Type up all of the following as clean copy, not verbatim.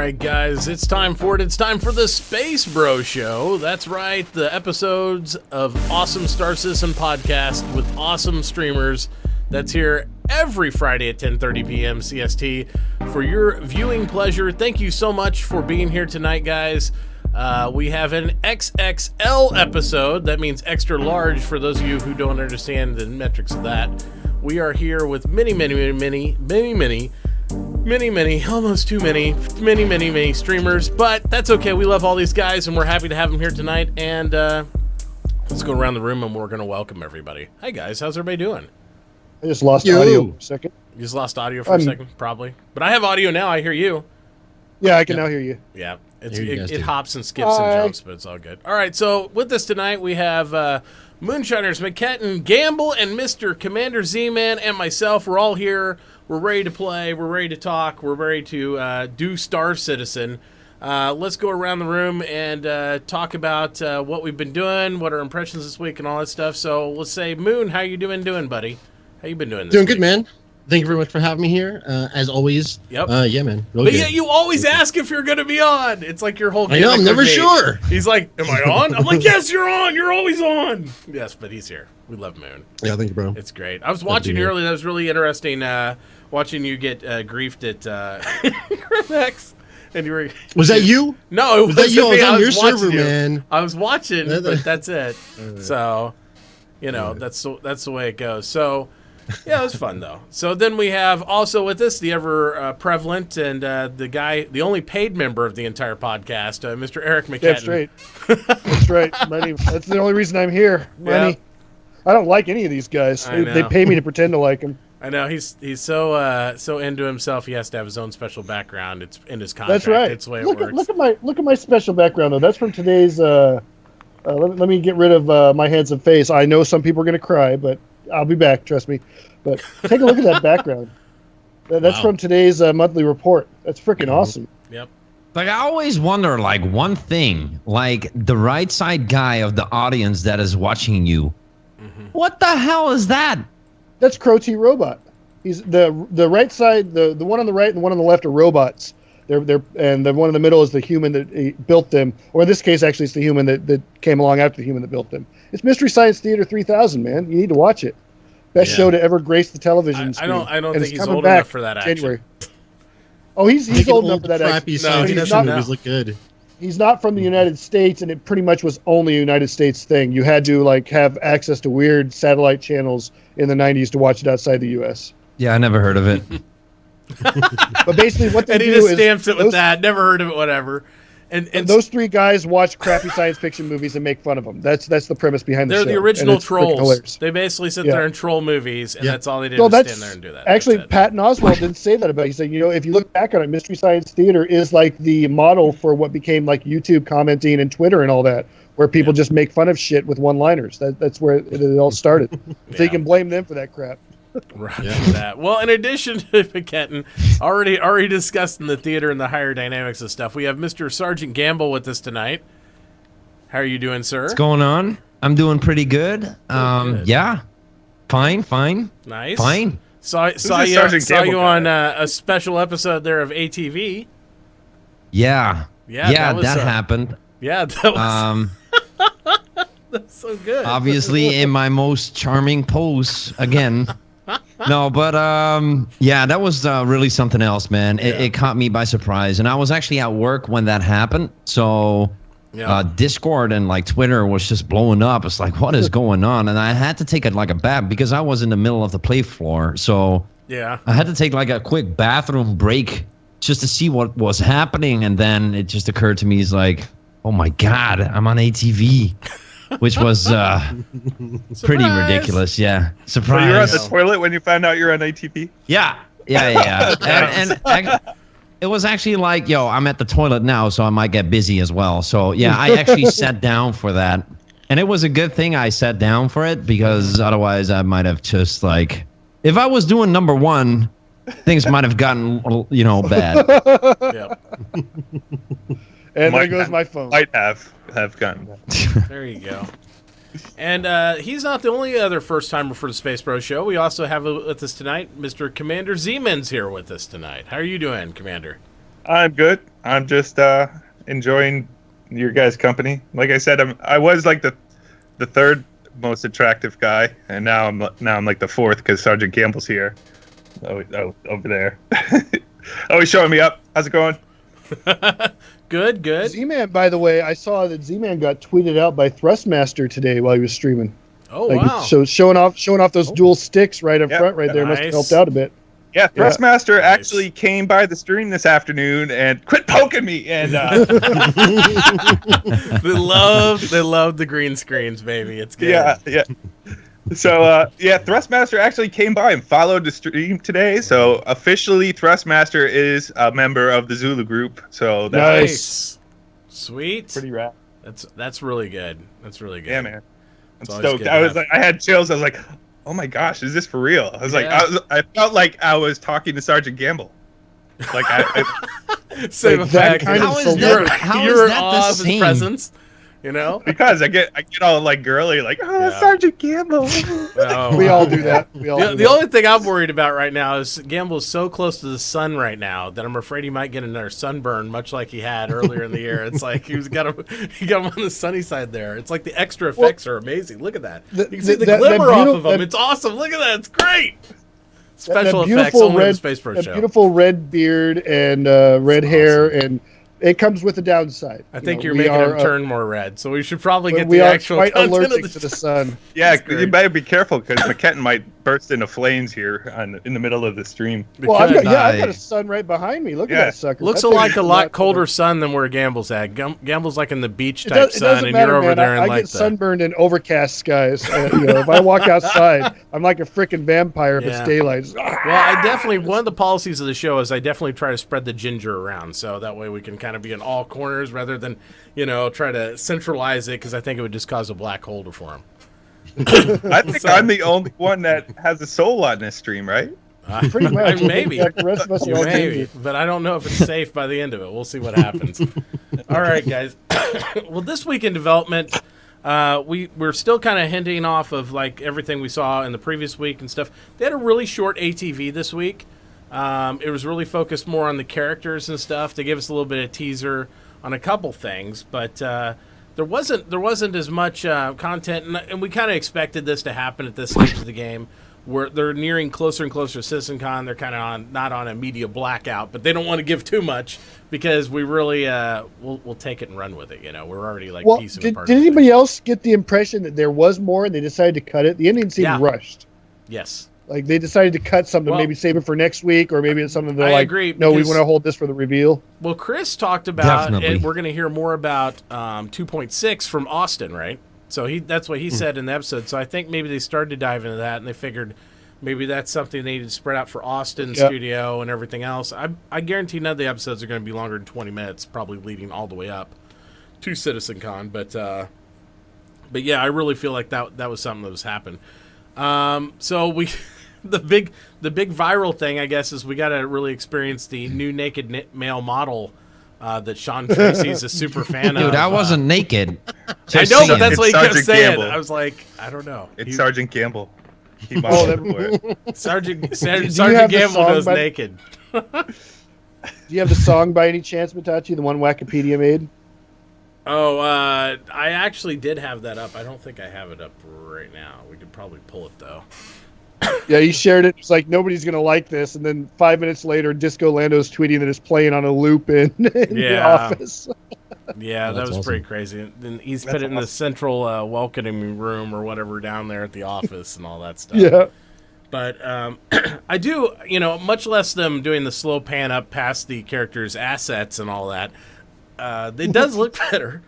right, guys, it's time for it. It's time for the Space Bro Show. That's right, the episodes of Awesome Star Citizen podcast with awesome streamers that's here every Friday at 10:30 p.m. CST for your viewing pleasure. Thank you so much for being here tonight, guys. We have an XXL episode. That means extra large for those of you who don't understand the metrics of that. We are here with many, almost too many streamers, but that's okay. We love all these guys, and we're happy to have them here tonight. And let's go around the room, and we're going to welcome everybody. Hi, guys. How's everybody doing? I just lost audio for a second. You just lost audio for a second? Probably. But I have audio now. I hear you. Yeah, I can now hear you. Yeah. It hops and skips and jumps, but it's all good. All right, so with us tonight, we have Moonshiners, McKetton, Gamble, and Mr. Commander Z-Man, and myself. We're all here. We're ready to play. We're ready to talk. We're ready to do Star Citizen. Let's go around the room and talk about what we've been doing, what our impressions this week, and all that stuff. So let's say, Moon, how you doing, buddy? How you been doing this Doing week? good, man. Thank you very much for having me here, as always. Yep. Yeah, man. But yet you always ask if you're going to be on. It's like your whole I know, I'm never sure. He's like, am I on? I'm like, yes, you're on. You're always on. Yes, but he's here. We love Moon. Yeah, thank you, bro. It's great. I was watching you earlier. That was really interesting, watching you get griefed at Grimex. And you were... Was that you? No, it was that you? me. I was on your server, you. man. I was watching, but that's it. So, you know, that's the way it goes. So... Yeah, it was fun, though. So then we have also with us the ever prevalent and the only paid member of the entire podcast, Mr. Eric McKetton. That's right. That's right. That's the only reason I'm here. Money. Yep. I don't like any of these guys. They pay me to pretend to like them. I know. He's so into himself, he has to have his own special background. It's in his contract. That's right. It's the way it works. Look at my special background, though. That's from today's... let me get rid of my handsome face. I know some people are going to cry, but... I'll be back, trust me. But take a look at that background. That's from today's monthly report. That's freaking awesome. Yep. Like, I always wonder, like, one thing, like, the right side guy of the audience that is watching you. Mm-hmm. What the hell is that? That's Crow T Robot. He's the right side, the one on the right and the one on the left are robots. And the one in the middle is the human that built them, or in this case, actually, it's the human that came along after the human that built them. It's Mystery Science Theater 3000, man. You need to watch it. Best show to ever grace the television screen. I don't think he's old enough for that action. January. Oh, he's old enough for that action. Crappy movies look good. He's not from the United States, and it pretty much was only a United States thing. You had to have access to weird satellite channels in the 90s to watch it outside the U.S. Yeah, I never heard of it. But basically, what they and do he just is stamps it with that. Never heard of it. Whatever. And those three guys watch crappy science fiction movies and make fun of them. That's the premise behind the show. They're the original trolls. Hilarious. They basically sit there and troll movies, and that's all they did was stand there and do that. Actually, Patton Oswalt didn't say that about it. He said, if you look back on it, Mystery Science Theater is like the model for what became like YouTube commenting and Twitter and all that, where people just make fun of shit with one-liners. That's where it all started. So you can blame them for that crap. Right. That. Well, in addition to McKetton, already discussed in the theater and the higher dynamics of stuff, we have Mr. Sergeant Gamble with us tonight. How are you doing, sir? What's going on? I'm doing pretty good. Good. Yeah. Fine. Nice. Fine. Saw you on a special episode there of ATV. Yeah. That happened. Yeah, that was that's so good. Obviously in my most charming pose again. No, but that was really something else, man. It caught me by surprise, and I was actually at work when that happened. So Discord and like Twitter was just blowing up. It's like, what is going on? And I had to take a bath because I was in the middle of the play floor. So I had to take like a quick bathroom break just to see what was happening, and then it just occurred to me, is like, oh my God, I'm on ATV. Which was pretty ridiculous, yeah. Surprise. So you were at the toilet when you found out you're on ATP? Yeah. and it was actually like, I'm at the toilet now, so I might get busy as well. So, yeah, I actually sat down for that. And it was a good thing I sat down for it, because otherwise I might have just, if I was doing number one, things might have gotten, bad. Yep. And there goes my phone. Might have gotten. There you go. And he's not the only other first-timer for the Space Bro Show. We also have with us tonight Mr. Commander Z-Man's here with us tonight. How are you doing, Commander? I'm good. I'm just enjoying your guys' company. Like I said, I was like the third most attractive guy, and now I'm like the fourth because Sergeant Gamble's here. Oh, over there. Oh, he's showing me up. How's it going? Good. Z-Man, by the way, I saw that Z-Man got tweeted out by Thrustmaster today while he was streaming. Oh, wow. So showing off those dual sticks right up front, right there, must have helped out a bit. Yeah, Thrustmaster actually came by the stream this afternoon and quit poking me. And they love the green screens, baby. It's good. Yeah. So Thrustmaster actually came by and followed the stream today. So officially, Thrustmaster is a member of the Zulu group. So that's Nice. Sweet. pretty rad. That's really good. That's really good. Yeah, man. I'm It's always stoked. good I to was have- like, I had chills. I was like, oh my gosh, is this for real? I was like, Yeah. I felt like I was talking to Sergeant Gamble. Like Same Like that effect. kind of How is celebrity. that? How You're is in that awe the of his same? presence. You know? because I get all like girly, like, oh, Yeah. Sergeant Gamble. Oh, We wow. all do that. We all do The that. only thing I'm worried about right now is Gamble's so close to the sun right now that I'm afraid he might get another sunburn, much like he had earlier in the year. It's like he got him on the sunny side there. It's like the extra effects are amazing. Look at that. You can see the glimmer off of him. It's awesome. Look at that. It's great. Special effects only in the Space Pro that show. beautiful red beard and red hair, and it comes with a downside. I think You you're know, we making are, him turn more red, so we should probably get we the are actual quite content allergic of to the the sun. Yeah, That's you great. better be careful because McKenton might burst into flames here in the middle of the stream. Well, I've got, Because I've got a sun right behind me. Look Yeah. at that sucker. looks That thing like is a lot not- colder sun than where Gamble's at. Gamble's like in the beach It, type it sun, doesn't and matter, you're over man. there in I like get the. sunburned in overcast skies. If I walk outside, I'm like a freaking vampire if Yeah. it's daylight. Well, I definitely one of the policies of the show is I definitely try to spread the ginger around, so that way we can kind of be in all corners rather than try to centralize it because I think it would just cause a black hole to form. I think I'm the only one that has a soul on this stream, right? Pretty much. Maybe. The rest of us are all Maybe, ginger. but I don't know if it's safe by the end of it. We'll see what happens. All right, guys. Well, this week in development, we're still kind of hinting off of like everything we saw in the previous week and stuff. They had a really short ATV this week. It was really focused more on the characters and stuff. They gave us a little bit of teaser on a couple things, but there wasn't as much content, and we kind of expected this to happen at this stage of the game. Where they're nearing closer and closer to CitizenCon, they're kind of not on a media blackout, but they don't want to give too much because we really we'll take it and run with it. We're already like Well, piecing did apart. anybody else get the impression that there was more and they decided to cut it? The ending seemed Yeah. rushed. Yes. Like they decided to cut something, Well, maybe save it for next week, or maybe it's something they're I like, agree, no, we because- want to hold this for the reveal. Well, Chris talked about, Definitely. and we're going to hear more about 2.6 from Austin, right? So that's what he said in the episode. So I think maybe they started to dive into that, and they figured maybe that's something they need to spread out for Austin Yeah. studio and everything else. I guarantee none of the episodes are going to be longer than 20 minutes, probably leading all the way up to CitizenCon. But yeah, I really feel like that was something that was happening. So we. The big viral thing, I guess, is we got to really experience the new naked male model that Sean Tracy's a super fan of. Dude, I wasn't naked. I Just know, but saying. that's what he kept Sergeant saying. Gamble. I was like, I don't know. It's He- Sergeant Gamble. He Oh, modeled for it. Sergeant you Sergeant have the Gamble song goes by- naked. Do you have the song by any chance, Mitauchi, the one Wikipedia made? Oh, I actually did have that up. I don't think I have it up right now. We could probably pull it though. Yeah, he shared it. It's like nobody's gonna like this, and then 5 minutes later, Disco Lando's tweeting that it's playing on a loop in the Yeah. office. Yeah, that That's was awesome. pretty crazy. And then he's That's put it in the awesome. central welcoming room or whatever down there at the office and all that stuff. Yeah, But I do, much less them doing the slow pan up past the characters' assets and all that. It does look better.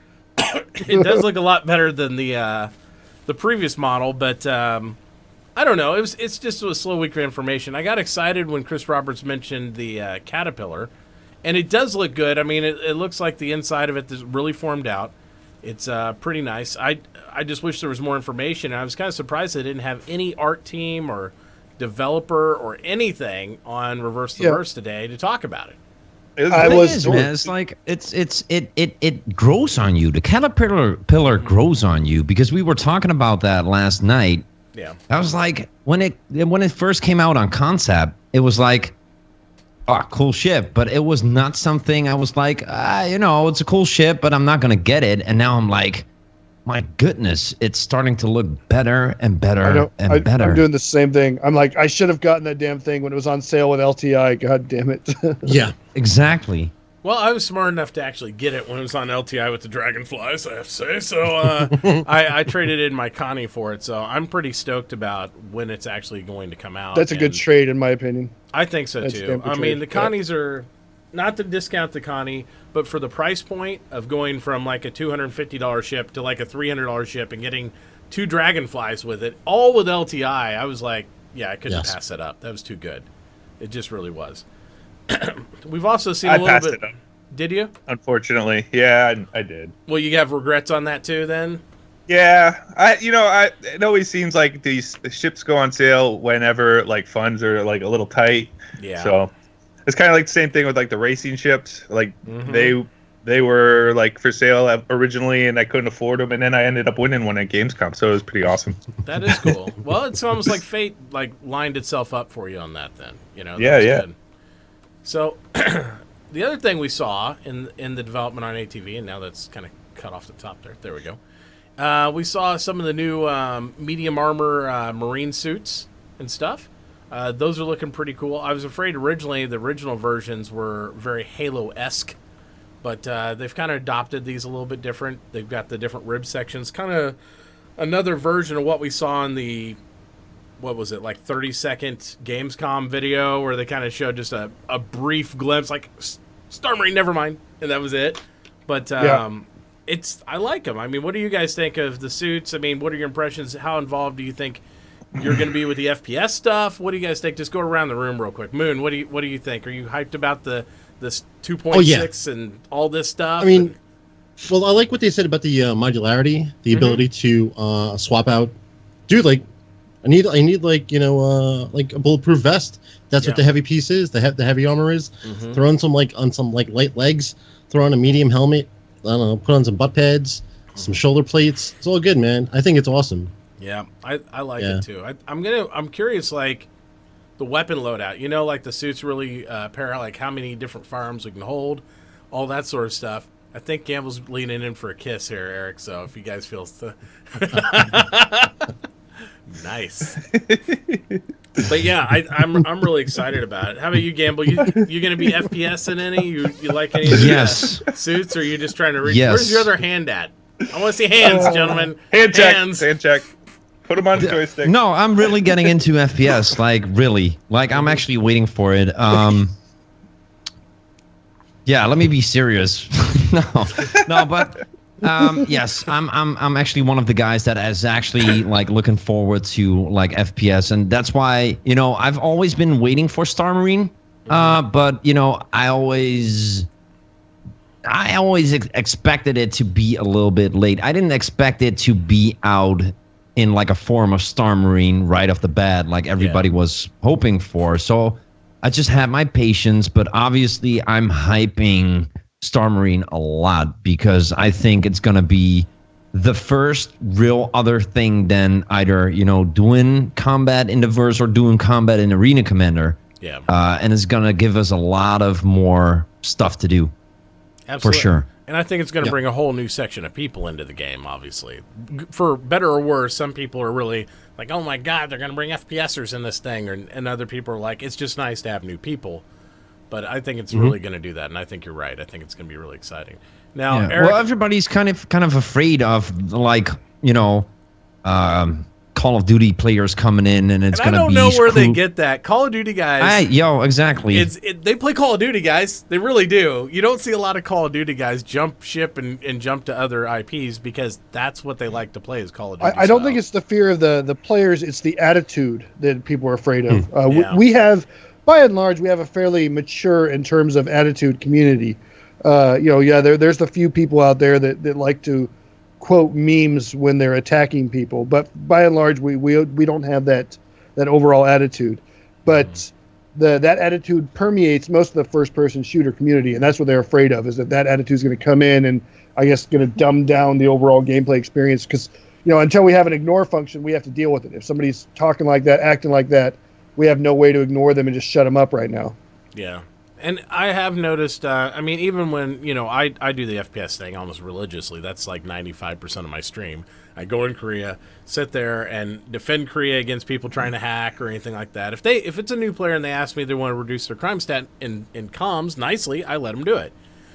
It does look a lot better than the previous model, but I don't know. It's just a slow week of information. I got excited when Chris Roberts mentioned the Caterpillar, and it does look good. I mean, it looks like the inside of it is really formed out. It's pretty nice. I just wish there was more information. I was kind of surprised they didn't have any art team or developer or anything on Reverse the Yeah. Verse today to talk about it. I Thing was- is, man, it's like it grows on you. The caterpillar grows on you because we were talking about that last night. Yeah. I was like, when it first came out on concept, it was like, oh, cool ship. But it was not something I was like, it's a cool ship, but I'm not going to get it. And now I'm like, my goodness, it's starting to look better and better and better. I'm doing the same thing. I'm like, I should have gotten that damn thing when it was on sale with LTI. God damn it. Yeah, exactly. Well, I was smart enough to actually get it when it was on LTI with the Dragonflies, I have to say. So I traded in my Connie for it. So I'm pretty stoked about when it's actually going to come out. That's a good trade, in my opinion. I think so, too. I mean, the Connies are, not to discount the Connie, but for the price point of going from like a $250 ship to like a $300 ship and getting 2 Dragonflies with it, all with LTI, I was like, yeah, I couldn't pass it up. That was too good. It just really was. We've also seen a little bit. It up. Did you? Unfortunately, yeah, I did. Well, you have regrets on that too, then? Yeah, it always seems like these ships go on sale whenever like funds are like a little tight. Yeah. So it's kind of like the same thing with like the racing ships. Like they were like for sale originally, and I couldn't afford them, and then I ended up winning one at Gamescom. So it was pretty awesome. That is cool. Well, it's almost like fate like lined itself up for you on that. Then Yeah. Good. So, the other thing we saw in the development on ATV, and now that's kind of cut off the top there. There we go. We saw some of the new medium armor marine suits and stuff. Those are looking pretty cool. I was afraid originally the original versions were very Halo-esque, but they've kind of adopted these a little bit different. They've got the different rib sections, kind of another version of what we saw in the... what was it, like 30-second Gamescom video where they kind of showed just a brief glimpse, like Star Marine, never mind, and that was it. But I like them. I mean, what do you guys think of the suits? I mean, what are your impressions? How involved do you think you're going to be with the FPS stuff? What do you guys think? Just go around the room real quick. Moon, what do you think? Are you hyped about this 2.6 and all this stuff? I mean, well, I like what they said about the modularity, the ability to swap out. Dude, like, I need like like a bulletproof vest. That's what the heavy piece is. The heavy armor is. Throw on some light legs. Throw on a medium helmet. I don't know. Put on some butt pads, some shoulder plates. It's all good, man. I think it's awesome. Yeah, I like it too. I'm curious, like the weapon loadout. Like the suits really pair out, like how many different firearms we can hold, all that sort of stuff. I think Gamble's leaning in for a kiss here, Eric. So if you guys feel. Nice. But yeah, I'm really excited about it. How about you, Gamble? You going to be FPS in any? You like any of the suits, or are you just trying to reach? Yes. Where's your other hand at? I want to see hands, gentlemen. Hand check. Put them on the joystick. No, I'm really getting into FPS. Like really, like I'm actually waiting for it. Yeah, let me be serious. no, but. Yes, I'm actually one of the guys that is actually like looking forward to like FPS, and that's why I've always been waiting for Star Marine, but I always expected it to be a little bit late. I didn't expect it to be out in like a form of Star Marine right off the bat, like everybody was hoping for. So I just had my patience, but obviously I'm hyping Star Marine a lot because I think it's going to be the first real other thing than either, doing combat in the verse or doing combat in Arena Commander. Yeah. And it's going to give us a lot of more stuff to do. Absolutely. For sure. And I think it's going to bring a whole new section of people into the game, obviously. For better or worse, some people are really like, oh my God, they're going to bring FPSers in this thing. And other people are like, it's just nice to have new people. But I think it's really going to do that, and I think you're right. I think it's going to be really exciting. Now, Eric, well, everybody's kind of afraid of like Call of Duty players coming in, and it's going to be. I don't know where they get that. Call of Duty guys. Exactly. They play Call of Duty, guys. They really do. You don't see a lot of Call of Duty guys jump ship and jump to other IPs because that's what they like to play is Call of Duty. I don't think it's the fear of the players. It's the attitude that people are afraid of. We have. By and large, we have a fairly mature in terms of attitude community. There's the few people out there that like to quote memes when they're attacking people, but by and large, we don't have that overall attitude. But that attitude permeates most of the first-person shooter community, and that's what they're afraid of, is that attitude is going to come in and, I guess, going to dumb down the overall gameplay experience. Because, until we have an ignore function, we have to deal with it. If somebody's talking like that, acting like that, we have no way to ignore them and just shut them up right now. Yeah. And I have noticed, I mean, even when, I do the FPS thing almost religiously. That's like 95% of my stream. I go in Korea, sit there, and defend Korea against people trying to hack or anything like that. If it's a new player and they ask me they want to reduce their crime stat in comms nicely, I let them do it.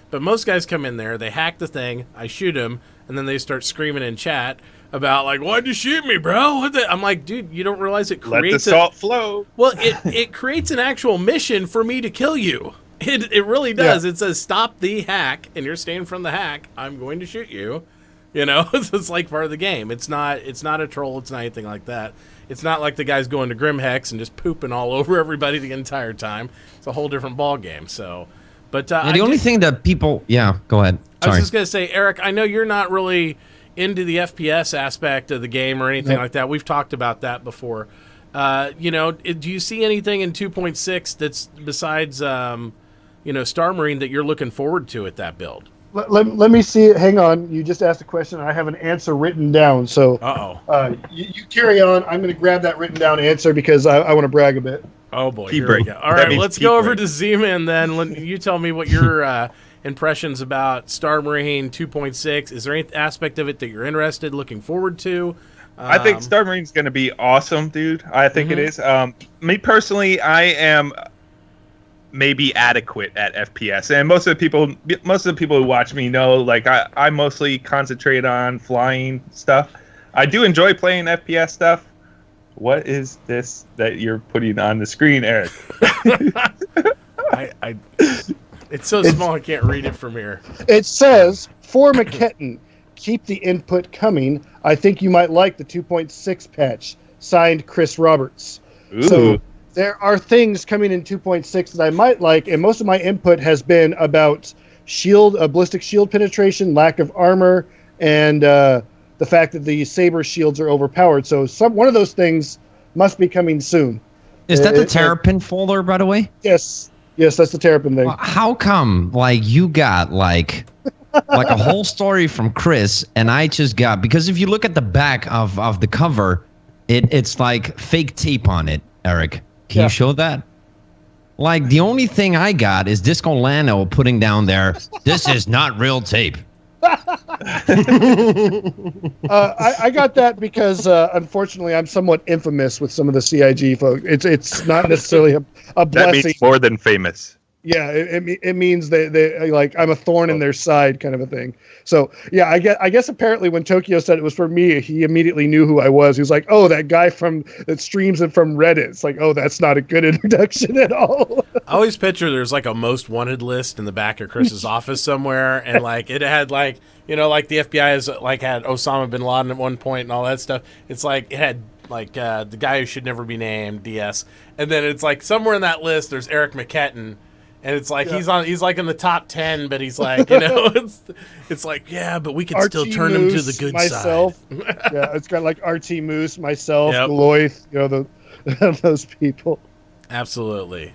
But most guys come in there, they hack the thing, I shoot them, and then they start screaming in chat about, like, why'd you shoot me, bro? I'm like, dude, you don't realize it creates... Let the salt flow. Well, it creates an actual mission for me to kill you. It really does. Yeah. It says, stop the hack, and you're staying from the hack. I'm going to shoot you. It's like part of the game. It's not a troll. It's not anything like that. It's not like the guy's going to Grim Hex and just pooping all over everybody the entire time. It's a whole different ball game. So, but the only thing that people, go ahead. Sorry. I was just gonna say, Eric, I know you're not really into the FPS aspect of the game or anything like that. We've talked about that before. Do you see anything in 2.6 that's besides, Star Marine that you're looking forward to at that build? Let me see it. Hang on. You just asked a question. I have an answer written down. So you carry on. I'm going to grab that written down answer because I want to brag a bit. Oh, boy. Here we go. All right, let's go over to Z-Man then. You tell me what your impressions about Star Marine 2.6. Is there any aspect of it that you're interested, looking forward to? I think Star Marine's going to be awesome, dude. I think it is. Me personally, I am maybe adequate at FPS, and most of the people who watch me know, like, I mostly concentrate on flying stuff. I do enjoy playing FPS stuff. What is this that you're putting on the screen, Eric? It's so small I can't read it from here. It says, for McKetton, keep the input coming. I think you might like the 2.6 patch. Signed, Chris Roberts. Ooh. So there are things coming in 2.6 that I might like, and most of my input has been about ballistic shield penetration, lack of armor, and the fact that the saber shields are overpowered. So one of those things must be coming soon. Is that the Terrapin folder, by the way? Yes, that's the Terrapin thing. Well, how come, you got, like a whole story from Chris, and I just got... Because if you look at the back of the cover, it's like fake tape on it, Eric. Can you show that? Like, the only thing I got is Disco Lano putting down there, this is not real tape. I got that because, unfortunately, I'm somewhat infamous with some of the CIG folks. It's not necessarily a blessing. That means more than famous. Yeah, it means they like I'm a thorn in their side kind of a thing. So yeah, I guess apparently when Tokyo said it was for me, he immediately knew who I was. He was like, "Oh, that guy that streams it from Reddit." It's like, "Oh, that's not a good introduction at all." I always picture there's like a most wanted list in the back of Chris's office somewhere, and like it had like the FBI has like had Osama bin Laden at one point and all that stuff. It's like it had like the guy who should never be named, DS, and then it's like somewhere in that list there's Eric McKetton. And it's like he's like in the top 10, but he's like, it's like, yeah, but we can still turn him to the good side. Yeah, it's got like RT Moose, myself, Deloitte, those people. Absolutely.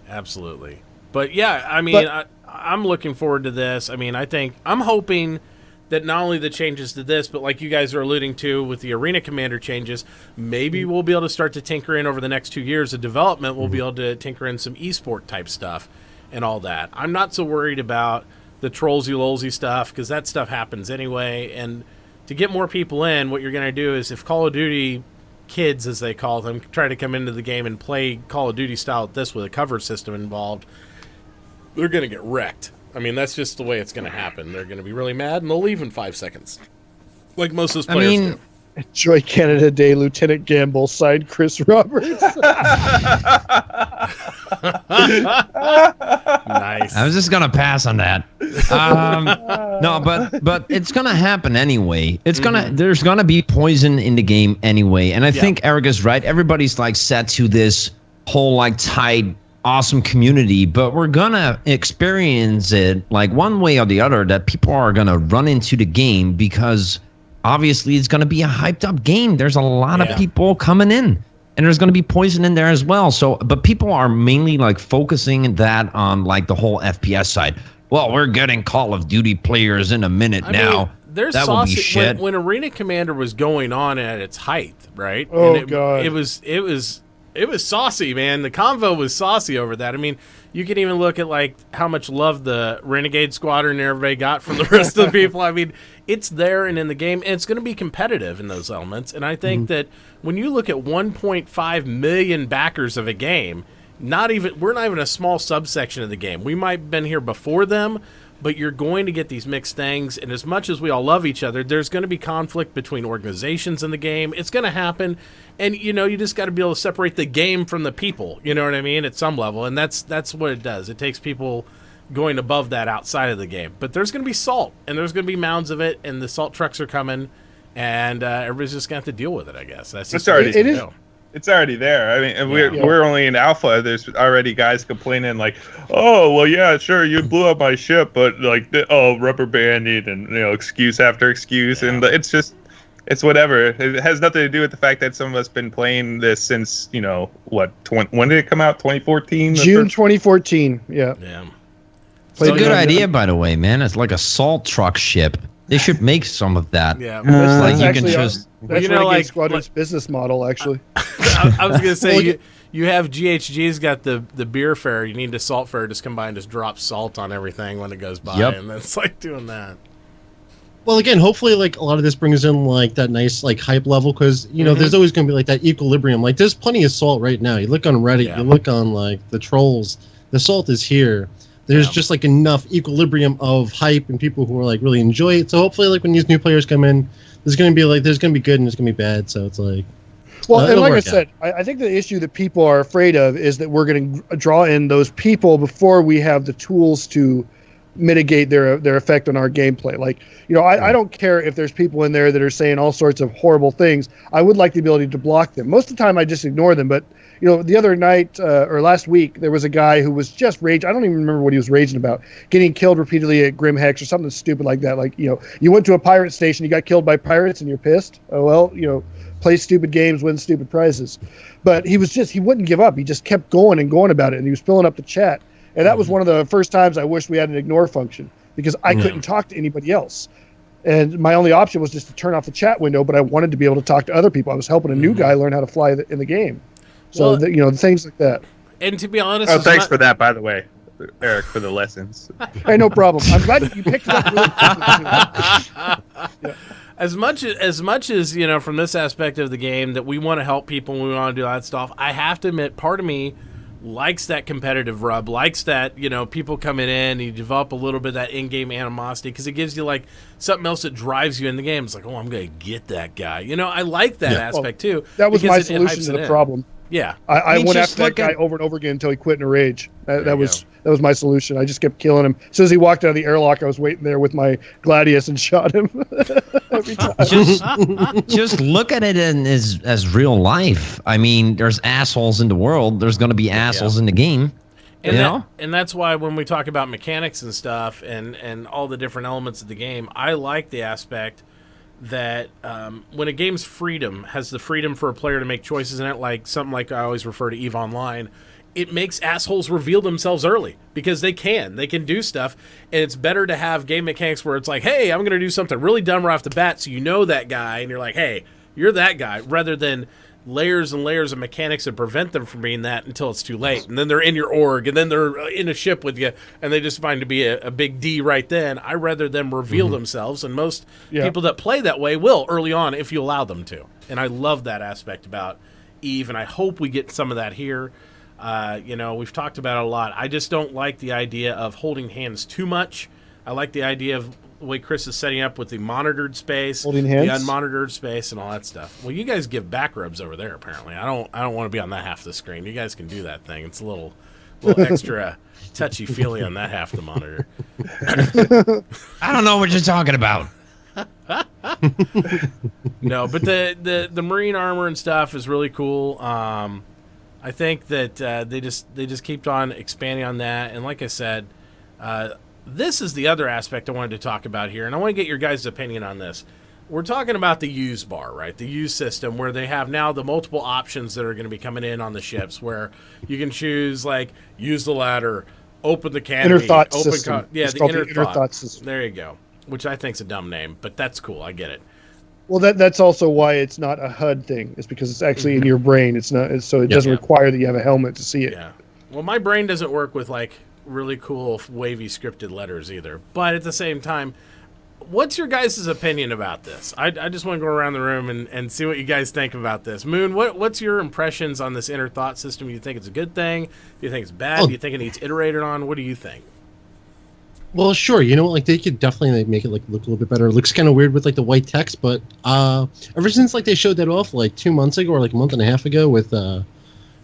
But yeah, I mean, I'm looking forward to this. I mean, I'm hoping that not only the changes to this, but like you guys are alluding to with the Arena Commander changes, maybe we'll be able to start to tinker in over the next 2 years of development. We'll be able to tinker in some esport type stuff. And all that. I'm not so worried about the trollsy-lolsy stuff because that stuff happens anyway. And to get more people in, what you're going to do is if Call of Duty kids, as they call them, try to come into the game and play Call of Duty style at this with a cover system involved, they're going to get wrecked. I mean, that's just the way it's going to happen. They're going to be really mad and they'll leave in 5 seconds. Like most of those players do. Enjoy Canada Day, Lieutenant Gamble, signed Chris Roberts. Nice. I was just gonna pass on that. No, but it's gonna happen anyway. There's gonna be poison in the game anyway, and I think Eric is right. Everybody's like set to this whole like tight, awesome community, but we're gonna experience it like one way or the other that people are gonna run into the game because. Obviously, it's going to be a hyped up game. There's a lot of people coming in, and there's going to be poison in there as well. So, but people are mainly like focusing that on like the whole FPS side. Well, we're getting Call of Duty players in a minute now. There's that will be shit. When Arena Commander was going on at its height, right? Oh God! It was It was saucy, man. The convo was saucy over that. I mean, you can even look at like how much love the Renegade Squadron and everybody got from the rest of the people. I mean, it's there and in the game, and it's going to be competitive in those elements. And I think that when you look at 1.5 million backers of a game, we're not even a small subsection of the game. We might have been here before them, but you're going to get these mixed things. And as much as we all love each other, there's going to be conflict between organizations in the game. It's going to happen. And, you just got to be able to separate the game from the people, you know what I mean, at some level. And that's what it does. It takes people going above that outside of the game. But there's going to be salt, and there's going to be mounds of it, and the salt trucks are coming, and everybody's just going to have to deal with it, I guess. That's just It's already there. I mean, we're only in alpha. There's already guys complaining like, "Oh, well, yeah, sure, you blew up my ship, but like, rubber banding and excuse after excuse," and it's whatever. It has nothing to do with the fact that some of us been playing this since when did it come out? 2014. June 2014. Yeah. Yeah. It's a good idea, by the way, man. It's like a salt truck ship. They should make some of that. Yeah. Like That's you can just. That's Renegade Squadron's business model, actually. I was going to say, you have GHG's got the beer fare. You need the salt fare. Just come by and just drop salt on everything when it goes by. Yep. And it's like doing that. Well, again, hopefully, like a lot of this brings in like that nice like hype level because there's always going to be like that equilibrium. Like there's plenty of salt right now. You look on Reddit, you look on like the trolls. The salt is here. There's just like enough equilibrium of hype and people who are like really enjoy it. So hopefully, like when these new players come in, there's going to be good and there's going to be bad. So it's like. Well, and like I said, I think the issue that people are afraid of is that we're going to draw in those people before we have the tools to mitigate their effect on our gameplay. Like, I don't care if there's people in there that are saying all sorts of horrible things. I would like the ability to block them. Most of the time, I just ignore them. But the other night or last week, there was a guy who was just raging. I don't even remember what he was raging about. Getting killed repeatedly at Grim Hex or something stupid like that. Like, you went to a pirate station, you got killed by pirates, and you're pissed. Oh well, play stupid games, win stupid prizes. But he wouldn't give up. He just kept going and going about it, and he was filling up the chat. And that was one of the first times I wished we had an ignore function because I couldn't talk to anybody else. And my only option was just to turn off the chat window, but I wanted to be able to talk to other people. I was helping a new guy learn how to fly in the game. So, things like that. And to be honest... Oh, thanks for that, by the way, Eric, for the lessons. Hey, no problem. I'm glad that you picked it up really quickly. Yeah. As much as from this aspect of the game that we want to help people and we want to do that stuff, I have to admit, part of me likes that competitive rub, likes that, people coming in and you develop a little bit of that in-game animosity because it gives you like something else that drives you in the game. It's like, oh, I'm going to get that guy. I like that aspect too. That was my solution to the problem. Yeah. I went after that guy over and over again until he quit in a rage. That was my solution. I just kept killing him. As soon as he walked out of the airlock, I was waiting there with my Gladius and shot him every time. Just look at it as real life. I mean, there's assholes in the world. There's going to be assholes in the game. And that's why when we talk about mechanics and stuff and all the different elements of the game, I like the aspect that when a game's has the freedom for a player to make choices in it, like something like I always refer to EVE Online, it makes assholes reveal themselves early because they can do stuff, and it's better to have game mechanics where it's like, hey, I'm going to do something really dumb right off the bat, so that guy, and you're like, hey, you're that guy, rather than layers and layers of mechanics that prevent them from being that until it's too late, and then they're in your org, and then they're in a ship with you, and they just find to be a big D right then. I rather them reveal themselves, and most people that play that way will early on if you allow them to. And I love that aspect about EVE, and I hope we get some of that here. We've talked about it a lot. I just don't like the idea of holding hands too much. I like the idea of the way Chris is setting up with the monitored space, holding hands, the unmonitored space, and all that stuff. Well, you guys give back rubs over there. Apparently, I don't want to be on that half of the screen. You guys can do that thing. It's a little extra touchy feely on that half of the monitor. I don't know what you're talking about. No, but the marine armor and stuff is really cool. I think that they just keep on expanding on that, and like I said, this is the other aspect I wanted to talk about here, and I want to get your guys' opinion on this. We're talking about the use bar, right? The use system where they have now the multiple options that are going to be coming in on the ships, where you can choose like use the ladder, open the canopy, inner thought system. The inner thought system. There you go. Which I think's a dumb name, but that's cool. I get it. Well, that's also why it's not a HUD thing. It's because it's actually in your brain. It's not, so it doesn't require that you have a helmet to see it. Yeah. Well, my brain doesn't work with like really cool wavy scripted letters either. But at the same time, what's your guys' opinion about this? I just want to go around the room and see what you guys think about this. Moon, what's your impressions on this inner thought system? Do you think it's a good thing? Do you think it's bad? Do you think it needs iterated on? What do you think? Well, sure. You know, like they could definitely like, make it like look a little bit better. It looks kind of weird with like the white text, but ever since like they showed that off like 2 months ago or like a month and a half ago with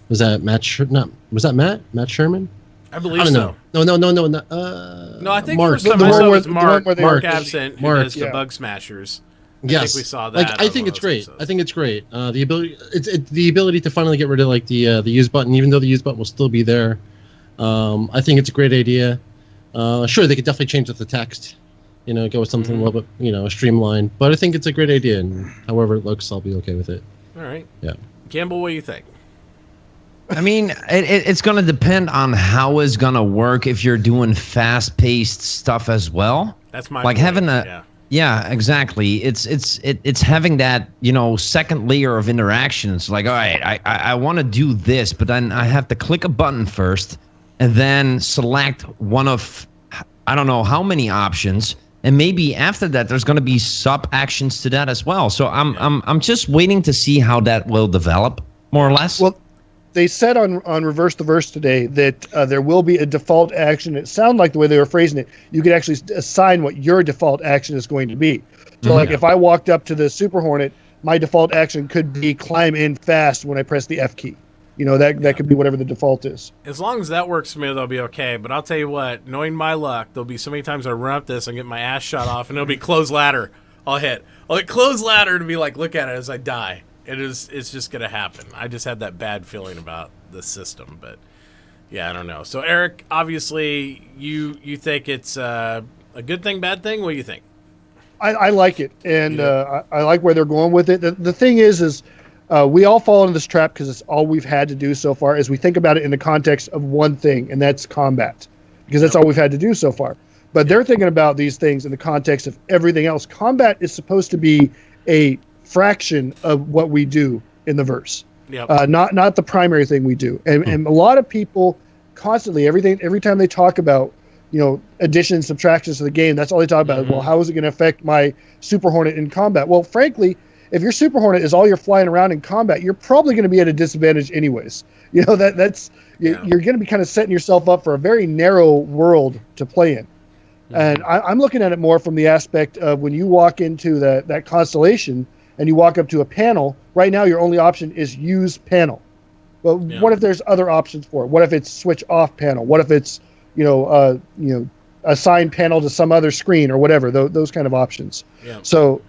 was that Matt Sherman? I believe I don't so. know. No. No, I think Mark. first time The I one saw it where- was the one where they Mark were- absent, Mark, who does the yeah. Bug Smashers. Yes, I think we saw that. Like I on think one it's of those great. episodes. I think it's great. The ability, it's the ability to finally get rid of like the use button, even though the use button will still be there. I think it's a great idea. Sure, they could definitely change the text. You know, go with something a little bit, streamlined. But I think it's a great idea, and however it looks, I'll be okay with it. All right. Yeah. Campbell, what do you think? I mean, it's going to depend on how it's going to work if you're doing fast-paced stuff as well. That's my like point. having a yeah, exactly. It's having that second layer of interactions. Like, all right, I want to do this, but then I have to click a button first, and then select one of I don't know how many options, and maybe after that there's going to be sub actions to that as well. So I'm just waiting to see how that will develop, more or less. Well, they said on Reverse the Verse today that there will be a default action. It sounded like the way they were phrasing it, you could actually assign what your default action is going to be. So, like, if I walked up to the Super Hornet, my default action could be climb in fast when I press the F key. That could be whatever the default is. As long as that works for me, they'll be okay. But I'll tell you what, knowing my luck, there'll be so many times I run up this and get my ass shot off, and it'll be close ladder. I'll hit close ladder to be like, look at it as I die. It's just gonna happen. I just had that bad feeling about the system, but yeah, I don't know. So Eric, obviously you think it's a good thing, bad thing? What do you think? I like it, and I like where they're going with it. The thing is we all fall into this trap because it's all we've had to do so far. Is we think about it in the context of one thing, and that's combat, because that's all we've had to do so far. But they're thinking about these things in the context of everything else. Combat is supposed to be a fraction of what we do in the verse, not the primary thing we do. And a lot of people constantly, every time they talk about additions, subtractions to the game, that's all they talk about. Well, how is it going to affect my Super Hornet in combat? Well, frankly, if your Super Hornet is all you're flying around in combat, you're probably going to be at a disadvantage anyways. You're going to be kind of setting yourself up for a very narrow world to play in. And I'm looking at it more from the aspect of when you walk into that constellation and you walk up to a panel. Right now, your only option is use panel. But what if there's other options for it? What if it's switch off panel? What if it's assign panel to some other screen or whatever? Those kind of options. Yeah. So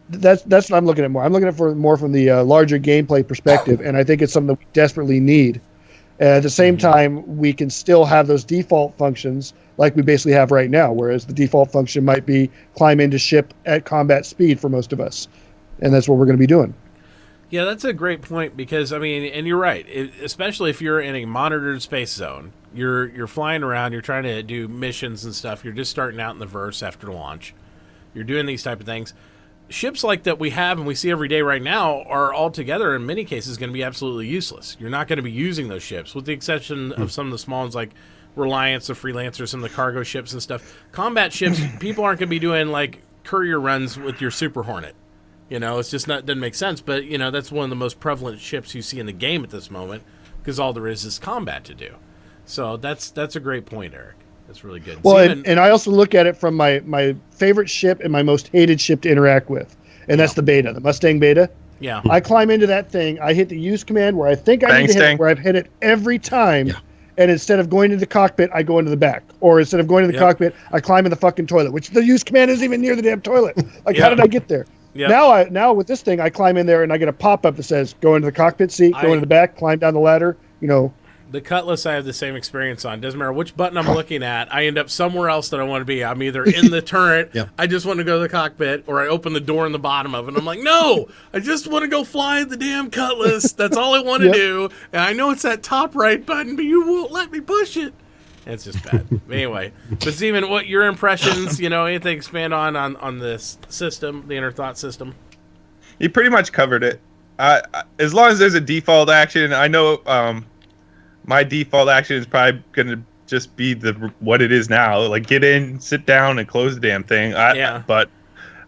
that's what I'm looking at more. I'm looking at more from the larger gameplay perspective, and I think it's something that we desperately need. At the same time, we can still have those default functions like we basically have right now, whereas the default function might be climb into ship at combat speed for most of us. And that's what we're going to be doing. Yeah, that's a great point because, I mean, and you're right, especially if you're in a monitored space zone. You're flying around, you're trying to do missions and stuff. You're just starting out in the verse after launch. You're doing these type of things. Ships like that we have and we see every day right now are altogether, in many cases, going to be absolutely useless. You're not going to be using those ships, with the exception of some of the small ones like Reliance, the Freelancer, some of the cargo ships and stuff. Combat ships, people aren't going to be doing, like, courier runs with your Super Hornet. It's just doesn't make sense. But, that's one of the most prevalent ships you see in the game at this moment because all there is combat to do. So that's a great point, Eric. That's really good. Well, and I also look at it from my favorite ship and my most hated ship to interact with, and that's the Beta, the Mustang Beta. Yeah. I climb into that thing. I hit the use command where I think I need to hit it, where I've hit it every time. Yeah. And instead of going into the cockpit, I go into the back. Or instead of going to the cockpit, I climb in the fucking toilet, which the use command isn't even near the damn toilet. Like, how did I get there? Yep. Now with this thing, I climb in there and I get a pop-up that says, go into the cockpit seat, go into the back, climb down the ladder, The Cutlass, I have the same experience on. Doesn't matter which button I'm looking at, I end up somewhere else that I want to be. I'm either in the turret, I just want to go to the cockpit, or I open the door in the bottom of it. And I'm like, no, I just want to go fly the damn Cutlass. That's all I want to do. And I know it's that top right button, but you won't let me push it. It's just bad. Anyway, but Steven, what your impressions, anything expand on this system, the inner thought system? You pretty much covered it. As long as there's a default action, I know my default action is probably going to just be what it is now. Like, get in, sit down, and close the damn thing. Yeah. But,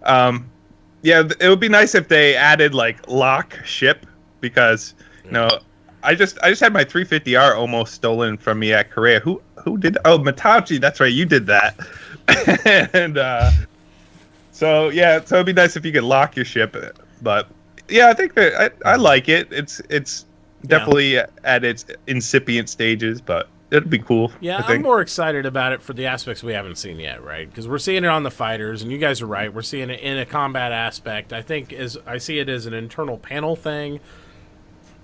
yeah, it would be nice if they added, like, lock ship, because, you know, I just had my 350R almost stolen from me at Korea. Who did? Oh, Mitauchi. That's right. You did that. And so it'd be nice if you could lock your ship. But yeah, I think that I like it. It's definitely at its incipient stages, but it'd be cool. Yeah, I'm more excited about it for the aspects we haven't seen yet, right? Because we're seeing it on the fighters, and you guys are right. We're seeing it in a combat aspect. I think I see it as an internal panel thing.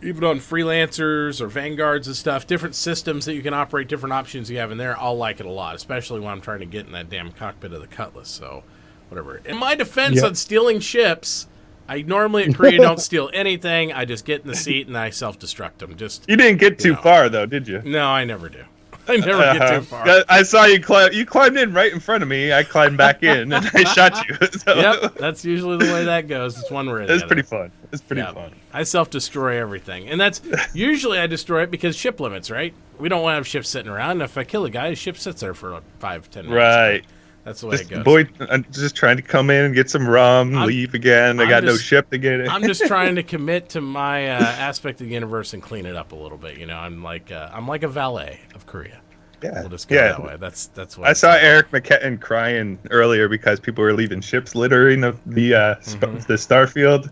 Even on freelancers or vanguards and stuff, different systems that you can operate, different options you have in there, I'll like it a lot, especially when I'm trying to get in that damn cockpit of the Cutlass. So, whatever. In my defense on stealing ships, I normally at Korea don't steal anything. I just get in the seat and I self-destruct them. You didn't get too far, though, did you? No, I never do. I never get too far. I saw you climb. You climbed in right in front of me. I climbed back in and I shot you. So. Yep, that's usually the way that goes. It's one way. It's pretty fun. It's pretty fun. I self-destroy everything, and that's usually I destroy it because ship limits. Right? We don't want to have ships sitting around. And if I kill a guy, his ship sits there for like 5-10 minutes. Right. That's the way it goes. Boy, I'm just trying to come in and get some rum, leave again. I got no ship to get in. I'm just trying to commit to my aspect of the universe and clean it up a little bit. You know, I'm like a valet of Korea. Yeah, we'll just go that way. That's what I saw. Eric McKetton crying earlier because people were leaving ships littering the Starfield,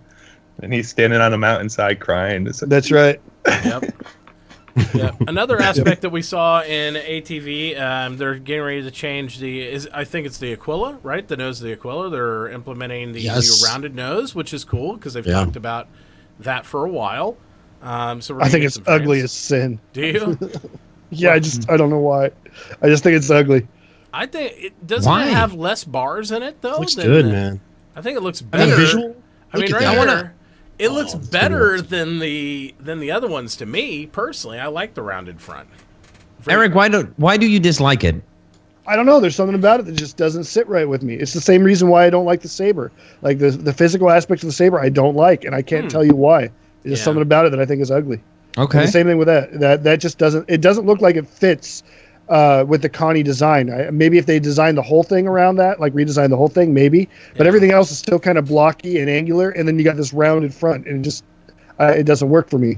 and he's standing on a mountainside crying. That's right. Yep. Yep. Another aspect that we saw in ATV, they're getting ready to change I think it's the Aquila, right? The nose of the Aquila. They're implementing the new rounded nose, which is cool because they've talked about that for a while. So I think it's ugly as sin. Do you? Yeah, I don't know why. I just think it's ugly. I think it doesn't have less bars in it though. It looks good, man. I think it looks better. Visual? I mean, right here, it looks better than the other ones to me personally. I like the rounded front. Eric, why do you dislike it? I don't know. There's something about it that just doesn't sit right with me. It's the same reason why I don't like the Saber. Like the physical aspects of the Saber, I don't like, and I can't tell you why. There's something about it that I think is ugly. Okay. And the same thing with that just doesn't. It doesn't look like it fits with the Connie design. Maybe if they designed the whole thing around that, like redesigned the whole thing, maybe. But everything else is still kind of blocky and angular, and then you got this rounded front, and it doesn't work for me.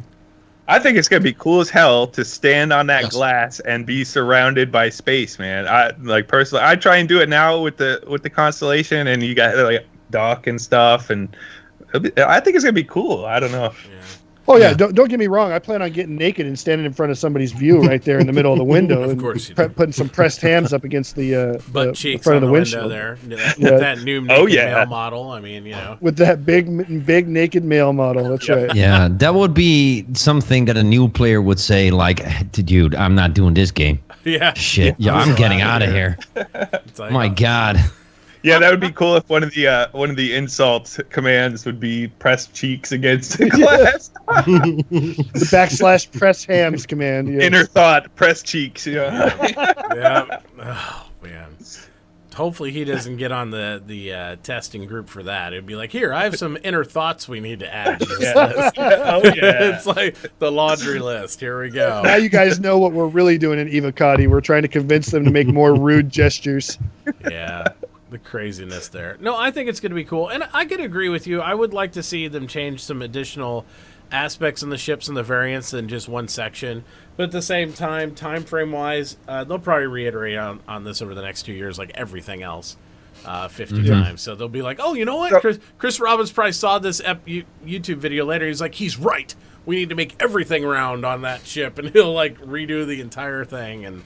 I think it's gonna be cool as hell to stand on that glass and be surrounded by space, man. Personally, I try and do it now with the Constellation, and you got like dock and stuff, and I think it's gonna be cool. I don't know. Yeah. Oh yeah, don't get me wrong. I plan on getting naked and standing in front of somebody's view right there in the middle of the window, Of and course you putting some pressed hams up against the butt cheeks front on of the window windshield there. That new naked male model. I mean, with that big naked male model. That's right. Yeah, that would be something that a new player would say, like, "Dude, I'm not doing this game." Yeah. Shit. Yeah, I'm getting out of here. Like, My God. Yeah, that would be cool if one of the insult commands would be press cheeks against the glass. The / press hams command. Yes. Inner thought, press cheeks. Yeah. Yeah. Oh man. Hopefully he doesn't get on the testing group for that. It'd be like, here, I have some inner thoughts we need to add to this list. Oh yeah. It's like the laundry list. Here we go. Now you guys know what we're really doing in Evocati. We're trying to convince them to make more rude gestures. Yeah. The craziness there. No, I think it's going to be cool. And I could agree with you. I would like to see them change some additional aspects in the ships and the variants than just one section. But at the same time frame wise, they'll probably reiterate on this over the next 2 years like everything else 50 times. So they'll be like, oh, you know what? Chris Robbins probably saw this YouTube video later. He's like, he's right. We need to make everything round on that ship. And he'll like redo the entire thing. And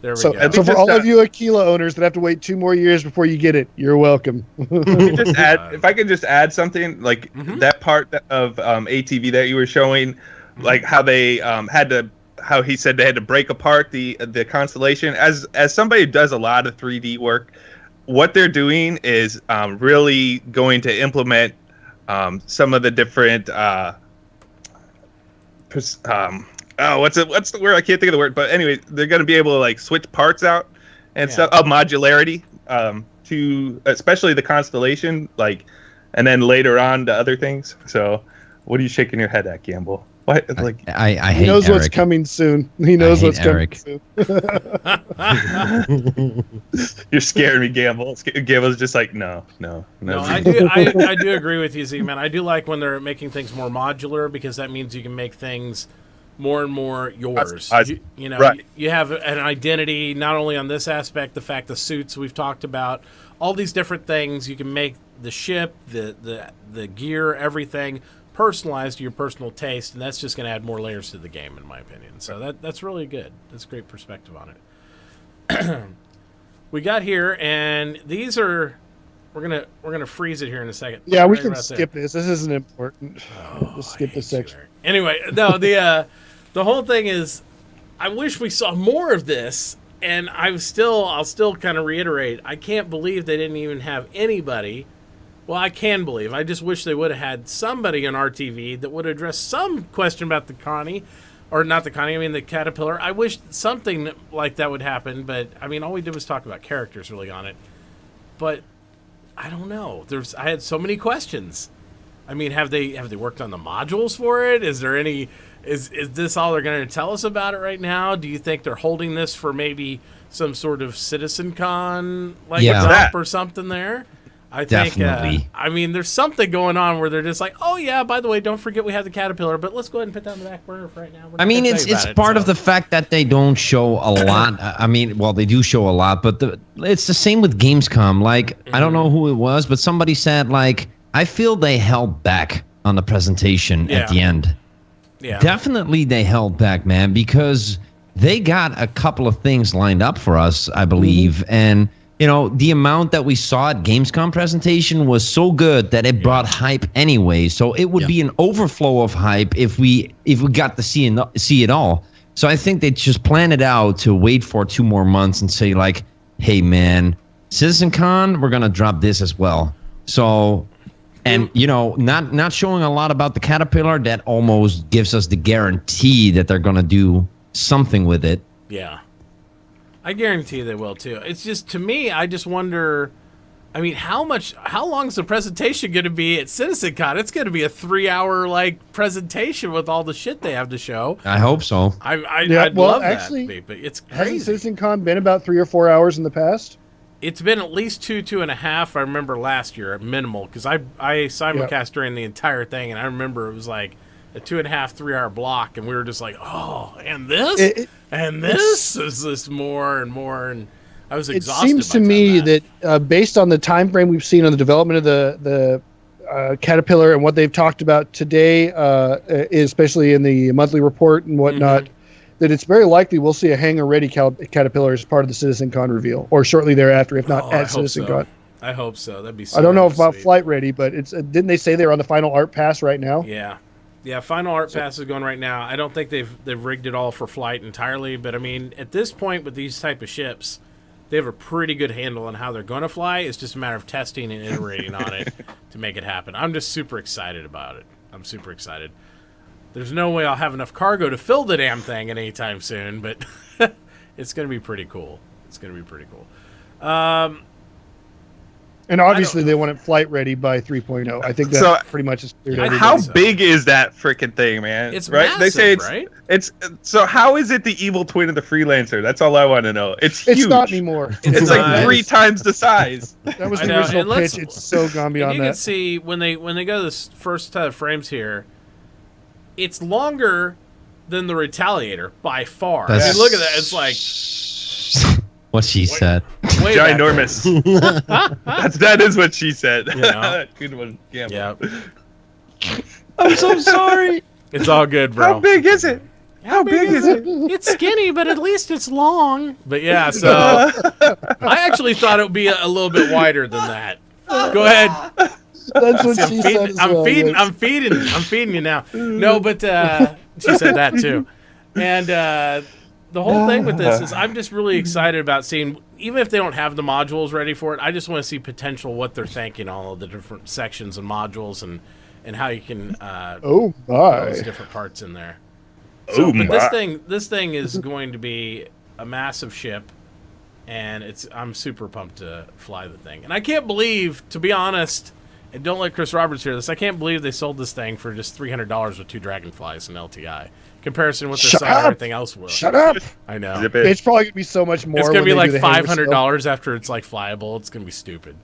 there we go. So for all of you Aquila owners that have to wait 2 more years before you get it, you're welcome. If I could just add something, like that part of ATV that you were showing, like how they how he said they had to break apart the Constellation. As somebody who does a lot of 3D work, what they're doing is really going to implement some of the different what's the word? I can't think of the word. But anyway, they're going to be able to like switch parts out and stuff of modularity to especially the Constellation. Like and then later on to other things. So, what are you shaking your head at, Gamble? What like? I hate He knows Eric. what's coming soon. He knows hate what's Eric. coming soon. You're scaring me, Gamble. Gamble's just like no. No, I do agree with you, Z man. I do like when they're making things more modular because that means you can make things more and more yours. You know, right. You have an identity not only on this aspect, the fact the suits we've talked about, all these different things. You can make the ship, the gear, everything personalized to your personal taste, and that's just going to add more layers to the game, in my opinion. So that's really good. That's great perspective on it. We got here, and these are we're gonna freeze it here in a second. Yeah, we Right can about skip there. this. This isn't important. Just skip I this hate you, section. Eric. Anyway, no, the whole thing is, I wish we saw more of this, and I'll still kind of reiterate, I can't believe they didn't even have anybody. Well, I can believe. I just wish they would have had somebody on RTV that would address some question about the Connie, or not the Connie. I mean the Caterpillar. I wish something like that would happen, but I mean all we did was talk about characters really on it. But I don't know. I had so many questions. I mean, have they worked on the modules for it? Is there any? Is this all they're going to tell us about it right now? Do you think they're holding this for maybe some sort of CitizenCon dump or something there? I think. Definitely. I mean, there's something going on where they're just like, oh yeah, by the way, don't forget we have the Caterpillar, but let's go ahead and put that on the back burner for right now. I mean, it's part of the fact that they don't show a lot. I mean, well, they do show a lot, but it's the same with Gamescom. Like, I don't know who it was, but somebody said, like, I feel they held back on the presentation at the end. Yeah. Definitely they held back, man, because they got a couple of things lined up for us, I believe. And, you know, the amount that we saw at Gamescom presentation was so good that it brought hype anyway. So it would be an overflow of hype if we got to see it all. So I think they just planned it out to wait for 2 more months and say, like, hey, man, CitizenCon, we're going to drop this as well. So... And, you know, not showing a lot about the Caterpillar, that almost gives us the guarantee that they're going to do something with it. Yeah. I guarantee they will, too. It's just, to me, I just wonder, I mean, how long is the presentation going to be at CitizenCon? It's going to be a 3-hour, presentation with all the shit they have to show. I hope so. I'd love that, but it's crazy. Hasn't CitizenCon been about 3 or 4 hours in the past? It's been at least 2.5. I remember last year at minimal because I simulcast during the entire thing, and I remember it was like a 2.5, 3 hour block, and we were just like, oh, and this, this is this more and more, and I was exhausted. It seems to me that based on the time frame we've seen on the development of the Caterpillar and what they've talked about today, especially in the monthly report and whatnot. That it's very likely we'll see a hangar-ready Caterpillar as part of the CitizenCon reveal, or shortly thereafter, if not at CitizenCon. I hope so. That'd be. So I don't know about sweet. flight ready, but it's didn't they say they're on the final art pass right now? Yeah. Final art pass is going right now. I don't think they've rigged it all for flight entirely, but I mean, at this point with these type of ships, they have a pretty good handle on how they're going to fly. It's just a matter of testing and iterating on it to make it happen. I'm just super excited about it. I'm super excited. There's no way I'll have enough cargo to fill the damn thing anytime soon, but it's going to be pretty cool. It's going to be pretty cool. And obviously they want it flight ready by 3.0. I think that pretty much is clear. How big is that freaking thing, man? It's right. Massive, They say right? It's so. How is it the evil twin of the Freelancer? That's all I want to know. It's huge. It's not anymore. It's like 3 times the size. That was the original pitch. It's so gone beyond you that. can see when they go to this first set of frames here, it's longer than the Retaliator by far. I mean, look at that. It's like what she said. Ginormous. that is what she said. You know? Good one. Yeah. I'm so sorry. It's all good, bro. How big is it? How big is it? It's skinny, but at least it's long. But yeah, so I actually thought it would be a little bit wider than that. Go ahead. That's what she said. I'm feeding you now. No, but she said that too. And the whole thing with this is I'm just really excited about seeing, even if they don't have the modules ready for it, I just want to see potential what they're thinking, all of the different sections and modules and how you can put those different parts in there. So, but my. this thing is going to be a massive ship, and I'm super pumped to fly the thing. And I can't believe, to be honest, And don't let Chris Roberts hear this. I can't believe they sold this thing for just $300 with 2 Dragonflies and LTI. Comparison with Shut up! everything else will. Shut up! I know. Zip it. It's probably gonna be so much more. It's gonna when be they like do the hang with $500 after it's like flyable. It's gonna be stupid.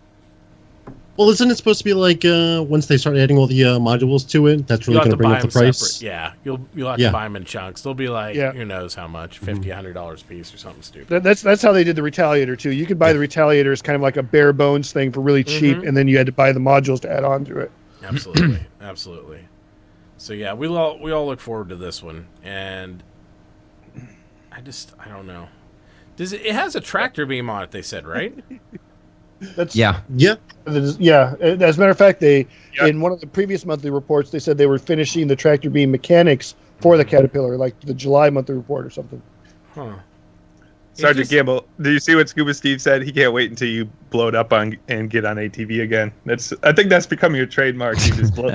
Well, isn't it supposed to be like once they start adding all the modules to it, that's really You'll have going to to bring buy up the them price? separate. Yeah, you'll have Yeah. to buy them in chunks. They'll be like Yeah. who knows how much, $50, $100 a piece or something stupid. That's how they did the Retaliator too. You could buy the Retaliator as kind of like a bare bones thing for really cheap, and then you had to buy the modules to add on to it. Absolutely, absolutely. So yeah, we all look forward to this one, and I don't know. It has a tractor beam on it? They said, right? That's Yeah. yeah. As a matter of fact, in one of the previous monthly reports, they said they were finishing the tractor beam mechanics for the Caterpillar, like the July monthly report or something. Huh. Sergeant Gamble, do you see what Scuba Steve said? He can't wait until you blow it up on and get on ATV again. I think that's becoming your trademark. You just blow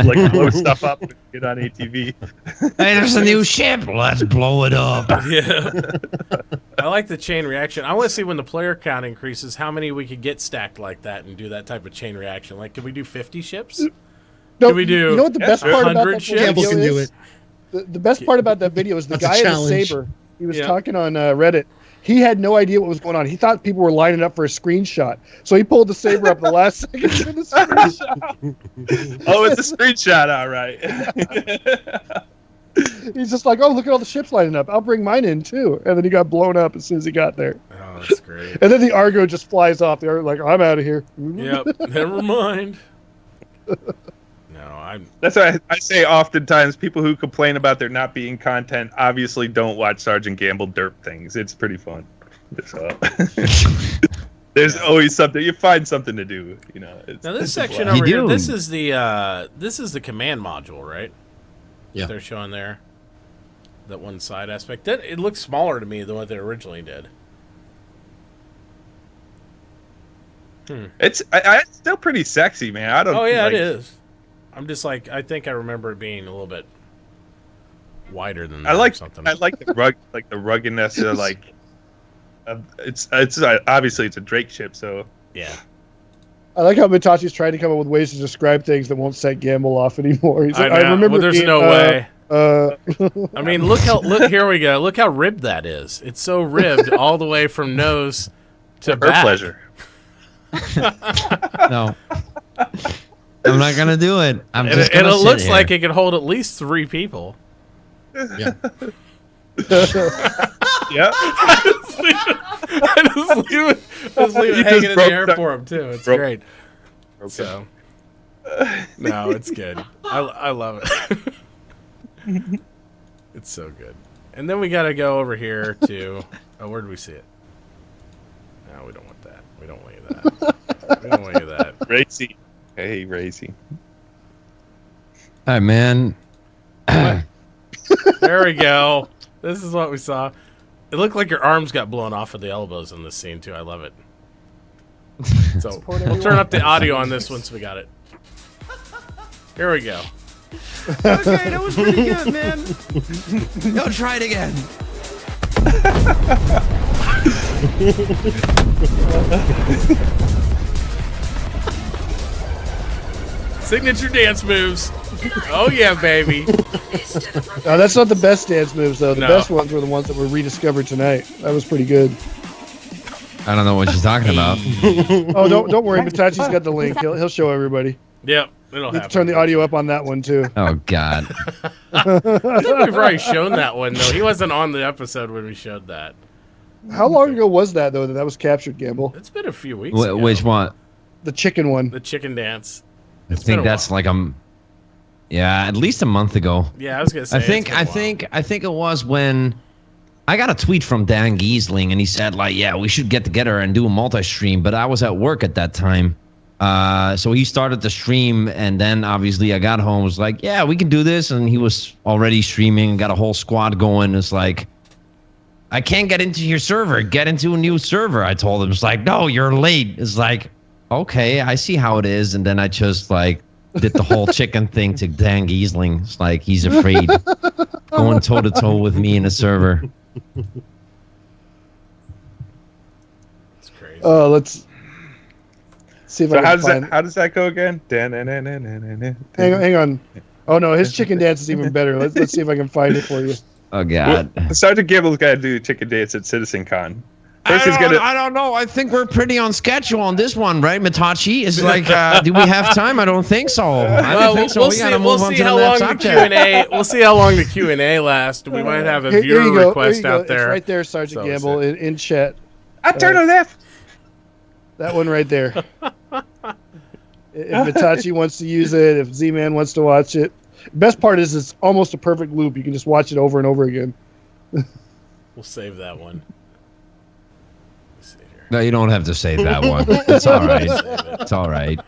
stuff up and get on ATV. Hey, there's a new ship. Let's blow it up. Yeah. I like the chain reaction. I want to see when the player count increases, how many we could get stacked like that and do that type of chain reaction. Like, could we do 50 ships? No, Can we do you know what the best part about 100 that ships? video Gamble can do is? The best part about that video is the That's a guy in the challenge. saber. He was Yeah. talking on Reddit. He had no idea what was going on. He thought people were lining up for a screenshot, so he pulled the saber up the last second for the screenshot. Oh, it's a screenshot, all right. He's just like, "Oh, look at all the ships lining up. I'll bring mine in too." And then he got blown up as soon as he got there. Oh, that's great. And then the Argo just flies off. They're like, "I'm out of here." Yep. Never mind. No, That's why I say oftentimes people who complain about there not being content obviously don't watch Sergeant Gamble derp things. It's pretty fun. So, there's always something. You find something to do. You know. Now this it's section a blast. over here, do. this is the command module, right? Yeah. They're showing there. That one side aspect. It looks smaller to me than what they originally did. It's still pretty sexy, man. I don't. Oh yeah, like, it is. I'm just like, I think I remember it being a little bit wider than that. I like or something. the ruggedness of like. It's obviously it's a Drake ship, so Yeah. I like how Mitauchi's trying to come up with ways to describe things that won't set Gamble off anymore. He's like, I know. remember. Well, there's being, no way. I I mean, look here we go. Look how ribbed that is. It's so ribbed all the way from nose to her back. pleasure. No. I'm not going to do it. I'm And just it going to sit looks here. like it could hold at least 3 people. Yeah. Yeah. I just leave it You hanging just in the broke air the- for him too. It's broke- great. Okay. So no, it's good. I love it. It's so good. And then we got to go over here to. Oh, where do we see it? No, we don't want that. We don't want any of that. We don't want any of that. Racy. Hey, Racy. All right, man. There we go. This is what we saw. It looked like your arms got blown off of the elbows in this scene too. I love it. So we'll turn up the audio on this once we got it. Here we go. Okay, that was pretty good, man. Yo, try it again. Signature dance moves. Oh yeah, baby. No, that's not the best dance moves though. The No. best ones were the ones that were rediscovered tonight. That was pretty good. I don't know what you're talking about. Oh, don't worry. Mitachi's got the link. He'll show everybody. Yep, it'll You have to happen. turn the audio up on that one too. Oh, God. I think we've already shown that one though. He wasn't on the episode when we showed that. How long ago was that though that was captured, Gamble? It's been a few weeks ago. Which one? The chicken one. The chicken dance. I It's been think a that's while. like yeah, at least a month ago. Yeah, I was gonna say. I it's think been a I while. think it was when I got a tweet from Dan Giesling and he said like, yeah, we should get together and do a multi-stream, but I was at work at that time. So he started the stream and then obviously I got home, was like, yeah, we can do this, and he was already streaming, got a whole squad going. It's like, I can't get into your server, get into a new server. I told him, it's like, no, you're late. It's like, okay, I see how it is. And then I just like did the whole chicken thing to Dan Giesling. It's like he's afraid going toe to toe with me in a server. It's crazy. Let's See if So I can find. how does that go again? Hang on. Oh no, his chicken dance is even better. Let's see if I can find it for you. Oh God. Sergeant Gamble's got to do chicken dance at Citizen Con. First I don't know. I think we're pretty on schedule on this one, right, Mitachi? It's like, do we have time? I don't think so. I don't think so. We gotta move on to the next subject. We'll see how long the Q&A lasts. We might have a Here viewer you go. request Here you go. out there. It's right there, Sergeant Gamble, in chat. I turn to left. That one right there. If Mitauchi wants to use it, if Z-Man wants to watch it. Best part is it's almost a perfect loop. You can just watch it over and over again. We'll save that one. Let's see here. No, you don't have to save that one. It's all right. It's all right.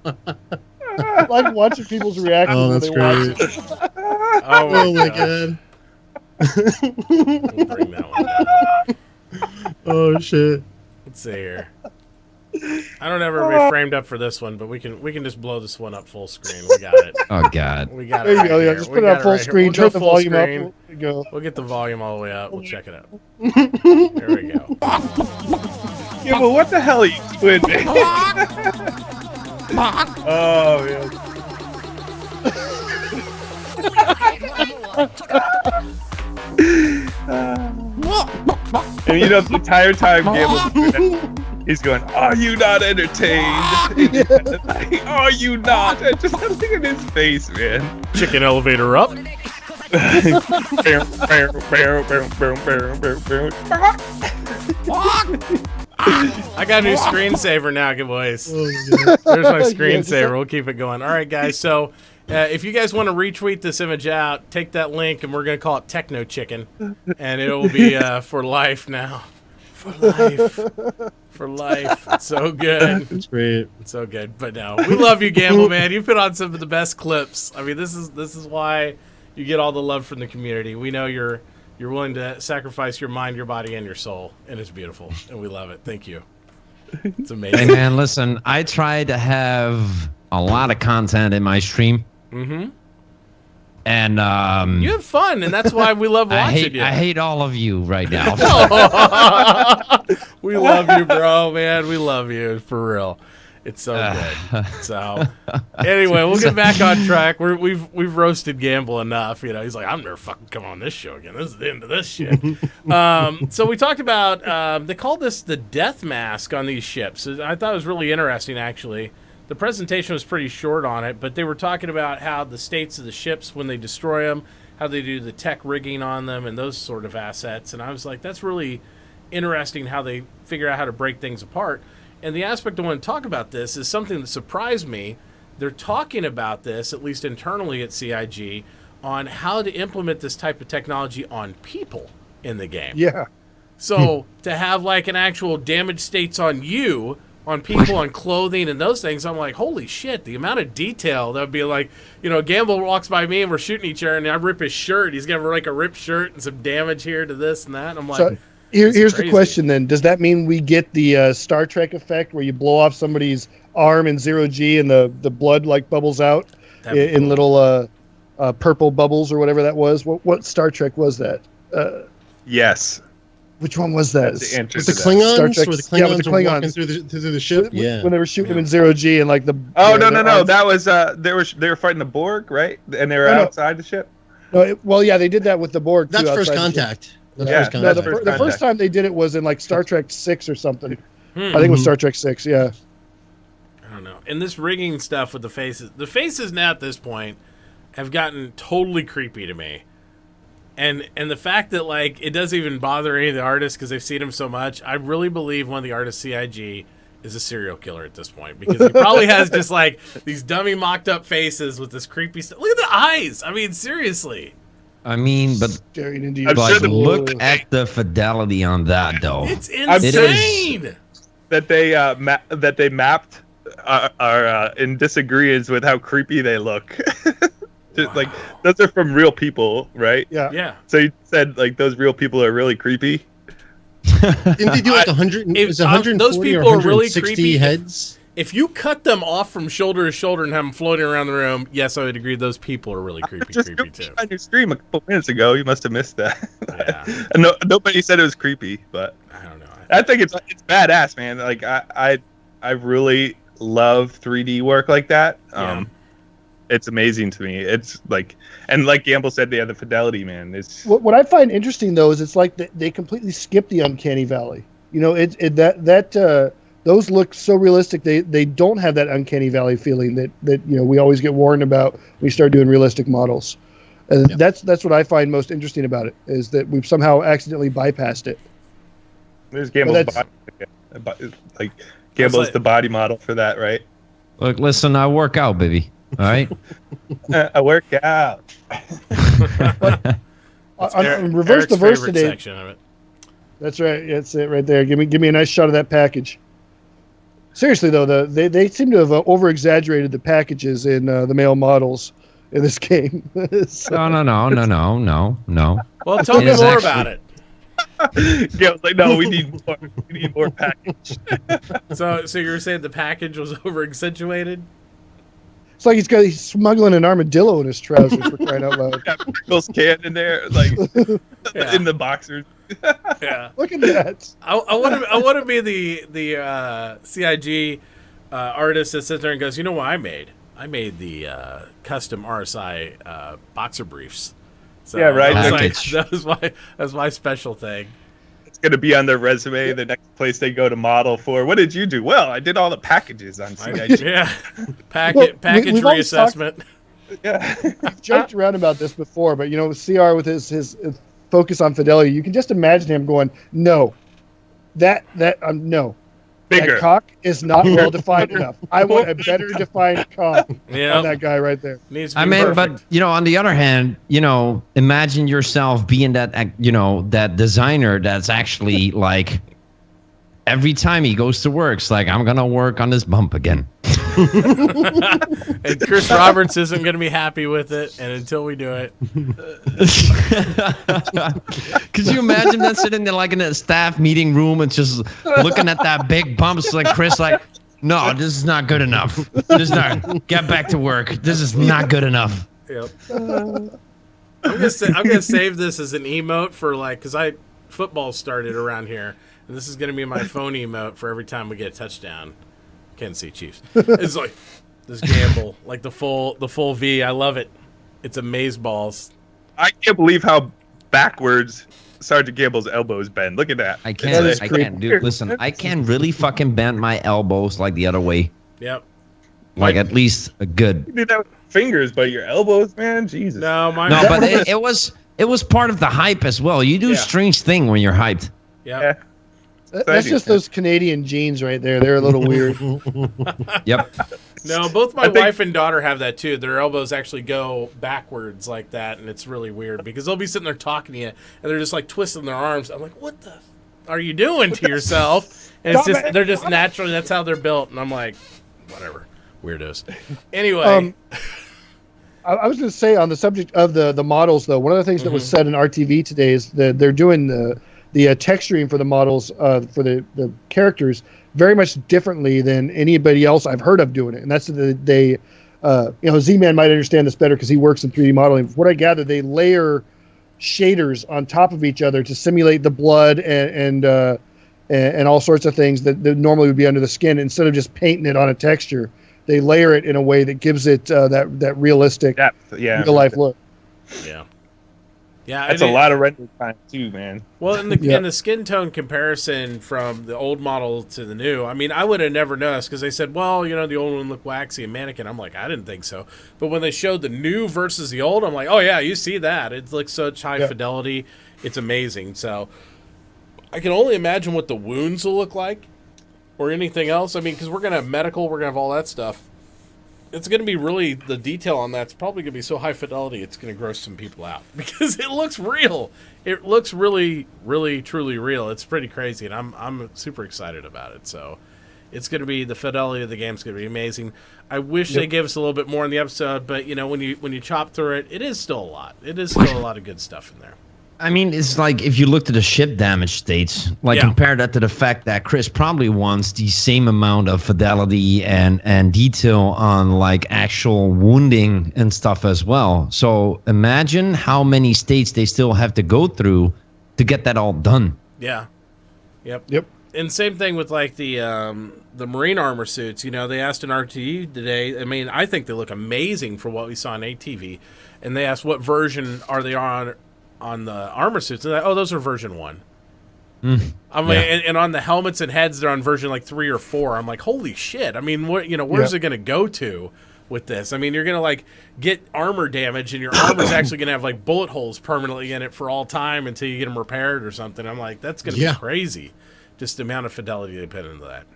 I like watching people's reactions Oh, when that's they watch great. it. Oh my God. God. We'll bring that one down. Oh shit. Let's see here. I don't ever be framed up for this one, but we can just blow this one up full screen. We got it. Oh God. We got There it. you go. Right Yeah, here. just We put it got on full right here. screen. We'll Turn go the full volume up. screen. There you go. We'll get the volume all the way up. We'll check it out. There we go. Yeah, but what the hell are you doing, man? Oh man. And you know, the entire time Gamble's doing that, he's going, "Are you not entertained? Are you not?" And just look at his face, man. Chicken elevator up. I got a new screensaver now, good boys. Oh, my God. There's my Yeah, screensaver. We'll keep it going. All right, guys. So, if you guys want to retweet this image out, take that link, and we're gonna call it Techno Chicken, and it will be for life now. For life. For life. It's so good. It's great. It's so good. But no, we love you, Gamble, man. You put on some of the best clips. I mean, this is why you get all the love from the community. We know you're willing to sacrifice your mind, your body, and your soul, and it's beautiful, and we love it. Thank you. It's amazing. Hey man, listen. I try to have a lot of content in my stream. Mm-hmm. And You have fun, and that's why we love watching you. I hate all of you right now. We love you, bro, man. We love you for real. It's so good. So anyway, we'll get back on track. We've roasted Gamble enough. You know, he's like, I'm never fucking come on this show again. This is the end of this shit. So we talked about they call this the death mask on these ships. I thought it was really interesting, actually. The presentation was pretty short on it, but they were talking about how the states of the ships when they destroy them, how they do the tech rigging on them and those sort of assets. And I was like, that's really interesting how they figure out how to break things apart. And the aspect I want to talk about this is something that surprised me. They're talking about this, at least internally at CIG, on how to implement this type of technology on people in the game. Yeah. So to have like an actual damage states on you, on people, on clothing and those things, I'm like, holy shit, the amount of detail that would be like, you know, Gamble walks by me and we're shooting each other and I rip his shirt. He's got like a ripped shirt and some damage here to this and that. And I'm like, So here's the crazy. question then. Does that mean we get the Star Trek effect where you blow off somebody's arm in 0G and the blood like bubbles out That'd be in cool. little purple bubbles or whatever that was? What Star Trek was that? Yes. Which one was that? That's the answer With the to that. Star Klingons, Trek- where the yeah, with Klingons the were walking Klingons. through the ship. Yeah. When they were shooting them in 0G and like the Oh yeah, no their no no! arms- That was they were fighting the Borg, right? And they were No, no. outside the ship. No, well, yeah, they did that with the Borg. That's too, first outside the ship. contact. That's Yeah, first No, contact. the, First the contact. first time they did it was in like Star Trek 6 or something. I think it Mm-hmm. was Star Trek 6. Yeah. I don't know. And this rigging stuff with the faces now at this point have gotten totally creepy to me. And the fact that like it doesn't even bother any of the artists because they've seen him so much, I really believe one of the artists CIG is a serial killer at this point because he probably has just like these dummy mocked up faces with this creepy stuff. Look at the eyes. I mean, seriously. I mean, but Staring into I'm your sure like, the- look at the fidelity on that, though. It's I'm sure- insane. That they mapped are in disagreement with how creepy they look. Just, like those are from real people, right? Yeah. Yeah. So you said like those real people are really creepy. Didn't they do like 100? If, Was it 140 those or people are really 160 creepy. heads? If you cut them off from shoulder to shoulder and have them floating around the room, yes, I would agree. Those people are really creepy too. On your stream a couple minutes ago, you must have missed that. Yeah. And nobody said it was creepy, but I don't know. I think it's badass, man. Like I really love 3D work like that. Yeah. It's amazing to me. It's like, and like Gamble said, they have the fidelity, man. It's What I find interesting though is it's like they completely skip the uncanny valley. You know, those look so realistic. They don't have that uncanny valley feeling that you know we always get warned about when we start doing realistic models. And that's what I find most interesting about it is that we've somehow accidentally bypassed it. there's Gamble's body, like Gamble's the body model for that, right? Look, listen, I work out, baby. All right. I work out. On reverse Eric's the verse favorite today. section of it. That's right. That's it right there. Give me a nice shot of that package. Seriously though, they seem to have over exaggerated the packages in the male models in this game. So- No. Well, tell It me is more actually- about it. Gamble's like, no, we need more package. So you're saying the package was over accentuated? It's like he's smuggling an armadillo in his trousers for crying out loud. Got Pringles can in there, like Yeah. in the boxers. Yeah. Look at that. I want to be the CIG artist that sits there and goes, you know what I made? I made the custom RSI boxer briefs. So Yeah, right. That's my special thing. It's gonna be on their resume. The next place they go to model for. What did you do? Well, I did all the packages on CIG. Yeah, Well, package we've always reassessment. Yeah. We've joked around about this before, but you know, CR with his focus on fidelity, you can just imagine him going, no, no. Bigger. That cock is not well defined enough. I want a better defined cock Yeah. on that guy right there. Needs to be I mean, perfect. but you know, on the other hand, you know, imagine yourself being that, you know, that designer that's actually like, every time he goes to work, it's like, I'm gonna work on this bump again. And Chris Roberts isn't going to be happy with it, and until we do it, Could you imagine that sitting there like in a staff meeting room and just looking at that big bump? It's like Chris, like, no, this is not good enough. This is not. Get back to work. This is not good enough. yep. I'm gonna save this as an emote for like, because football started around here, and this is gonna be my phone emote for every time we get a touchdown. Kansas City Chiefs. It's like this gamble, like the full V. I love it. It's amaze balls. I can't believe how backwards Sergeant Gamble's elbows bend. Look at that. I can't. is I creepy. can't do. Listen, I can really fucking bend my elbows like the other way, Yep. like at least a good. You do that with your fingers, but your elbows, man, Jesus. No, mine. No, but it was part of the hype as well. You do Yeah. a strange thing when you're hyped. Yep. Yeah. That's just those Canadian genes right there. They're a little weird. Yep. No, both my I think- wife and daughter have that too. Their elbows actually go backwards like that, and it's really weird because they'll be sitting there talking to you, and they're just like twisting their arms. I'm like, what the are you doing to yourself? And it's Stop just it. they're just naturally that's how they're built, and I'm like, whatever, weirdos. Anyway, I was going to say on the subject of the models, though, one of the things that was said in RTV today is that they're doing the texturing for the models for the characters very much differently than anybody else I've heard of doing it, and that's that they you know, Z-Man might understand this better because he works in 3D modeling. From what I gather, they layer shaders on top of each other to simulate the blood and all sorts of things that normally would be under the skin. Instead of just painting it on a texture, they layer it in a way that gives it that realistic Depth, yeah. real life look. yeah, That's a lot of render time too, man. Well, in the Yeah. in the skin tone comparison from the old model to the new, I mean, I would have never noticed because they said, well, you know, the old one looked waxy and mannequin. I'm like, I didn't think so. But when they showed the new versus the old, I'm like, oh yeah, you see that. It looks such high fidelity. It's amazing. So I can only imagine what the wounds will look like or anything else. I mean, because we're going to have medical, we're going to have all that stuff. It's going to be really, the detail on that's probably going to be so high fidelity, it's going to gross some people out because it looks real. It looks really, really, truly real. It's pretty crazy, and I'm super excited about it. So it's going to be, the fidelity of the game is going to be amazing. I wish they gave us a little bit more in the episode, but you know, when you chop through it, it is still a lot. It is still a lot of good stuff in there. I mean, it's like if you looked at the ship damage states, like Yeah. compare that to the fact that Chris probably wants the same amount of fidelity and detail on like actual wounding and stuff as well. So imagine how many states they still have to go through to get that all done. Yeah. Yep. Yep. And same thing with like the marine armor suits. You know, they asked in RTE today. I mean, I think they look amazing for what we saw in ATV. And they asked what version are they on the armor suits. And they're like, oh, those are version 1. I'm like, and on the helmets and heads, they're on version like 3 or 4. I'm like, holy shit! I mean, where's it going to go to with this? I mean, you're going to like get armor damage, and your armor's actually going to have like bullet holes permanently in it for all time until you get them repaired or something. I'm like, that's going to be crazy. Just the amount of fidelity they put into that.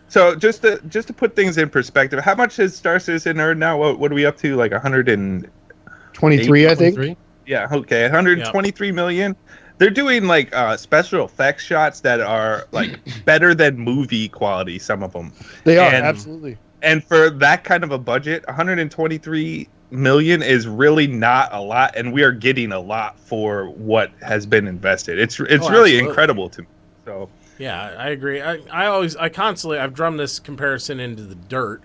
So just to put things in perspective, how much has Star Citizen earned now? What are we up to? Like 123, I think. 23? Yeah, okay, 123 million. They're doing like special effects shots that are like better than movie quality. Some of them. They are absolutely. And for that kind of a budget, 123 million is really not a lot, and we are getting a lot for what has been invested. It's really absolutely incredible to me. So yeah, I agree. I've drummed this comparison into the dirt,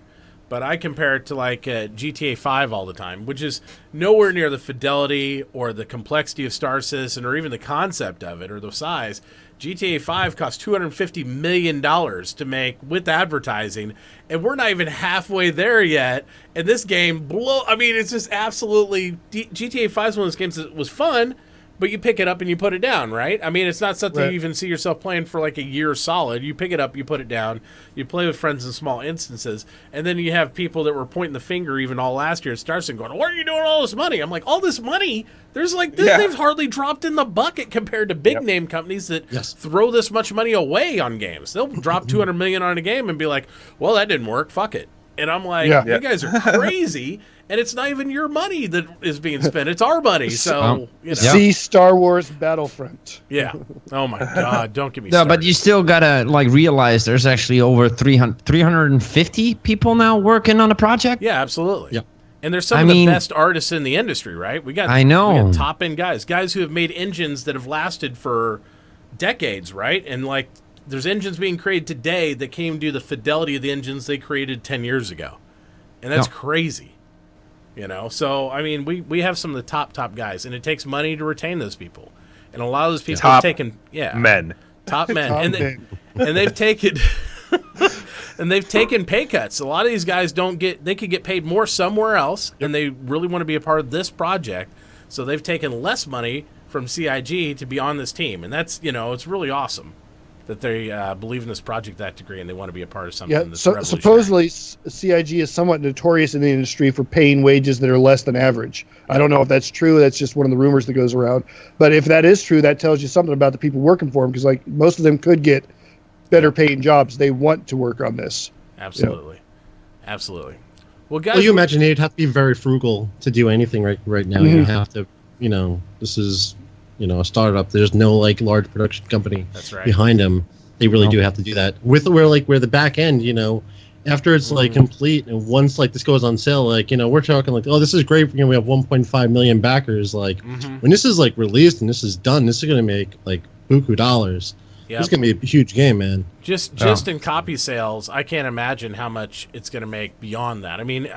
but I compare it to like GTA 5 all the time, which is nowhere near the fidelity or the complexity of Star Citizen or even the concept of it or the size. GTA 5 cost $250 million to make with advertising, and we're not even halfway there yet. And this game it's just absolutely... GTA 5 is one of those games that was fun, but you pick it up and you put it down, right? I mean, it's not something you even see yourself playing for like a year solid. You pick it up, you put it down, you play with friends in small instances, and then you have people that were pointing the finger even all last year at Star Citizen going, "Where are you doing all this money?" I'm like, all this money? There's like, they've hardly dropped in the bucket compared to big name companies that throw this much money away on games. They'll drop $200 million on a game and be like, well, that didn't work, fuck it. And I'm like, you guys are crazy. And it's not even your money that is being spent. It's our money. So, See Star Wars Battlefront. Yeah. Oh, my God. Don't get me started. No, but you still got to like realize there's actually over 350 people now working on the project. Yeah, absolutely. Yeah. And there's some of the best artists in the industry, right? We got top-end guys who have made engines that have lasted for decades, right? And like there's engines being created today that came to the fidelity of the engines they created 10 years ago. And that's crazy. You know, so I mean, we have some of the top guys, and it takes money to retain those people, and a lot of those people have taken men, and they've taken and they've taken pay cuts. A lot of these guys they could get paid more somewhere else, and they really want to be a part of this project, so they've taken less money from CIG to be on this team, and that's it's really awesome that they believe in this project that degree and they want to be a part of something that's revolutionary. Supposedly CIG is somewhat notorious in the industry for paying wages that are less than average. I don't know if that's true. That's just one of the rumors that goes around. But if that is true, that tells you something about the people working for them, because like most of them could get better paying jobs. They want to work on this. Absolutely. Absolutely. Well, guys, you imagine you'd have to be very frugal to do anything right now. You have to, this is... a startup. There's no like large production company behind them. They really do have to do that. Where the back end, after it's like complete, and once like this goes on sale, like we're talking like, oh, this is great. We have 1.5 million backers. Like when this is like released and this is done, this is gonna make like buku dollars. It's gonna be a huge game, man. Just in copy sales, I can't imagine how much it's gonna make beyond that. I mean,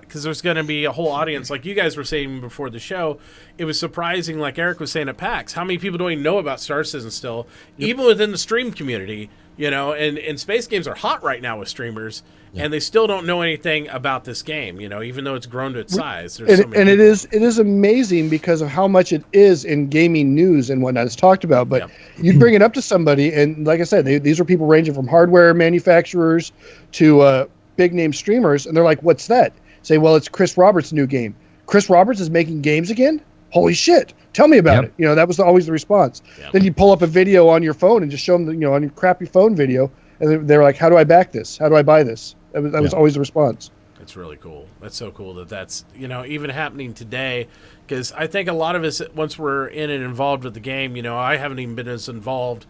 because there's gonna be a whole audience, like you guys were saying before the show. It was surprising, like Eric was saying at PAX, how many people don't even know about Star Citizen still, even within the stream community. And space games are hot right now with streamers, and they still don't know anything about this game. Even though it's grown to its size. It is amazing because of how much it is in gaming news and whatnot. It's talked about, but you bring it up to somebody, and like I said, these are people ranging from hardware manufacturers to big name streamers, and they're like, "What's that?" Say, "Well, it's Chris Roberts' new game." Chris Roberts is making games again? Holy shit! Tell me about it. That was always the response. Then you pull up a video on your phone and just show them, on your crappy phone video, and they're like, "How do I back this? How do I buy this?" That was always the response. It's really cool. That's so cool that's even happening today, because I think a lot of us, once we're in and involved with the game, I haven't even been as involved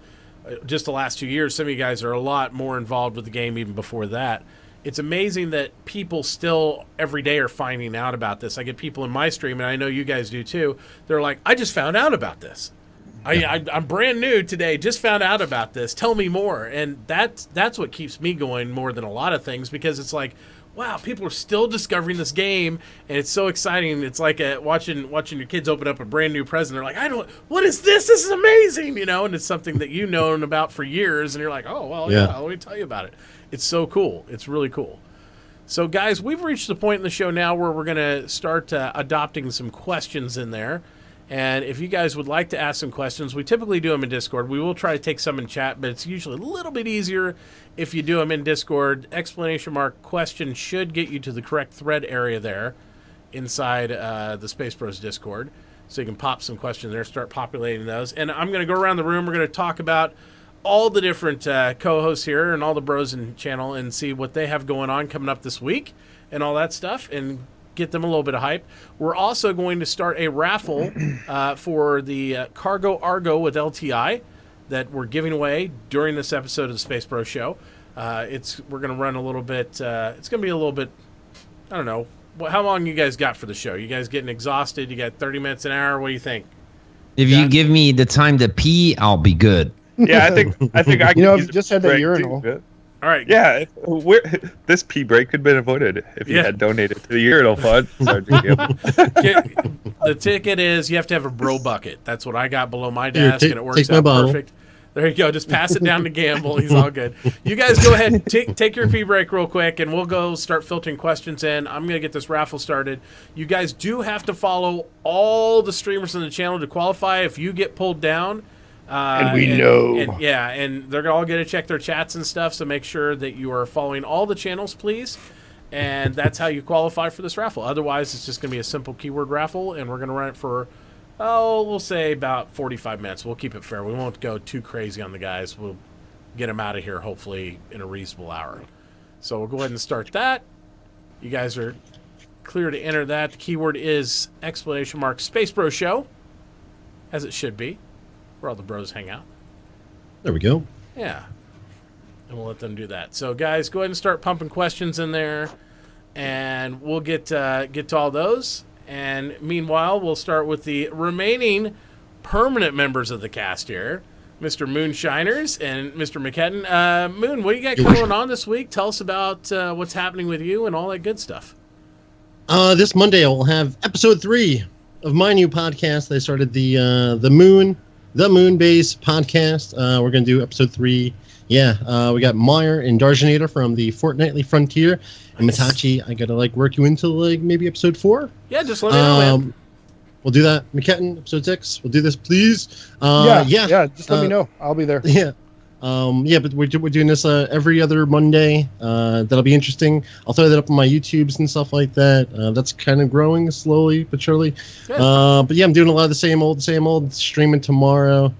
just the last 2 years. Some of you guys are a lot more involved with the game even before that. It's amazing that people still every day are finding out about this. I get people in my stream, and I know you guys do too. They're like, "I just found out about this. I'm brand new today. Just found out about this. Tell me more." And that's what keeps me going more than a lot of things, because it's like, wow, people are still discovering this game, and it's so exciting. It's like watching your kids open up a brand new present. They're like, what is this? This is amazing, and it's something that you've known about for years, and you're like, oh, well, yeah, let me tell you about it. It's so cool. It's really cool. So, guys, we've reached the point in the show now where we're going to start adopting some questions in there. And if you guys would like to ask some questions, we typically do them in Discord. We will try to take some in chat, but it's usually a little bit easier if you do them in Discord. ! Question should get you to the correct thread area there inside the Space Bros Discord. So you can pop some questions there, start populating those. And I'm going to go around the room. We're going to talk about all the different co-hosts here and all the bros in channel and see what they have going on coming up this week and all that stuff, and get them a little bit of hype. We're also going to start a raffle for the Cargo Argo with LTI that we're giving away during this episode of the Space Bros Show. We're going to run a little bit. It's going to be a little bit. I don't know. How long you guys got for the show? You guys getting exhausted? You got 30 minutes an hour? What do you think? If you give me the time to pee, I'll be good. Yeah, I think I could if you just had that urinal. All right. Yeah, this pee break could have been avoided if you had donated to the urinal fund. The ticket is you have to have a bro bucket. That's what I got below my desk, and it works out perfect. There you go. Just pass it down to Gamble. He's all good. You guys go ahead and take your pee break real quick, and we'll go start filtering questions in. I'm going to get this raffle started. You guys do have to follow all the streamers on the channel to qualify. If you get pulled down, and we know. And they're all going to check their chats and stuff, so make sure that you are following all the channels, please. And that's how you qualify for this raffle. Otherwise, it's just going to be a simple keyword raffle, and we're going to run it for, we'll say about 45 minutes. We'll keep it fair. We won't go too crazy on the guys. We'll get them out of here, hopefully, in a reasonable hour. So we'll go ahead and start that. You guys are clear to enter that. The keyword is !Space Bro Show, as it should be, where all the bros hang out. There we go. Yeah. And we'll let them do that. So, guys, go ahead and start pumping questions in there, and we'll get to all those. And meanwhile, we'll start with the remaining permanent members of the cast here, Mr. Moonshiners and Mr. McKetton. Moon, what do you got going on this week? Tell us about what's happening with you and all that good stuff. This Monday, I will have episode 3 of my new podcast. I started the Moon Base podcast. We're going to do episode 3. Yeah, we got Meyer and Darjanator from the Fortnightly Frontier. And Mitauchi, I got to work you into maybe episode 4. Yeah, just let me know, man. We'll do that. McKetton, episode 6. We'll do this, please. Yeah, just let me know. I'll be there. Yeah. But we're doing this every other Monday. That'll be interesting. I'll throw that up on my YouTubes and stuff like that. That's kind of growing slowly but surely. But yeah, I'm doing a lot of the same old. Streaming tomorrow,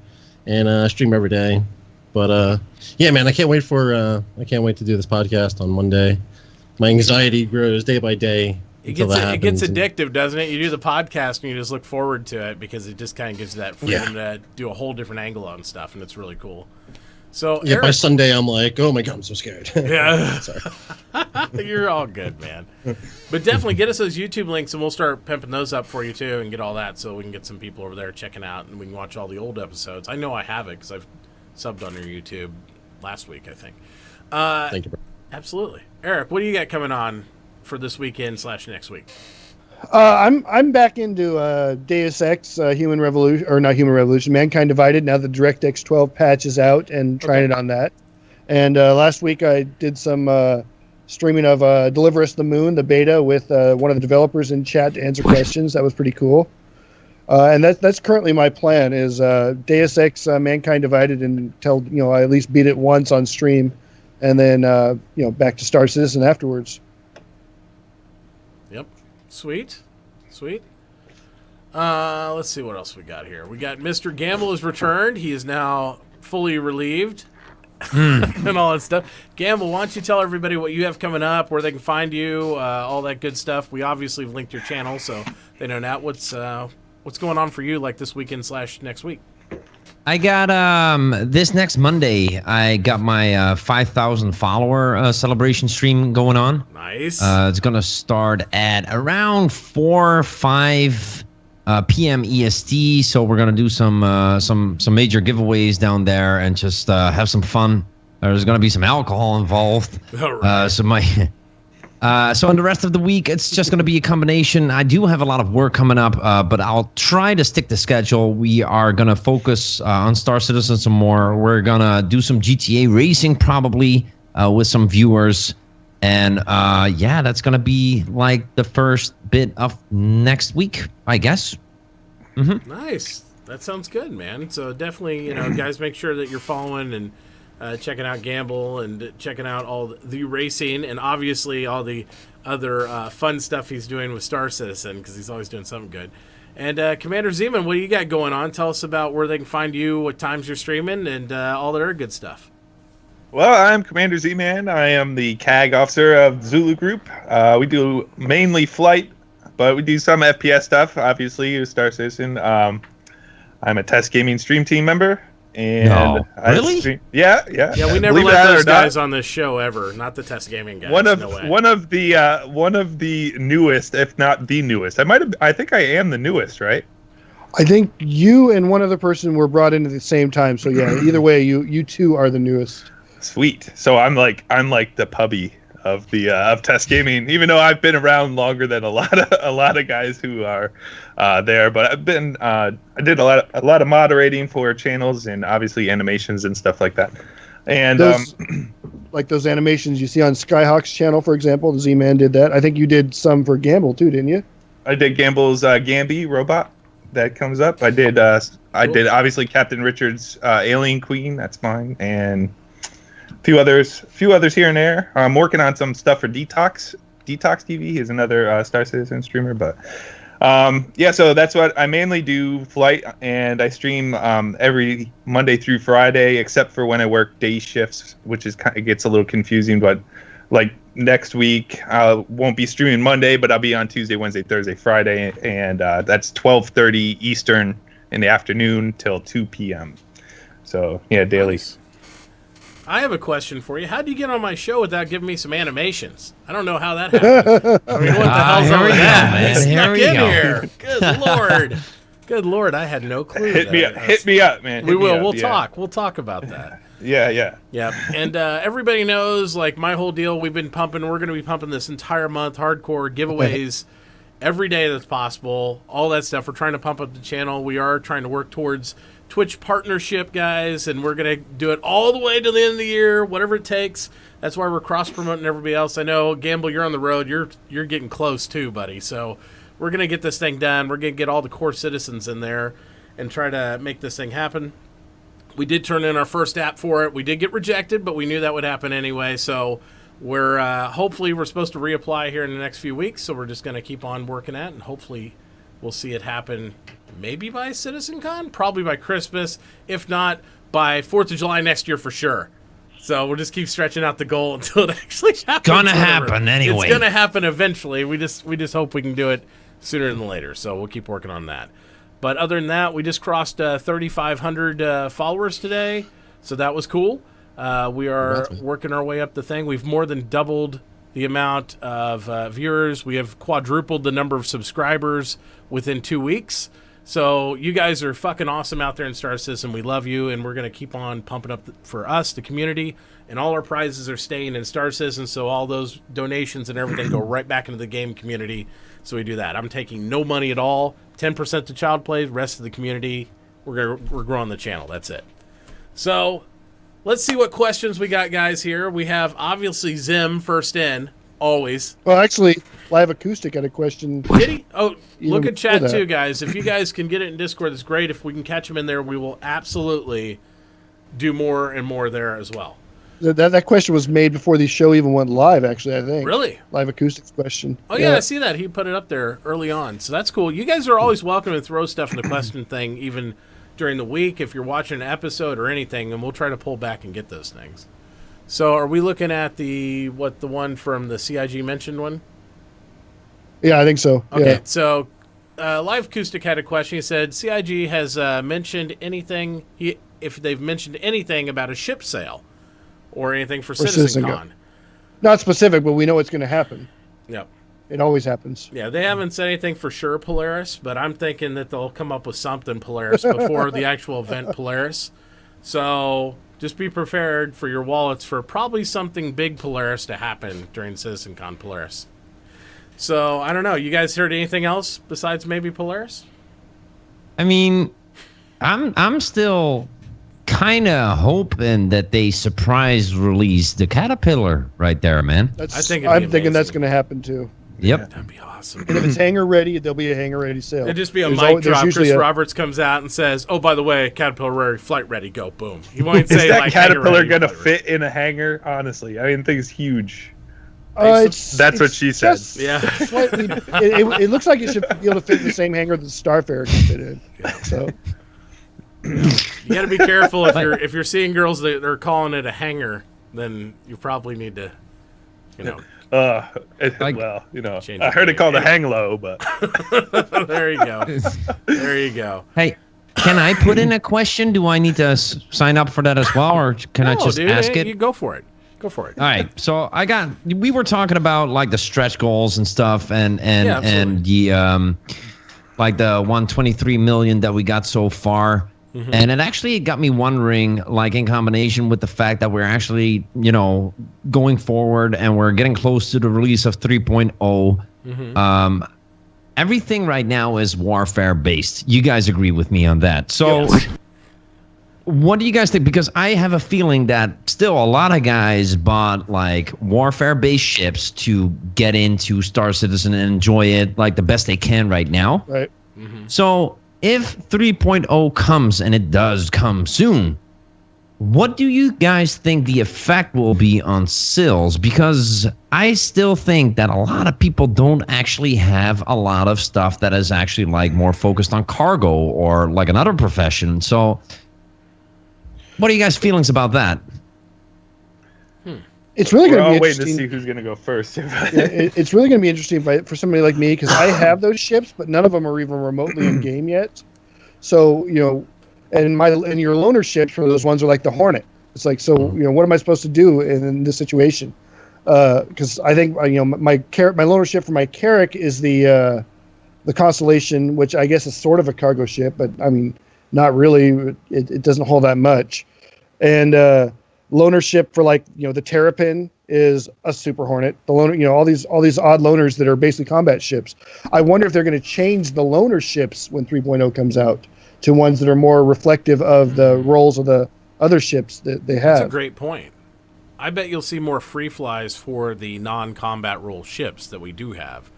and stream every day. But yeah, man, I can't wait to do this podcast on Monday. My anxiety grows day by day. It gets addictive, doesn't it? You do the podcast and you just look forward to it because it just kind of gives you that freedom to do a whole different angle on stuff, and it's really cool. So yeah, Eric, by Sunday I'm like, oh my god, I'm so scared. Yeah, sorry. You're all good, man. But definitely get us those YouTube links, and we'll start pimping those up for you too, and get all that, so we can get some people over there checking out, and we can watch all the old episodes. I know I have it because I've subbed on your YouTube last week, I think. Thank you, bro. Absolutely, Eric. What do you got coming on for this weekend / next week? I'm back into Deus Ex, Human Revolution, or not Human Revolution, Mankind Divided. Now the DirectX 12 patch is out, and trying it on that. And last week I did some streaming of Deliver Us the Moon, the beta, with one of the developers in chat to answer questions. That was pretty cool. And that's currently my plan is Deus Ex, Mankind Divided, until I at least beat it once on stream, and then back to Star Citizen afterwards. Yep. Sweet. Let's see what else we got here. We got Mr. Gamble has returned. He is now fully relieved and all that stuff. Gamble, why don't you tell everybody what you have coming up, where they can find you, all that good stuff. We obviously have linked your channel, so they know now what's going on for you, like this weekend / next week. I got this next Monday. I got my 5,000 follower celebration stream going on. Nice. It's gonna start at around 4-5 p.m. EST. So we're gonna do some major giveaways down there and just have some fun. There's gonna be some alcohol involved. All right. So So on the rest of the week, it's just going to be a combination. I do have a lot of work coming up, but I'll try to stick to schedule. We are going to focus on Star Citizen some more. We're going to do some GTA racing probably with some viewers. And yeah, that's going to be like the first bit of next week, I guess. Mm-hmm. Nice. That sounds good, man. So definitely, guys, make sure that you're following and checking out Gamble and checking out all the racing and obviously all the other fun stuff he's doing with Star Citizen because he's always doing something good. And Commander Zeman, what do you got going on? Tell us about where they can find you, what times you're streaming, and all that other good stuff. Well, I'm Commander Z-Man. I am the CAG officer of Zulu Group. We do mainly flight, but we do some FPS stuff, obviously, with Star Citizen. I'm a Test Gaming Stream Team member. And no. Really? Yeah. Yeah, we never let those guys on this show ever. Not the Test Gaming guys. One of the newest, if not the newest. I think I am the newest, right? I think you and one other person were brought in at the same time. So yeah, either way, you two are the newest. Sweet. So I'm like the puppy of the of Test Gaming, even though I've been around longer than a lot of guys who are there. But I've been I did a lot of moderating for channels and obviously animations and stuff like that. And those, like those animations you see on Skyhawk's channel, for example, the Z-Man did that. I think you did some for Gamble too, didn't you? I did Gamble's Gamby robot that comes up. I did did obviously Captain Richard's Alien Queen. That's mine, and a few others here and there. I'm working on some stuff for Detox TV. He's another Star Citizen streamer, but yeah. So that's what I mainly do: flight, and I stream every Monday through Friday, except for when I work day shifts, which it gets a little confusing. But like next week, I won't be streaming Monday, but I'll be on Tuesday, Wednesday, Thursday, Friday, and that's 12:30 Eastern in the afternoon till 2 p.m. So yeah, daily. Nice. I have a question for you. How do you get on my show without giving me some animations? I don't know how that happened. I mean, what the hell's up with that? He snuck in here. Good Lord. Good Lord, I had no clue. Hit me up, man. We will. We'll talk. We'll talk about that. Yeah. And everybody knows, like, my whole deal, we're going to be pumping this entire month, hardcore giveaways every day that's possible, all that stuff. We're trying to pump up the channel. We are trying to work towards Twitch partnership, guys, and we're going to do it all the way to the end of the year, whatever it takes. That's why we're cross-promoting everybody else. I know, Gamble, you're on the road. You're getting close too, buddy. So we're going to get this thing done. We're going to get all the core citizens in there and try to make this thing happen. We did turn in our first app for it. We did get rejected, but we knew that would happen anyway. So we're hopefully we're supposed to reapply here in the next few weeks. So we're just going to keep on working at it, and hopefully we'll see it happen maybe by CitizenCon, probably by Christmas, if not by 4th of July next year for sure. So we'll just keep stretching out the goal until it actually happens. Gonna happen anyway. It's gonna happen eventually. We just hope we can do it sooner than later. So we'll keep working on that. But other than that, we just crossed 3,500 followers today, so that was cool. We are working our way up the thing. We've more than doubled the amount of viewers. We have quadrupled the number of subscribers within 2 weeks. So you guys are fucking awesome out there in Star Citizen. We love you, and we're going to keep on pumping up for us, the community, and all our prizes are staying in Star Citizen, so all those donations and everything go right back into the game community. So we do that. I'm taking no money at all. 10% to child play, rest of the community. We're growing the channel. That's it. So let's see what questions we got, guys, here. We have, obviously, Zim first in, always. Well, actually, Live Acoustic had a question. Did he? Oh, look at chat, too, guys. If you guys can get it in Discord, that's great. If we can catch him in there, we will absolutely do more and more there as well. That question was made before the show even went live, actually, I think. Really? Live Acoustics question. Oh, yeah, I see that. He put it up there early on. So that's cool. You guys are always welcome to throw stuff in the question thing, even during the week, if you're watching an episode or anything, and we'll try to pull back and get those things. So are we looking at the one from the CIG mentioned one? Yeah, I think so. Okay, yeah. So Live Acoustic had a question. He said, CIG has mentioned anything, if they've mentioned anything about a ship sale or anything for CitizenCon. Not specific, but we know it's going to happen. Yep. It always happens. Yeah, they haven't said anything for sure, Polaris, but I'm thinking that they'll come up with something, Polaris, before the actual event, Polaris. So just be prepared for your wallets for probably something big Polaris to happen during CitizenCon Polaris. So, I don't know. You guys heard anything else besides maybe Polaris? I mean, I'm still kind of hoping that they surprise release the Caterpillar right there, man. I think I'm thinking that's going to happen too. Yep. That'd be awesome. And if it's hangar ready, there'll be a hangar ready sale. It'd just be a There's mic drop. usually Chris Roberts comes out and says, "Oh, by the way, Caterpillar ready, flight ready, go, boom." He won't say Is that like Caterpillar hangar ready, gonna flight fit in a hangar? Honestly, I mean, the thing is huge. That's what she said. Yeah. Slightly, it looks like it should be able to fit in the same hangar that the Starfarer can fit in. So ready. You got to be careful if you're seeing girls that are calling it a hangar, then you probably need to, you know. Well, you know, Change I it. heard it called a hang low, but There you go. There you go. Hey, can I put in a question? Do I need to sign up for that as well, or can I No, just dude, ask it? You go for it. Go for it. All right, so we were talking about like the stretch goals and stuff, and Yeah, the like the 123 million that we got so far, and it actually got me wondering, like in combination with the fact that we're actually going forward and we're getting close to the release of 3.0. Everything right now is warfare based. You guys agree with me on that? So. Yes. What do you guys think? Because I have a feeling that still a lot of guys bought like warfare-based ships to get into Star Citizen and enjoy it like the best they can right now. right. So if 3.0 comes, and it does come soon, what do you guys think the effect will be on sales? Because I still think that a lot of people don't actually have a lot of stuff that is actually like more focused on cargo or like another profession. So what are you guys' feelings about that? It's really we're going to all be waiting to interesting. see who's gonna go first. It's really going to be interesting for somebody like me, because I have those ships, but none of them are even remotely in game yet. So and your loaner ships for those ones are like the Hornet. It's like, so what am I supposed to do in this situation? Because I think my loaner ship for my Carrack is the Constellation, which I guess is sort of a cargo ship, but I mean not really. It doesn't hold that much. And loaner ship for the Terrapin is a Super Hornet. The loaner, all these odd loaners that are basically combat ships. I wonder if they're going to change the loaner ships when 3.0 comes out to ones that are more reflective of the roles of the other ships that they have. That's a great point. I bet you'll see more free flies for the non-combat role ships that we do have.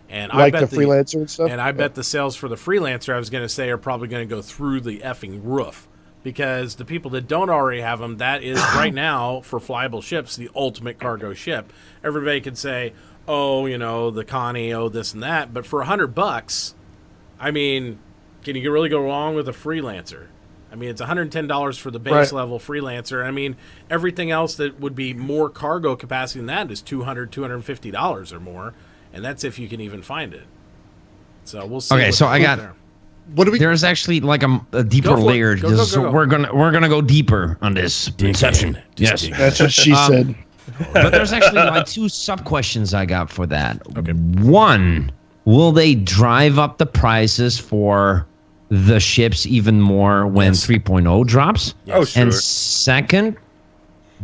And Like I bet the Freelancer and stuff? And I bet the sales for the Freelancer, I was going to say, are probably going to go through the effing roof. Because the people that don't already have them, that is right now, for flyable ships, the ultimate cargo ship. Everybody could say, the Connie, this and that. But for $100, I mean, can you really go wrong with a Freelancer? I mean, it's $110 for the base level Freelancer. I mean, everything else that would be more cargo capacity than that is $200, $250 or more. And that's if you can even find it. So we'll see. Okay, so I got... there. What do we? There's actually like a deeper layer. Go. We're gonna go deeper on this Inception. Yes, That's what she said. but there's actually like two sub questions I got for that. Okay. One, will they drive up the prices for the ships even more when 3.0 drops? Oh, sure. And second,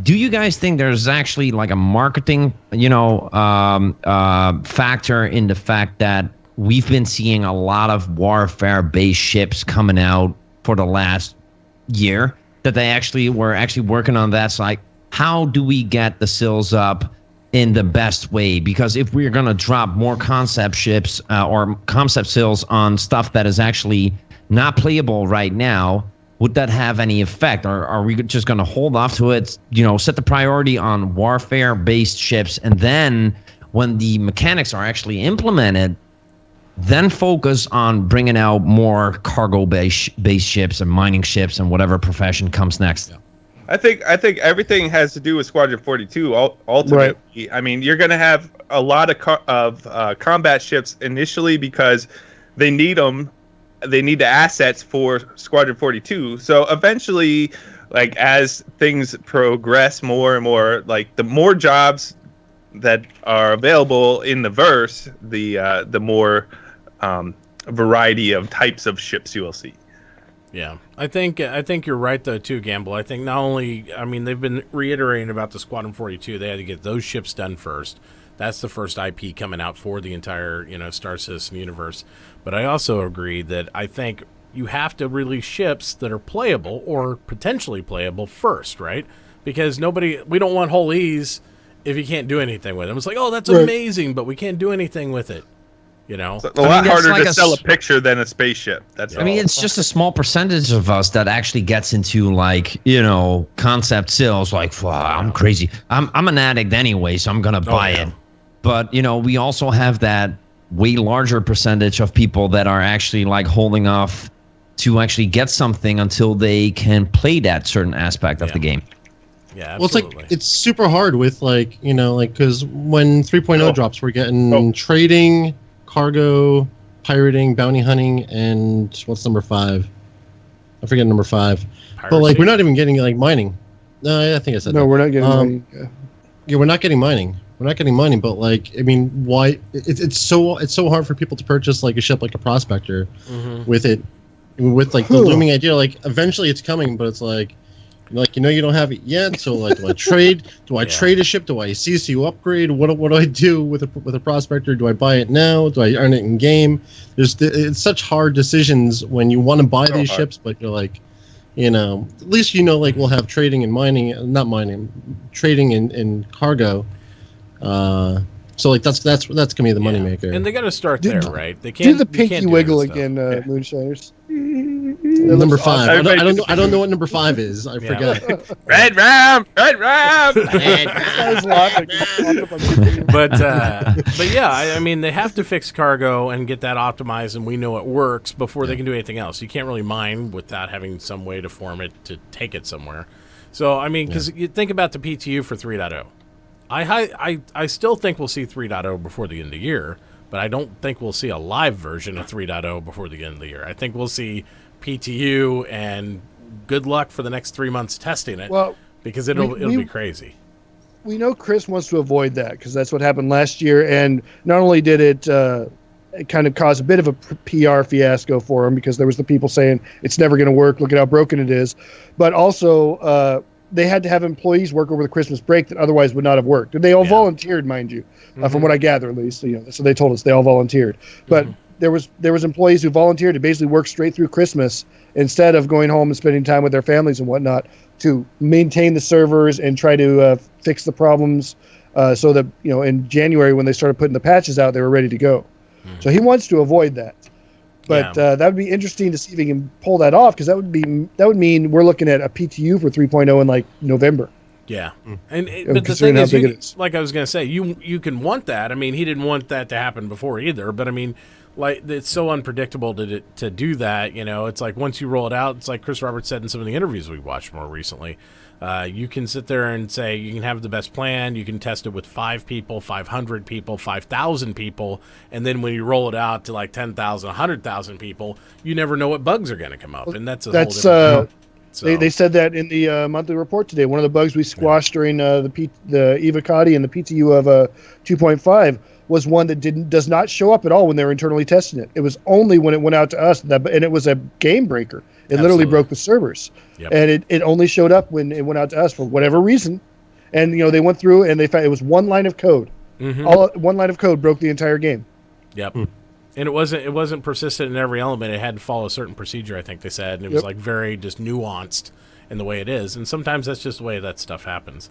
do you guys think there's actually like a marketing, factor in the fact that we've been seeing a lot of warfare-based ships coming out for the last year, that they were working on that? So like, how do we get the sales up in the best way? Because if we're going to drop more concept ships or concept sales on stuff that is actually not playable right now, would that have any effect? Or are we just going to hold off to it, set the priority on warfare-based ships, and then when the mechanics are actually implemented, then focus on bringing out more cargo-based ships and mining ships and whatever profession comes next? Yeah. I think everything has to do with Squadron 42. Ultimately, right. I mean, you're going to have a lot of combat ships initially because they need them. They need the assets for Squadron 42. So eventually, like as things progress more and more, like the more jobs that are available in the verse, the more variety of types of ships you will see. Yeah, I think you're right though too, Gamble. I think not only, I mean, they've been reiterating about the Squadron 42. They had to get those ships done first. That's the first IP coming out for the entire, Star Citizen universe. But I also agree that I think you have to release ships that are playable or potentially playable first, right? Because we don't want whole E's if you can't do anything with them. It's like, oh, that's amazing, but we can't do anything with it. It's a lot harder like to sell a picture than a spaceship. I mean, it's just a small percentage of us that actually gets into concept sales. Like, wow, I'm crazy. I'm an addict anyway, so I'm gonna buy it. But we also have that way larger percentage of people that are actually like holding off to actually get something until they can play that certain aspect of the game. Yeah, absolutely. Well, it's super hard with because when 3.0 drops, we're getting trading, cargo, pirating, bounty hunting, and what's number 5? I forget number 5. Piracy? But we're not even getting mining. No, I think I said no. We're not getting mining. Yeah, we're not getting mining. We're not getting mining. But why? It's so hard for people to purchase a ship like a prospector with it, with the looming idea. Eventually it's coming, but it's you don't have it yet. So do I trade? Do I trade a ship? Do I CCU upgrade? What do I do with a prospector? Do I buy it now? Do I earn it in game? It's such hard decisions when you want to buy these ships, but you're at least we'll have trading and mining, not mining, trading and cargo. So that's gonna be the moneymaker. And they got to start there, right? They can't do the pinky wiggle again, Moonshiners. Number 5. I don't know what number 5 is. I forget. Red ram. But yeah, I mean, they have to fix cargo and get that optimized, and we know it works before they can do anything else. You can't really mine without having some way to form it to take it somewhere. So I mean, because you think about the PTU for 3.0. I still think we'll see 3.0 before the end of the year, but I don't think we'll see a live version of 3.0 before the end of the year. I think we'll see PTU and good luck for the next 3 months testing it. Well, because it'll be crazy. We know Chris wants to avoid that because that's what happened last year, and not only did it kind of cause a bit of a PR fiasco for him because there was the people saying it's never going to work, look at how broken it is, but also they had to have employees work over the Christmas break that otherwise would not have worked. And they all volunteered, mind you, from what I gather at least. So they told us they all volunteered. But there was employees who volunteered to basically work straight through Christmas instead of going home and spending time with their families and whatnot to maintain the servers and try to fix the problems so that in January when they started putting the patches out, they were ready to go. So he wants to avoid that. But that would be interesting to see if he can pull that off, because that would mean we're looking at a PTU for 3.0 in November. Yeah, but the thing is, like I was going to say, you can want that. I mean, he didn't want that to happen before either. But I mean, it's so unpredictable to do that. It's like once you roll it out, it's like Chris Roberts said in some of the interviews we watched more recently. You can sit there and say you can have the best plan. You can test it with 5 people, 500 people, 5,000 people. And then when you roll it out to 10,000, 100,000 people, you never know what bugs are going to come up. And that's whole different thing. So. They said that in the monthly report today. One of the bugs we squashed during the Evocati and the PTU of 2.5 was one that does not show up at all when they were internally testing it. It was only when it went out to us, and it was a game breaker. It literally broke the servers. Yep. And it only showed up when it went out to us for whatever reason. And they went through and they found it was one line of code. One line of code broke the entire game. Yep. And it wasn't persistent in every element. It had to follow a certain procedure, I think they said, and it was very just nuanced in the way it is. And sometimes that's just the way that stuff happens.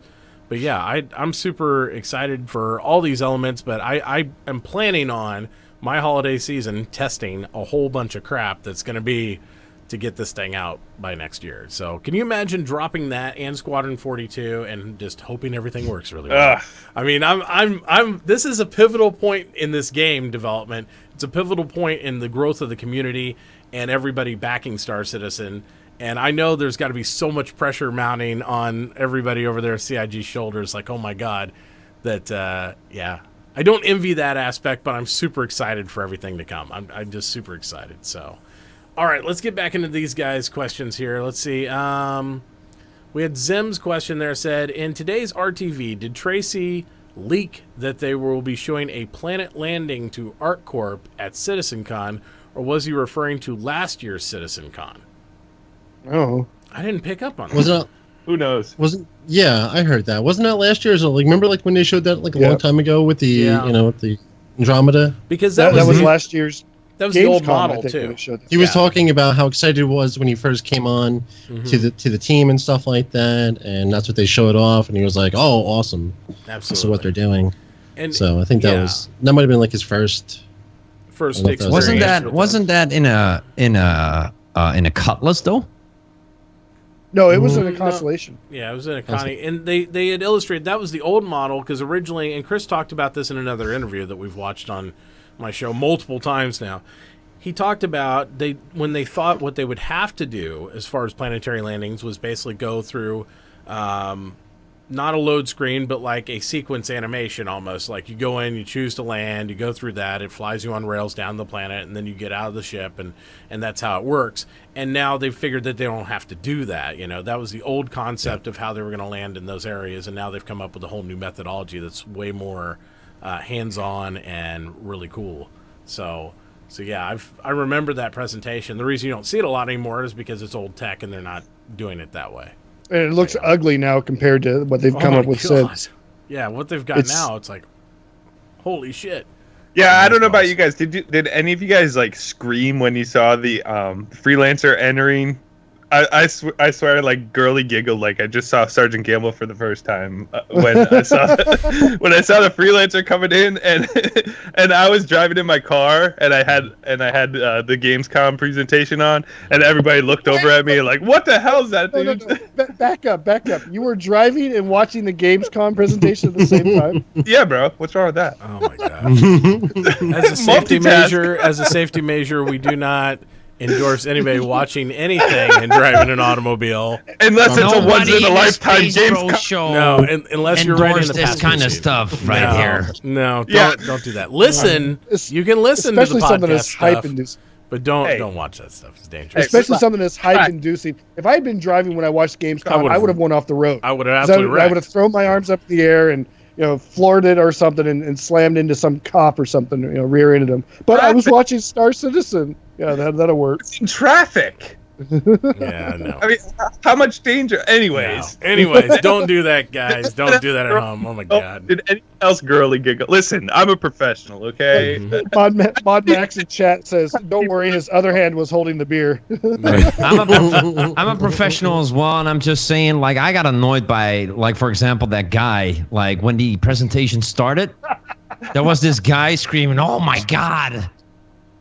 But yeah, I'm super excited for all these elements, but I am planning on my holiday season testing a whole bunch of crap that's going to be to get this thing out by next year. So can you imagine dropping that and Squadron 42 and just hoping everything works really well? I mean, I'm this is a pivotal point in this game development. It's a pivotal point in the growth of the community and everybody backing Star Citizen. And I know there's got to be so much pressure mounting on everybody over there at CIG's shoulders. Like, oh my God, that, I don't envy that aspect, but I'm super excited for everything to come. I'm just super excited. So, all right, let's get back into these guys' questions here. Let's see. We had Zim's question there said, in today's RTV, did Tracy leak that they will be showing a planet landing to ArcCorp at CitizenCon, or was he referring to last year's CitizenCon? Oh, I didn't pick up on that. Wasn't Who knows? yeah, I heard that. Wasn't that last year? So like, remember like when they showed that like a long time ago with the Yeah. with the Andromeda? Because that was Mhm. last year's. that was the old Gamescom, model I think, when too. it showed that. He was Yeah. talking about how excited he was when he first came on to the team and stuff like that, and that's what they showed off. And he was like, "Oh, awesome! Absolutely. This is what they're doing." And So I think that might have been like his first. first I love experience. those. Wasn't that in a Cutlass though? No, it was in a No. Constellation. Yeah, it was in a Connie, and they had illustrated that was the old model because originally, and Chris talked about this in another interview that we've watched on my show multiple times now. He talked about when they thought what they would have to do as far as planetary landings was basically go through not a load screen, but like a sequence animation almost. Like you go in, you choose to land, you go through that, it flies you on rails down the planet, and then you get out of the ship, and that's how it works. And now they've figured that they don't have to do that. That was the old concept of how they were going to land in those areas, and now they've come up with a whole new methodology that's way more hands-on and really cool. So yeah, I remember that presentation. The reason you don't see it a lot anymore is because it's old tech and they're not doing it that way. And it looks ugly now compared to what they've come Oh up my with God. since. Yeah, what they've got now, it's like, holy shit. Yeah, I don't know about Nice. you guys. Did any of you guys like scream when you saw the freelancer entering? I swear, like girly giggled like I just saw Sergeant Gamble for the first time when I saw when I saw the freelancer coming in, and and I was driving in my car and I had the Gamescom presentation on, and everybody looked over at me like, "What the hell is that, No, dude?" no, no. Back up. You were driving and watching the Gamescom presentation at the same time. Yeah, bro. What's wrong with that? Oh my god. As a safety measure, we do not endorse anybody watching anything and driving an automobile. Unless it's a once Nobody in a in the lifetime Space Bro Gamescom. show No, unless you're right in endorse the this passenger kind of seat. stuff right No, here. No, Yeah. don't do that. Listen, Es- you can listen to the Especially something podcast that's hype stuff, inducing. but don't Hey. watch that stuff. It's dangerous. Especially something that's hype inducing. If I had been driving when I watched Gamescom, I would have went off the road. I would have 'Cause I absolutely would have thrown my arms up in the air and floored it or something and slammed into some cop or something, rear-ended him. But I was watching Star Citizen. Yeah, that'll work. In traffic. Yeah, no. I mean, how much danger? Anyways. No. Anyways, don't do that, guys. Don't do that at home. Oh my god. Did anyone else girly giggle? Listen, I'm a professional, okay? Mod Max in chat says, "Don't worry, his other hand was holding the beer." I'm a professional as well, and I'm just saying, like, I got annoyed by, like, for example, that guy, like, when the presentation started, there was this guy screaming, "Oh my god,"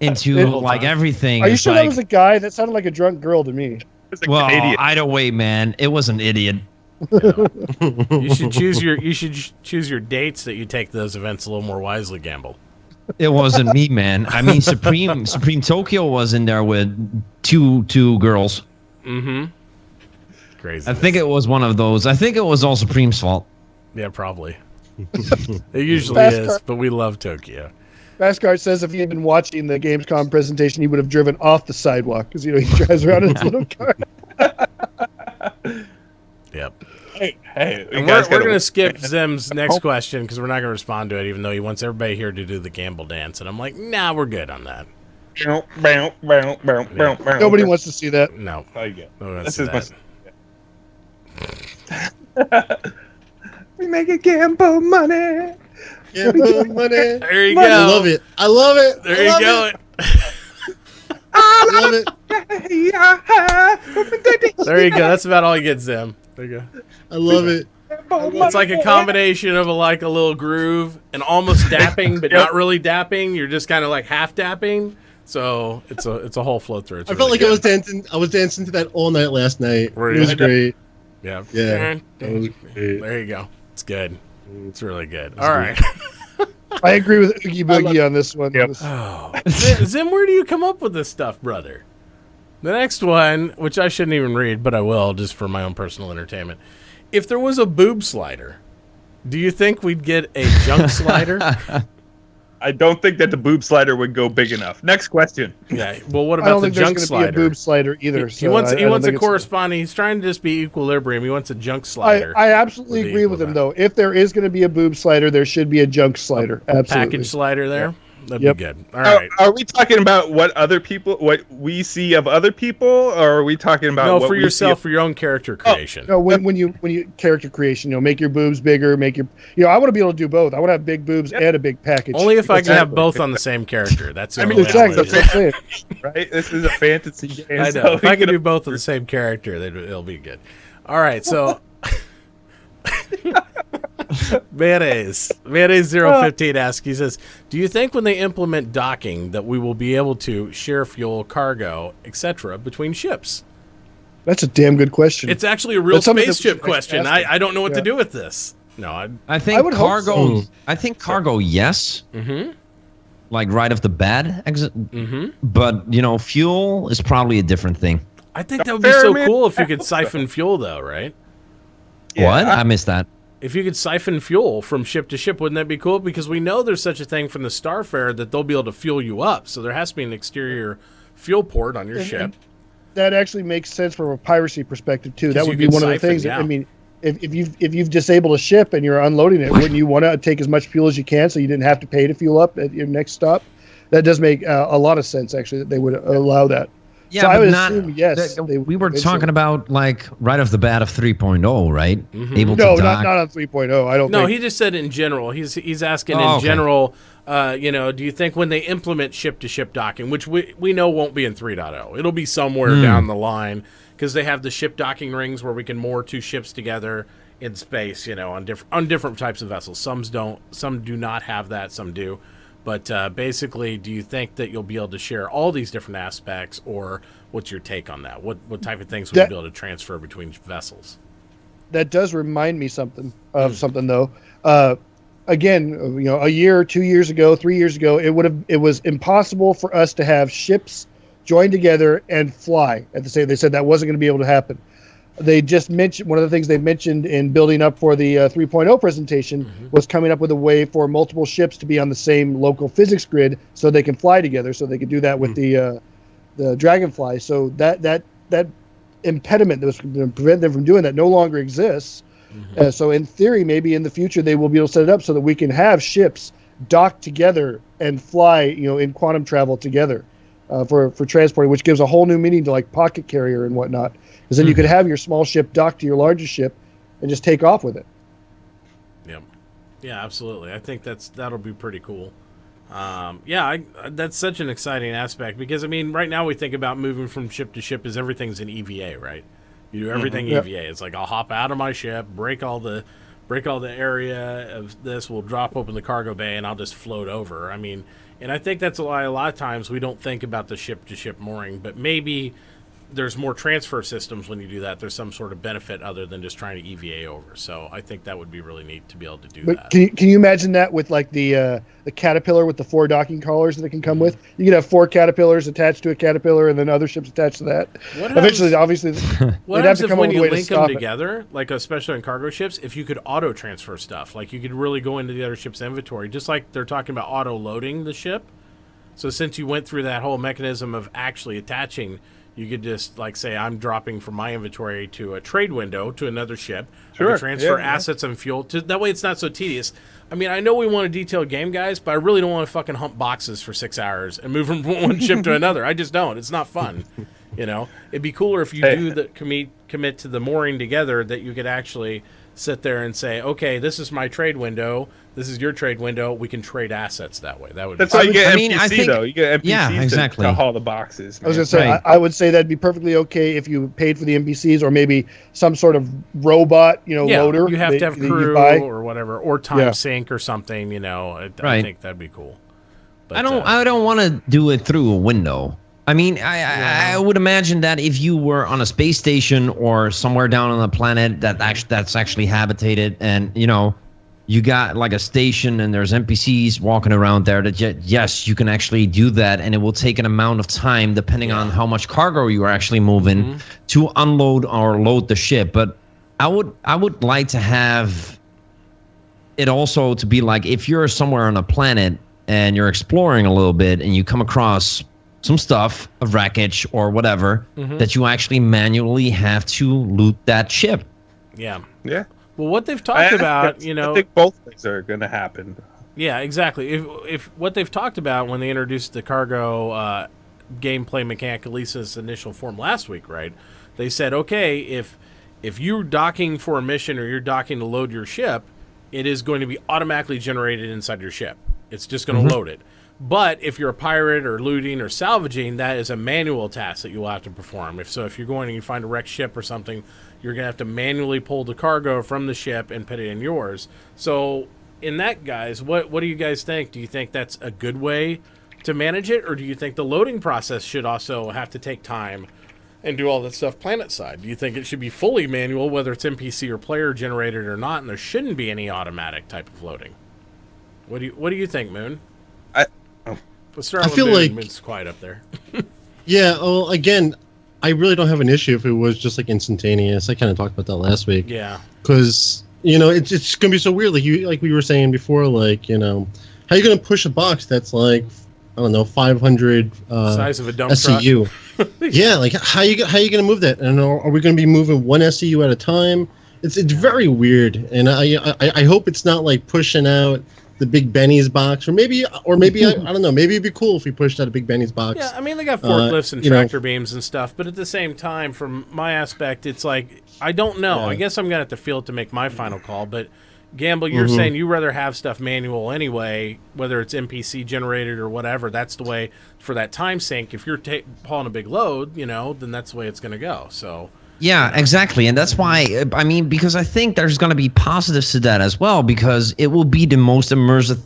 into like everything. Are you It's sure like, that was a guy? That sounded like a drunk girl to me. It's a well, Canadian. either way, man, it was an idiot. You should choose your dates that you take to those events a little more wisely, Gamble. It wasn't me, man. I mean, Supreme Tokyo was in there with two girls. Mm-hmm. Crazy. I think it was one of those. I think it was all Supreme's fault. Yeah, probably. It usually Fast is, car. but we love Tokyo. Fastcard says if he had been watching the Gamescom presentation, he would have driven off the sidewalk because he drives around in his little car. Yep. Hey, you And guys we're gotta- going to skip Zim's next question because we're not going to respond to it, even though he wants everybody here to do the Gamble dance. And I'm like, nah, we're good on that. Nobody wants to see that. No. Oh, you get. Nobody wants This to is see my. that. We make a gamble money. Gamble money. There you I go. love it. I love it. There I you love go. It. I love it. There you go. That's about all you get, Zim. There you go. I love it. It's like a combination of a little groove and almost dapping, but not really dapping. You're just kind of like half dapping. So it's a whole flow through. It's I felt really like I good. was dancing. I was dancing to that all night last night. Were It was you? great. Yeah. Yeah. That was great. There you go. It's good. It's really good. All right. I agree with Oogie Boogie on this one. Yep. This- Oh, Zim, where do you come up with this stuff, brother? The next one, which I shouldn't even read, but I will just for my own personal entertainment. If there was a boob slider, do you think we'd get a junk slider? I don't think that the boob slider would go big enough. Next question. Yeah. Well, what I about don't the think there's junk going to be a slider? boob slider either. He wants I don't a think it's- corresponding. He's trying to just be equilibrium. He wants a junk slider. I absolutely would be agree equal with to him, that. though. If there is going to be a boob slider, there should be a junk slider. Absolutely. Package slider there. That'd Yep. be good. All right. Are we talking about what we see of other people, or are we talking about No, what for we yourself, see for your own character creation. No, when you character creation, make your boobs bigger, I want to be able to do both. I want to have big boobs and a big package. Only if I can have Exactly. both on the same character. That's the I mean, only Exactly. way That's what I'm saying. right? This is a fantasy game. I so know. If we I can can- do both of the same character, then it'll be good. All right, so Mayonnaise 015 asks, he says, do you think when they implement docking that we will be able to share fuel, cargo, etc. between ships? That's a damn good question. It's actually a real That's something that we spaceship should question. ask them. I don't know what to Yeah. do with this. No, I I think would hope cargo. so. I think cargo, yes. Mm-hmm. Like right off the bat. Mm-hmm. But fuel is probably a different thing. I think that would be Fair, so man. cool if you could siphon fuel, though, right? Yeah, What? I missed that. If you could siphon fuel from ship to ship, wouldn't that be cool? Because we know there's such a thing from the Starfare that they'll be able to fuel you up. So there has to be an exterior fuel port on your And- ship. and that actually makes sense from a piracy perspective too. That you would be could one of the siphon, things. yeah. I mean, if you've disabled a ship and you're unloading it, wouldn't you want to take as much fuel as you can so you didn't have to pay to fuel up at your next stop? That does make a lot of sense actually that they would allow that. Yeah, So I but would not. assume yes. We were talking about like right off the bat of 3.0, right? Mhm. Able No, to dock. not on 3.0. I don't No, think. he just said in general. He's asking Oh, in okay. general. Do you think when they implement ship-to-ship docking, which we know won't be in 3.0, it'll be somewhere down the line because they have the ship docking rings where we can moor two ships together in space. On different types of vessels. Some do not have that. Some do. But basically, do you think that you'll be able to share all these different aspects, or what's your take on that? What type of things would you be able to transfer between vessels? That does remind me something though. Again, a year, 2 years ago, 3 years ago, it was impossible for us to have ships join together and fly at the same. They said that wasn't going to be able to happen. They just mentioned one of the things they mentioned in building up for the 3.0 presentation was coming up with a way for multiple ships to be on the same local physics grid so they can fly together. So they could do that with the Dragonfly. So that impediment that was going to prevent them from doing that no longer exists. So in theory, maybe in the future they will be able to set it up so that we can have ships dock together and fly, in quantum travel together for transporting, which gives a whole new meaning to like pocket carrier and whatnot. Because then you could have your small ship dock to your larger ship and just take off with it. Yep. Yeah, absolutely. I think that'll be pretty cool. That's such an exciting aspect because right now we think about moving from ship to ship as everything's an EVA, right? You do everything Yep. EVA. It's like I'll hop out of my ship, break all the area of this, we'll drop open the cargo bay, and I'll just float over. And I think that's why a lot of times we don't think about the ship to ship mooring, but maybe there's more transfer systems when you do that. There's some sort of benefit other than just trying to EVA over. So I think that would be really neat to be able to do But that. can you imagine that with like the Caterpillar with the 4 docking collars that it can come with? You could have 4 Caterpillars attached to a Caterpillar and then other ships attached to that. What Eventually, obviously, What they'd have happens to if come when up with you a way to link them stop it. together, like especially on cargo ships, if you could auto transfer stuff, like you could really go into the other ship's inventory, just like they're talking about auto loading the ship. So since you went through that whole mechanism of actually attaching, you could just like say I'm dropping from my inventory to a trade window to another ship. I Sure, can transfer yeah. assets and fuel. That way it's not so tedious. I know we want a detailed game, guys, but I really don't want to fucking hump boxes for 6 hours and move from one ship to another. I just don't. It's not fun. It'd be cooler if you do the commit to the mooring together, that you could actually sit there and say, okay, this is my trade window. This is your trade window. We can trade assets that way. That would. That's be how you get I NPC mean, I think- though. You get NPCs Yeah, exactly. to haul the boxes. I was man. going to say, Right. I would say that'd be perfectly okay if you paid for the NPCs or maybe some sort of robot, loader. You have to have that you crew buy. or whatever, or time Yeah. sync or something. I Right. think that'd be cool. But, I don't want to do it through a window. I would imagine that if you were on a space station or somewhere down on a planet that's actually habitated, and you got like a station and there's NPCs walking around there, that yes, you can actually do that, and it will take an amount of time depending on how much cargo you are actually moving to unload or load the ship. But I would like to have it also to be like, if you're somewhere on a planet and you're exploring a little bit and you come across some stuff, a wreckage or whatever, that you actually manually have to loot that ship. yeah. Yeah. Well, what they've talked about, I think both things are going to happen. Yeah, exactly. If what they've talked about when they introduced the cargo gameplay mechanic, at least in its initial form last week, right? They said, okay, if you're docking for a mission or you're docking to load your ship, it is going to be automatically generated inside your ship. It's just going to load it. But if you're a pirate or looting or salvaging, that is a manual task that you will have to perform. If you're going and you find a wrecked ship or something, you're going to have to manually pull the cargo from the ship and put it in yours. So in that, guys, what do you guys think? Do you think that's a good way to manage it, or do you think the loading process should also have to take time and do all that stuff planet side? Do you think it should be fully manual, whether it's NPC or player generated or not, and there shouldn't be any automatic type of loading? What do you think, Moon? Let's start with feel Moon. like Moon's quiet up there. Yeah, well, again, I really don't have an issue if it was just like instantaneous. I kind of talked about that last week. Yeah. Because it's gonna be so weird. Like we were saying before, like how are you gonna push a box that's like I don't know 500 size of a dump SCU? truck. Yeah, like how you gonna move that? And are we gonna be moving one SCU at a time? It's very weird, and I hope it's not like pushing out the Big Benny's box, or maybe I don't know. Maybe it'd be cool if we pushed out a Big Benny's box. Yeah, I mean they got forklifts and tractor beams and stuff, but at the same time, from my aspect, it's like I don't know. Yeah. I guess I'm gonna have to feel it to make my final call. But Gamble, you're saying you rather have stuff manual anyway, whether it's NPC generated or whatever. That's the way for that time sink. If you're hauling a big load, then that's the way it's gonna go. So. Yeah, exactly. And that's why, I mean, because I think there's going to be positives to that as well, because it will be the most immersive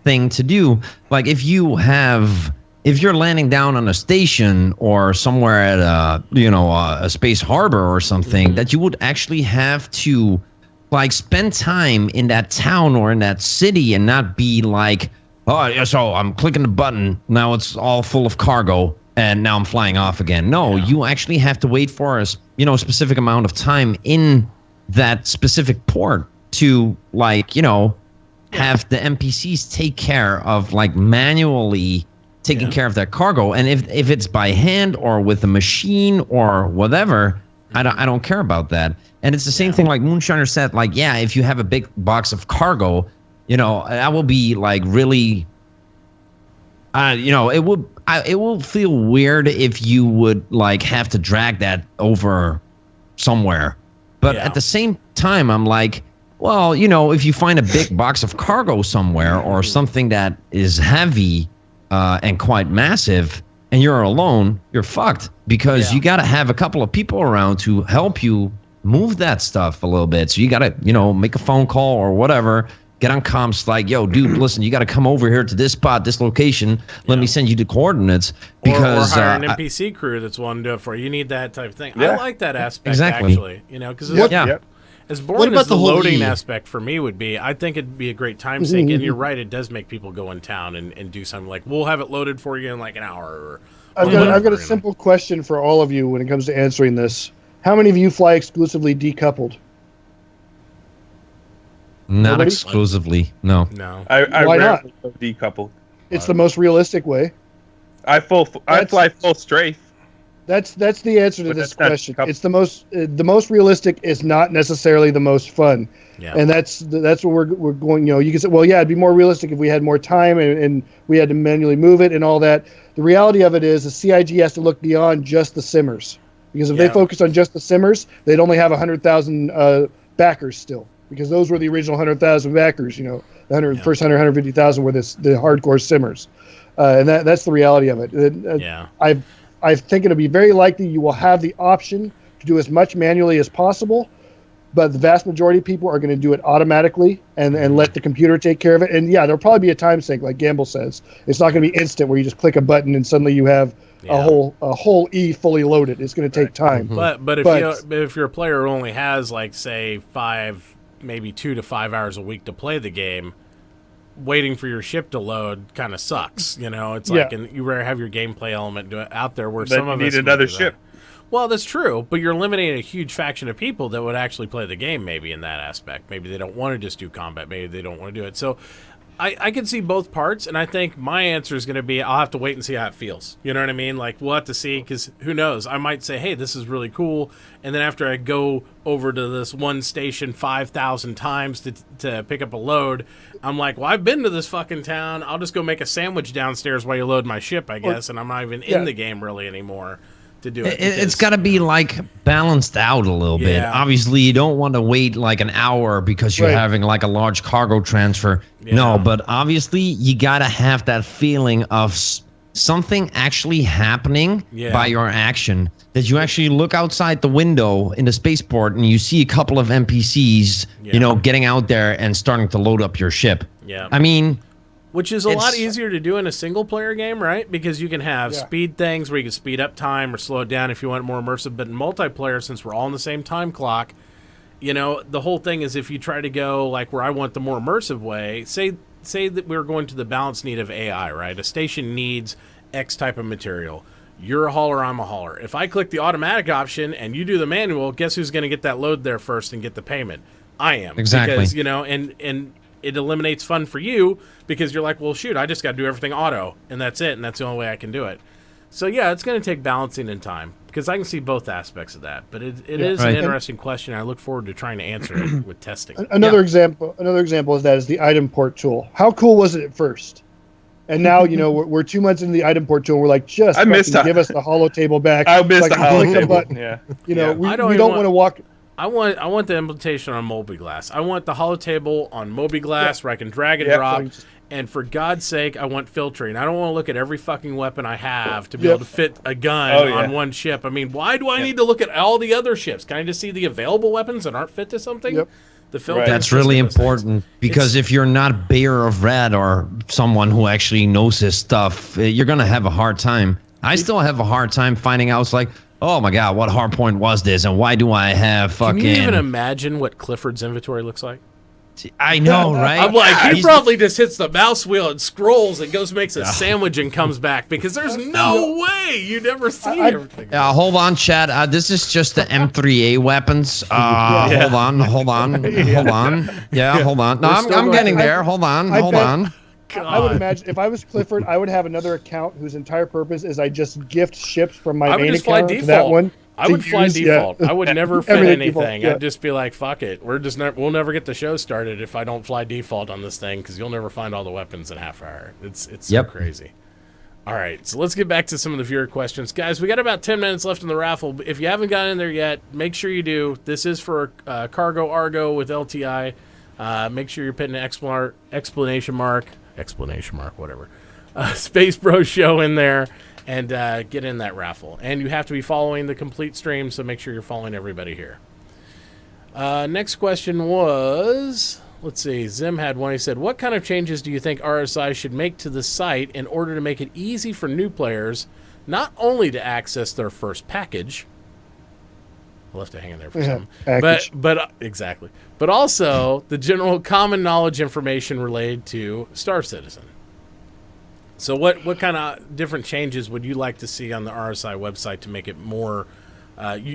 thing to do. Like if you're landing down on a station or somewhere at a space harbor or something, that you would actually have to like spend time in that town or in that city and not be like, oh, yeah, so I'm clicking the button, now it's all full of cargo. And now I'm flying off again. No, you actually have to wait for a specific amount of time in that specific port to have the NPCs take care of like manually taking care of that cargo. And if it's by hand or with a machine or whatever, I don't care about that. And it's the same thing like Moonshiner said. Like, yeah, if you have a big box of cargo, that will be like really. It will feel weird if you would like have to drag that over somewhere. But at the same time, I'm like, well, if you find a big box of cargo somewhere or something that is heavy and quite massive and you're alone, you're fucked because you got to have a couple of people around to help you move that stuff a little bit. So you got to, make a phone call or whatever. Get on comms like, yo, dude, listen, you got to come over here to this spot, this location. Let me send you the coordinates. Because or hire an NPC crew that's willing to do it for you. You need that type of thing. Yeah. I like that aspect, Exactly. actually. Because as What boring about as the the whole loading E? aspect for me would be, I think it'd be a great time sink. And you're right, it does make people go in town and do something like, we'll have it loaded for you in like an hour. Or I've got a simple question for all of you when it comes to answering this. How many of you fly exclusively decoupled? Not Nobody? exclusively, no. No. I Why rarely go decoupled. It's the most realistic way. I fly full strafe. That's the answer to But this that's not question. decoupled. It's the most realistic is not necessarily the most fun. Yeah. And that's what we're going. You can say, well, yeah, it'd be more realistic if we had more time and we had to manually move it and all that. The reality of it is the CIG has to look beyond just the simmers, because if they focused on just the simmers, they'd only have 100,000 backers still, because those were the original 100,000 backers. The first 150,000 were the hardcore simmers, and that's the reality of it. I think it'll be very likely you will have the option to do as much manually as possible, but the vast majority of people are going to do it automatically and let the computer take care of it. And there'll probably be a time sink, like Gamble says. It's not going to be instant where you just click a button and suddenly you have a whole E fully loaded. It's going to take time. But if you're a player who only has like say 2 to 5 hours a week to play the game, waiting for your ship to load kind of sucks. It's like, and you rarely have your gameplay element out there where Then some you of need us might another do that. ship. Well, that's true, but you're eliminating a huge faction of people that would actually play the game maybe in that aspect. Maybe they don't want to just do combat. Maybe they don't want to do it. So I can see both parts, and I think my answer is going to be I'll have to wait and see how it feels. You know what I mean? Like, we'll have to see, because who knows? I might say, hey, this is really cool, and then after I go over to this one station 5,000 times to pick up a load, I'm like, well, I've been to this fucking town. I'll just go make a sandwich downstairs while you load my ship, I guess, and I'm not even in the game really anymore to do it. It's got to be like balanced out a little bit. Obviously, you don't want to wait like an hour because you're having like a large cargo transfer. No, but obviously you got to have that feeling of something actually happening by your action, that you actually look outside the window in the spaceport and you see a couple of NPCs, you know, getting out there and starting to load up your ship. Yeah. I mean, which is a lot easier to do in a single-player game, right? Because you can have speed things where you can speed up time or slow it down if you want more immersive. But in multiplayer, since we're all in the same time clock, you know, the whole thing is if you try to go like where I want the more immersive way, say that we're going to the balance need of AI, right? A station needs X type of material. You're a hauler, I'm a hauler. If I click the automatic option and you do the manual, guess who's going to get that load there first and get the payment? I am. Exactly. Because, you know, and it eliminates fun for you because you're like, well, shoot, I just got to do everything auto, and that's it, and that's the only way I can do it. So, yeah, it's going to take balancing in time because I can see both aspects of that. But it is an interesting question. I look forward to trying to answer it with testing. Another example is the item port tool. How cool was it at first? And now, you know, we're 2 months into the item port tool, and we're like, give us the holo table back. I missed the holo table. Button. Yeah. You know, we don't want to walk. I want the implementation on Mobiglass. I want the holotable on Mobiglass where I can drag and drop. And for God's sake, I want filtering. I don't want to look at every fucking weapon I have to be able to fit a gun on one ship. I mean, why do I need to look at all the other ships? Can I just see the available weapons that aren't fit to something? Yep. The filter. That's really important because if you're not Bear of Red or someone who actually knows his stuff, you're going to have a hard time. I still have a hard time finding out. It's like, oh my God, what hard point was this? And why do I have fucking... Can you even imagine what Clifford's inventory looks like? I know, right? I'm like, he probably just hits the mouse wheel and scrolls and goes makes a sandwich and comes back because there's no way you never see everything. Hold on, Chad. This is just the M3A weapons. Hold on. Yeah, hold on. No, I'm getting there. Hold on. God. I would imagine if I was Clifford, I would have another account whose entire purpose is I just gift ships from my main account to that one. I would fly default. I would never fit anything. I'd just be like, fuck it. We'll never get the show started if I don't fly default on this thing because you'll never find all the weapons in half hour. It's so crazy. All right, so let's get back to some of the viewer questions. Guys, we got about 10 minutes left in the raffle. If you haven't gotten in there yet, make sure you do. This is for Cargo Argo with LTI. Make sure you're putting an exclamation mark, whatever. Space Bro Show in there. And get in that raffle. And you have to be following the complete stream, so make sure you're following everybody here. Next question was, let's see, Zim had one. He said, what kind of changes do you think RSI should make to the site in order to make it easy for new players, not only to access their first package, I left it hanging there for some, but exactly, but also the general common knowledge information related to Star Citizen? So what kind of different changes would you like to see on the RSI website to make it more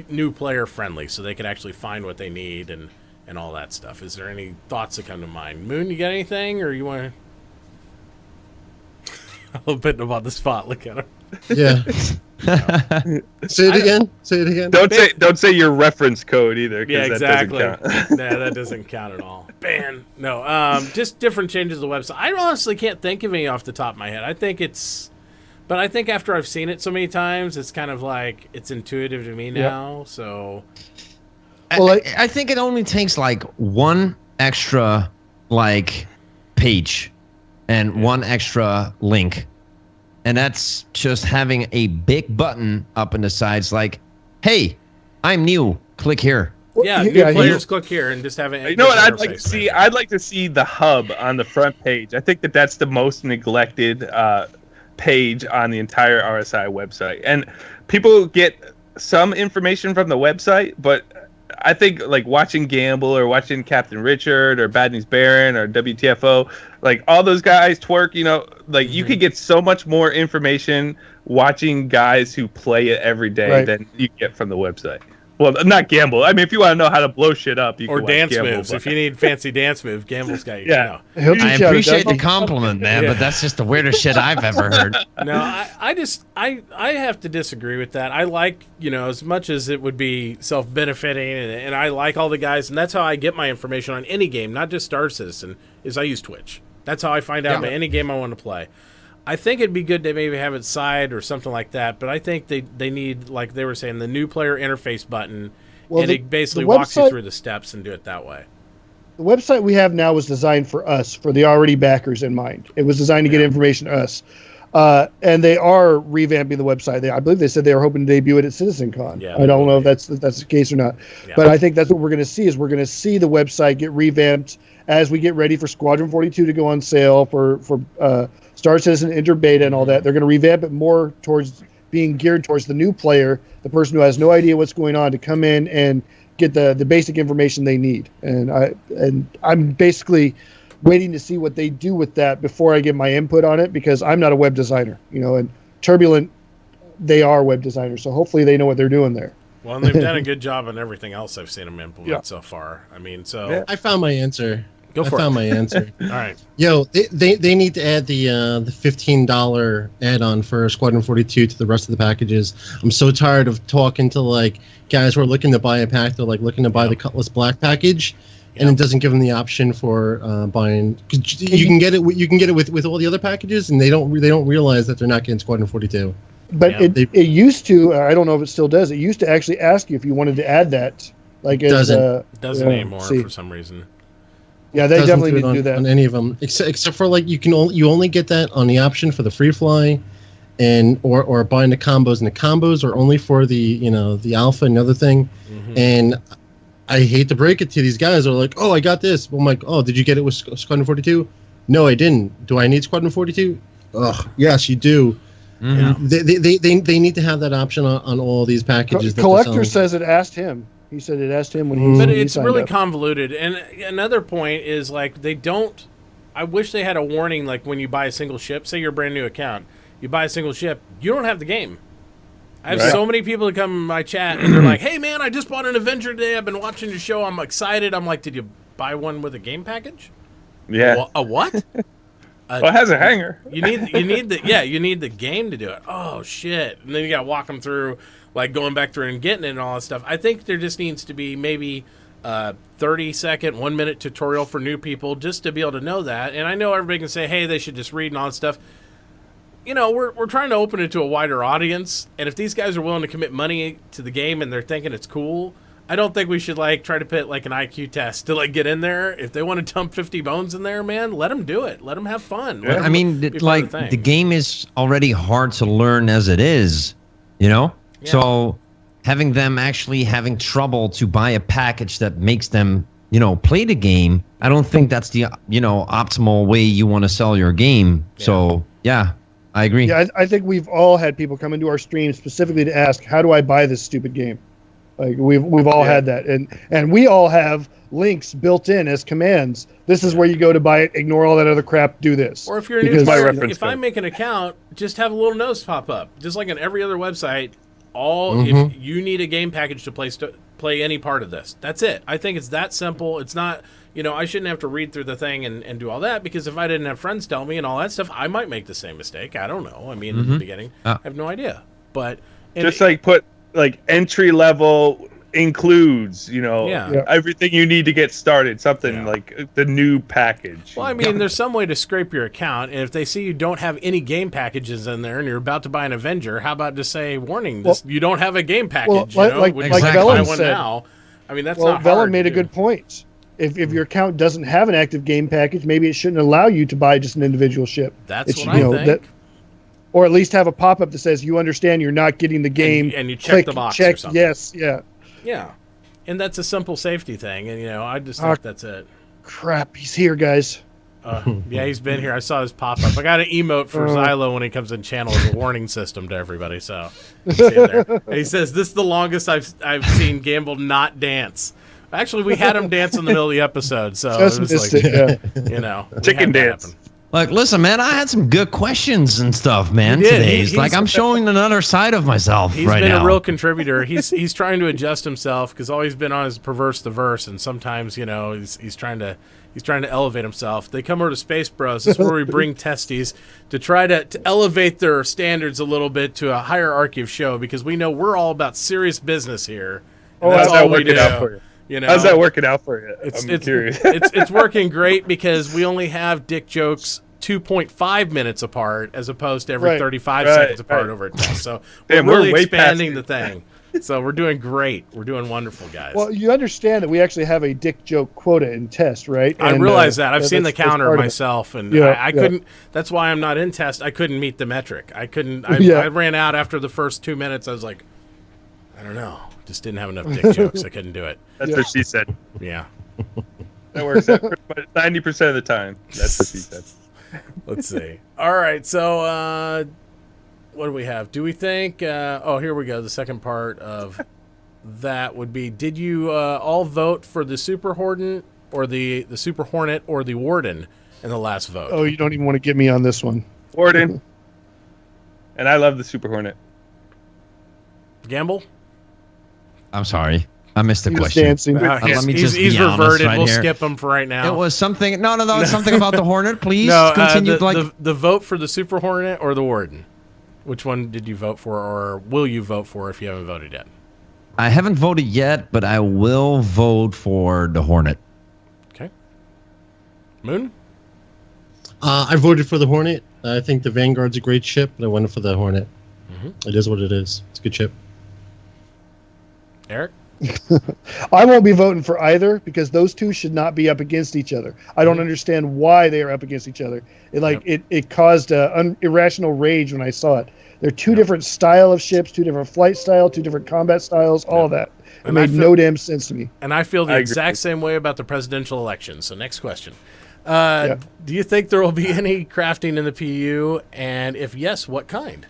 new player friendly so they can actually find what they need and all that stuff? Is there any thoughts that come to mind? Moon, you got anything, or you want to... A little bit about the spot. Look at him. Yeah. Say it again. Don't say your reference code either. Yeah, exactly. That doesn't count. Nah, that doesn't count at all. Ban. No. Just different changes to the website. I honestly can't think of any off the top of my head. I think after I've seen it so many times, it's kind of like it's intuitive to me now. Yep. So, I think it only takes like one extra page and one extra link. And that's just having a big button up in the sides like, hey, I'm new. Click here. Yeah, new players click here and just have it. You know what I'd like to see? I'd like to see the hub on the front page. I think that's the most neglected page on the entire RSI website. And people get some information from the website, but I think like watching Gamble or watching Captain Richard or Bad News Baron or WTFO, like all those guys twerk, you know, like you could get so much more information watching guys who play it every day than you get from the website. Well, not gamble. I mean, if you want to know how to blow shit up, you Or can watch dance Gamble, moves. but- If you need fancy dance moves, Gamble's got you. Yeah. He'll teach I you how to appreciate the dunk. compliment, man, Yeah. but that's just the weirdest shit I've ever heard. No, I have to disagree with that. I like, as much as it would be self-benefiting, and I like all the guys, and that's how I get my information on any game, not just Star Citizen, is I use Twitch. That's how I find out about any game I want to play. I think it'd be good to maybe have it side or something like that, but I think they need, like they were saying, the new player interface button, and it basically walks you through the steps and do it that way. The website we have now was designed for us, for the already backers in mind. It was designed to get information to us. And they are revamping the website. I believe they said they were hoping to debut it at CitizenCon. Yeah, I don't know if that's the case or not. Yeah. But I think that's what we're going to see, is we're going to see the website get revamped as we get ready for Squadron 42 to go on sale, for Star Citizen Inter Beta and all that. They're going to revamp it more towards being geared towards the new player, the person who has no idea what's going on, to come in and get the basic information they need. And I'm basically waiting to see what they do with that before I give my input on it, because I'm not a web designer, and Turbulent, they are web designers, so hopefully they know what they're doing there. Well, and they've done a good job on everything else I've seen them implement so far. I mean, so I found my answer. Go for I found it. my answer. All right. Yo, they need to add the $15 add-on for Squadron 42 to the rest of the packages. I'm so tired of talking to like guys who are looking to buy a pack. They're like looking to buy the Cutlass Black package, and it doesn't give them the option for buying. 'Cause you can get it. You can get it with all the other packages, and they don't realize that they're not getting Squadron 42. But it used to. I don't know if it still does. It used to actually ask you if you wanted to add that. Like Doesn't. Doesn't anymore for some reason. Yeah, they Doesn't definitely do it need to do that. on any of them, except for like you only get that on the option for the free fly, and or buying the combos, and the combos are only for the the alpha and the other thing. And I hate to break it to these guys. They're like, oh, I got this. Well, I'm like, oh, did you get it with Squadron 42? No, I didn't. Do I need Squadron 42? Ugh, yes, you do. Mm-hmm. They need to have that option on all these packages. Collector says it asked him. He said it asked him when he. But he it's signed really up. convoluted. And another point is, like, they don't. I wish they had a warning, like when you buy a single ship. Say you're a brand new account, you buy a single ship, you don't have the game. I have so many people that come in my chat and they're like, "Hey man, I just bought an Avenger today. I've been watching your show. I'm excited." I'm like, "Did you buy one with a game package?" Yeah. A what? Well, it has a hanger. You need the game to do it. Oh shit! And then you gotta walk them through, like going back through and getting it and all that stuff. I think there just needs to be maybe 30-second, 1-minute tutorial for new people just to be able to know that. And I know everybody can say, hey, they should just read and all that stuff. We're trying to open it to a wider audience, and if these guys are willing to commit money to the game and they're thinking it's cool, I don't think we should try to put an IQ test to get in there. If they want to dump 50 bones in there, man, let them do it. Let them have fun. Let them I mean, be part of the the thing. game is already hard to learn as it is, Yeah. So having them actually having trouble to buy a package that makes them, play the game, I don't think that's the, optimal way you want to sell your game. Yeah. So, yeah, I agree. Yeah, I think we've all had people come into our stream specifically to ask, how do I buy this stupid game? Like we've all had that, and we all have links built in as commands. This is where you go to buy it. Ignore all that other crap. Do this. Or if you're a new player, if I make an account, just have a little notice pop up, just like on every other website. If you need a game package to play any part of this, that's it. I think it's that simple. It's not, I shouldn't have to read through the thing and do all that, because if I didn't have friends tell me and all that stuff, I might make the same mistake. I don't know. I mean, in the beginning, I have no idea. But just put entry level includes, everything you need to get started. Something like the new package. Well, I mean, there's some way to scrape your account, and if they see you don't have any game packages in there and you're about to buy an Avenger, how about just say, warning, you don't have a game package, like Velen said. Now. I mean, that's well, not hard. Velen made a good point. If your account doesn't have an active game package, maybe it shouldn't allow you to buy just an individual ship. That's what I think. Or at least have a pop-up that says you understand you're not getting the game. And you check the box or something. Yes, yeah. Yeah. And that's a simple safety thing. And, I just think that's it. Crap, he's here, guys. Yeah, he's been here. I saw his pop-up. I got an emote for Xylo when he comes in channel as a warning system to everybody. So you see it there. And he says, this is the longest I've seen Gamble not dance. Actually, we had him dance in the middle of the episode. So Just it was missed it, we chicken had that dance. happen. Like, listen, man, I had some good questions and stuff, man. He did. Today, He's like I'm showing another side of myself He's right been now. a real contributor. He's trying to adjust himself because all he's been on is perverse the verse, and sometimes he's trying to elevate himself. They come over to Space Bros. This is where we bring testes to try to elevate their standards a little bit to a hierarchy of show because we know we're all about serious business here. And that's how's that all we working do. out for you? How's that working out for you? I'm curious. It's working great because we only have dick jokes 2.5 minutes apart as opposed to every 35 seconds apart over a test. So we're really expanding the thing. So we're doing great. We're doing wonderful, guys. Well, you understand that we actually have a dick joke quota in test, right? I realize that. I've seen the counter myself, and I couldn't. Yeah. That's why I'm not in test. I couldn't meet the metric. I couldn't. I ran out after the first 2 minutes. I was like, I don't know. Just didn't have enough dick jokes. I couldn't do it. That's what she said. Yeah. That works out 90% of the time. That's what she said. Let's see. All right. So, what do we have? Do we think? Here we go. The second part of that would be: did you all vote for the Super Hornet or the Super Hornet or the Warden in the last vote? Oh, you don't even want to get me on this one. Warden. And I love the Super Hornet. Gamble? I'm sorry. I missed the He was question. dancing. Let me just he's be honest reverted. right We'll here. skip him for right now. It was something. No, it's something about the Hornet. Please continue. The vote for the Super Hornet or the Warden. Which one did you vote for, or will you vote for if you haven't voted yet? I haven't voted yet, but I will vote for the Hornet. Okay. Moon? I voted for the Hornet. I think the Vanguard's a great ship, but I went for the Hornet. Mm-hmm. It is what it is. It's a good ship. Eric? I won't be voting for either because those two should not be up against each other. I don't understand why they are up against each other. It caused irrational rage when I saw it. They're two different style of ships, two different flight style, two different combat styles, all of that. It made no damn sense to me. And I feel the exact same way about the presidential election. So next question. Do you think there will be any crafting in the PU? And if yes, what kind?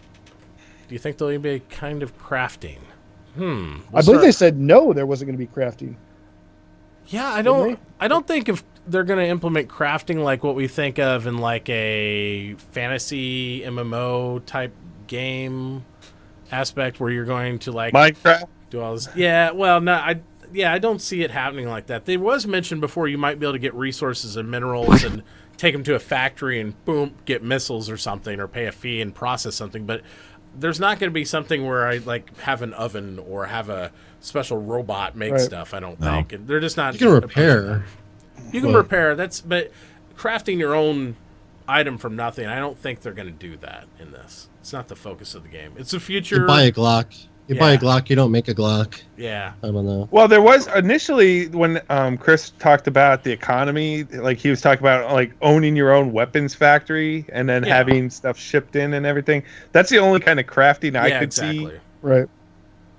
Do you think there'll be a kind of crafting? I believe they said no, there wasn't going to be crafting. Yeah, I don't think if they're going to implement crafting like what we think of in like a fantasy MMO type game aspect where you're going to like Minecraft. Do all this. Yeah, well, no, I don't see it happening like that. There was mentioned before you might be able to get resources and minerals and take them to a factory and boom, get missiles or something, or pay a fee and process something, but there's not going to be something where I like have an oven or have a special robot make stuff. I don't think. And they're just not. You can repair. You can repair. But crafting your own item from nothing, I don't think they're going to do that in this. It's not the focus of the game. It's the future. You buy a Glock. You buy a Glock. You don't make a Glock. Yeah. I don't know. Well, there was initially when Chris talked about the economy, like he was talking about like owning your own weapons factory and then having stuff shipped in and everything. That's the only kind of crafting I could see. Right.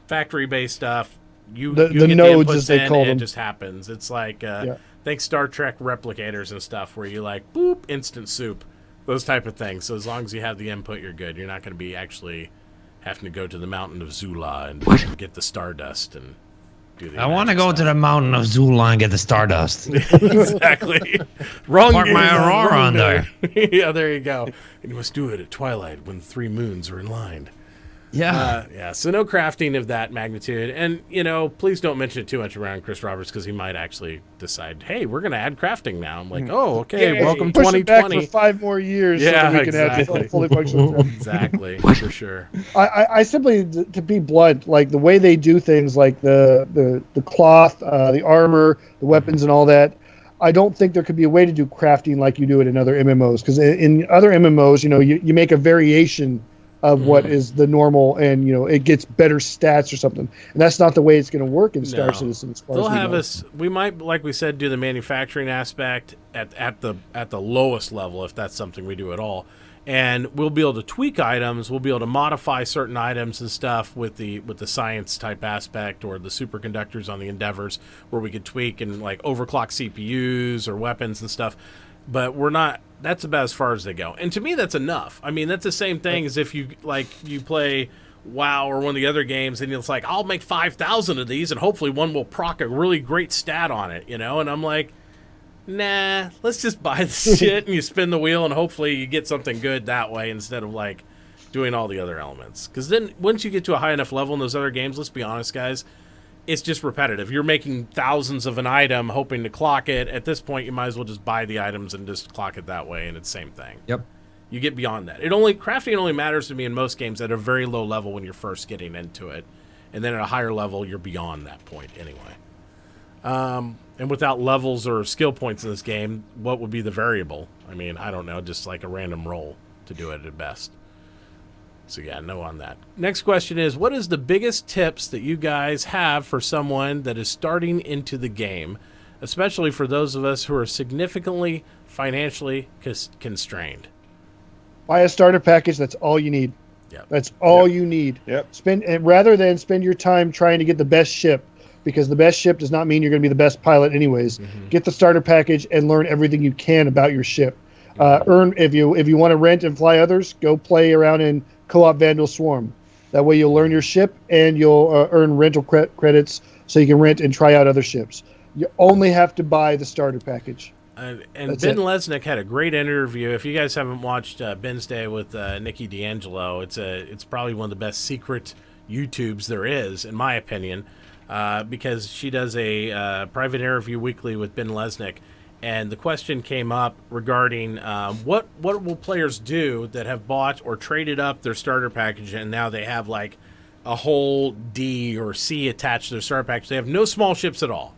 Factory-based stuff. You the get nodes, the as they inputs in, call and them. it just happens. It's like think Star Trek replicators and stuff where you like boop instant soup, those type of things. So as long as you have the input, you're good. You're not going to be actually having to go to the mountain of Zula and get the stardust and do the. I want to go to the mountain of Zula and get the stardust. Exactly. Wrong. Park my Aurora on there. Yeah, there you go. And you must do it at twilight when 3 moons are in line. Yeah. So no crafting of that magnitude. And, please don't mention it too much around Chris Roberts because he might actually decide, hey, we're going to add crafting now. I'm like, oh, okay, welcome Push 2020. it back for 5 more years so that we can have fully functional crafting. Exactly, for sure. I simply, to be blunt, like the way they do things, like the cloth, the armor, the weapons and all that, I don't think there could be a way to do crafting like you do it in other MMOs. Because in other MMOs, you make a variation of what is the normal, and it gets better stats or something, and that's not the way it's going to work in Star Citizen. As far They'll as we have know. us. We might, like we said, do the manufacturing aspect at the lowest level if that's something we do at all, and we'll be able to tweak items. We'll be able to modify certain items and stuff with the science type aspect or the superconductors on the Endeavors, where we could tweak and like overclock CPUs or weapons and stuff. But we're not. That's about as far as they go. And to me, that's enough. I mean, that's the same thing as if you play WoW or one of the other games, and it's like, I'll make 5,000 of these, and hopefully one will proc a really great stat on it, And I'm like, nah, let's just buy the shit and you spin the wheel and hopefully you get something good that way instead of like doing all the other elements. Because then once you get to a high enough level in those other games, let's be honest, guys, it's just repetitive. You're making thousands of an item hoping to clock it. At this point, you might as well just buy the items and just clock it that way, and it's the same thing. Yep. You get beyond that. Crafting only matters to me in most games at a very low level when you're first getting into it. And then at a higher level, you're beyond that point anyway. And without levels or skill points in this game, what would be the variable? I mean, I don't know, just like a random roll to do it at best. So yeah, no on that. Next question is, what is the biggest tips that you guys have for someone that is starting into the game, especially for those of us who are significantly financially constrained? Buy a starter package. That's all you need. Yep. That's all you need. Yep. Rather than spend your time trying to get the best ship, because the best ship does not mean you're going to be the best pilot anyways. Mm-hmm. Get the starter package and learn everything you can about your ship. If you want to rent and fly others, go play around in Co-op Vandal Swarm. That way you'll learn your ship and you'll earn rental credits so you can rent and try out other ships. You only have to buy the starter package. And That's Ben it. Lesnick had a great interview. If you guys haven't watched Ben's Day with Nikki D'Angelo, it's probably one of the best secret YouTubes there is, in my opinion, because she does a private interview weekly with Ben Lesnick. And the question came up regarding what will players do that have bought or traded up their starter package and now they have like a whole D or C attached to their starter package. They have no small ships at all.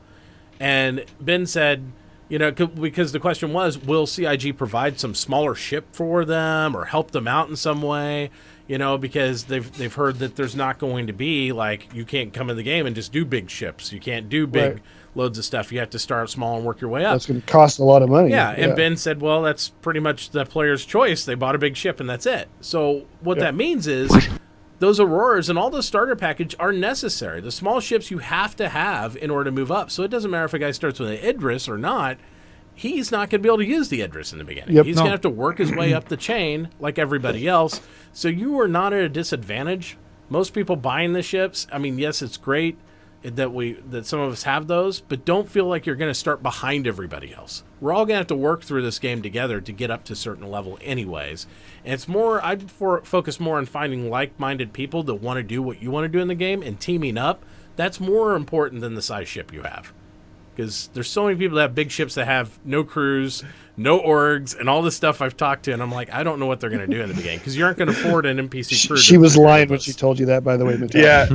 And Ben said, because the question was, will CIG provide some smaller ship for them or help them out in some way? Because they've heard that there's not going to be, like, you can't come in the game and just do big ships. You can't do big loads of stuff. You have to start small and work your way up. That's going to cost a lot of money. Yeah, and Ben said, well, that's pretty much the player's choice. They bought a big ship and that's it. So what that means is those Auroras and all the starter package are necessary. The small ships you have to have in order to move up. So it doesn't matter if a guy starts with an Idris or not. He's not going to be able to use the Idris in the beginning. He's going to have to work his way up the chain like everybody else. So you are not at a disadvantage. Most people buying the ships, I mean, yes, it's great that some of us have those, but don't feel like you're going to start behind everybody else. We're all going to have to work through this game together to get up to a certain level anyways. And it's more, I'd focus more on finding like-minded people that want to do what you want to do in the game and teaming up. That's more important than the size ship you have. Because there's so many people that have big ships that have no crews, no orgs, and all this stuff I've talked to, and I'm like, I don't know what they're going to do in the beginning, because you aren't going to afford an NPC crew. She was lying when she told you that, by the way, Mitauchi. Yeah,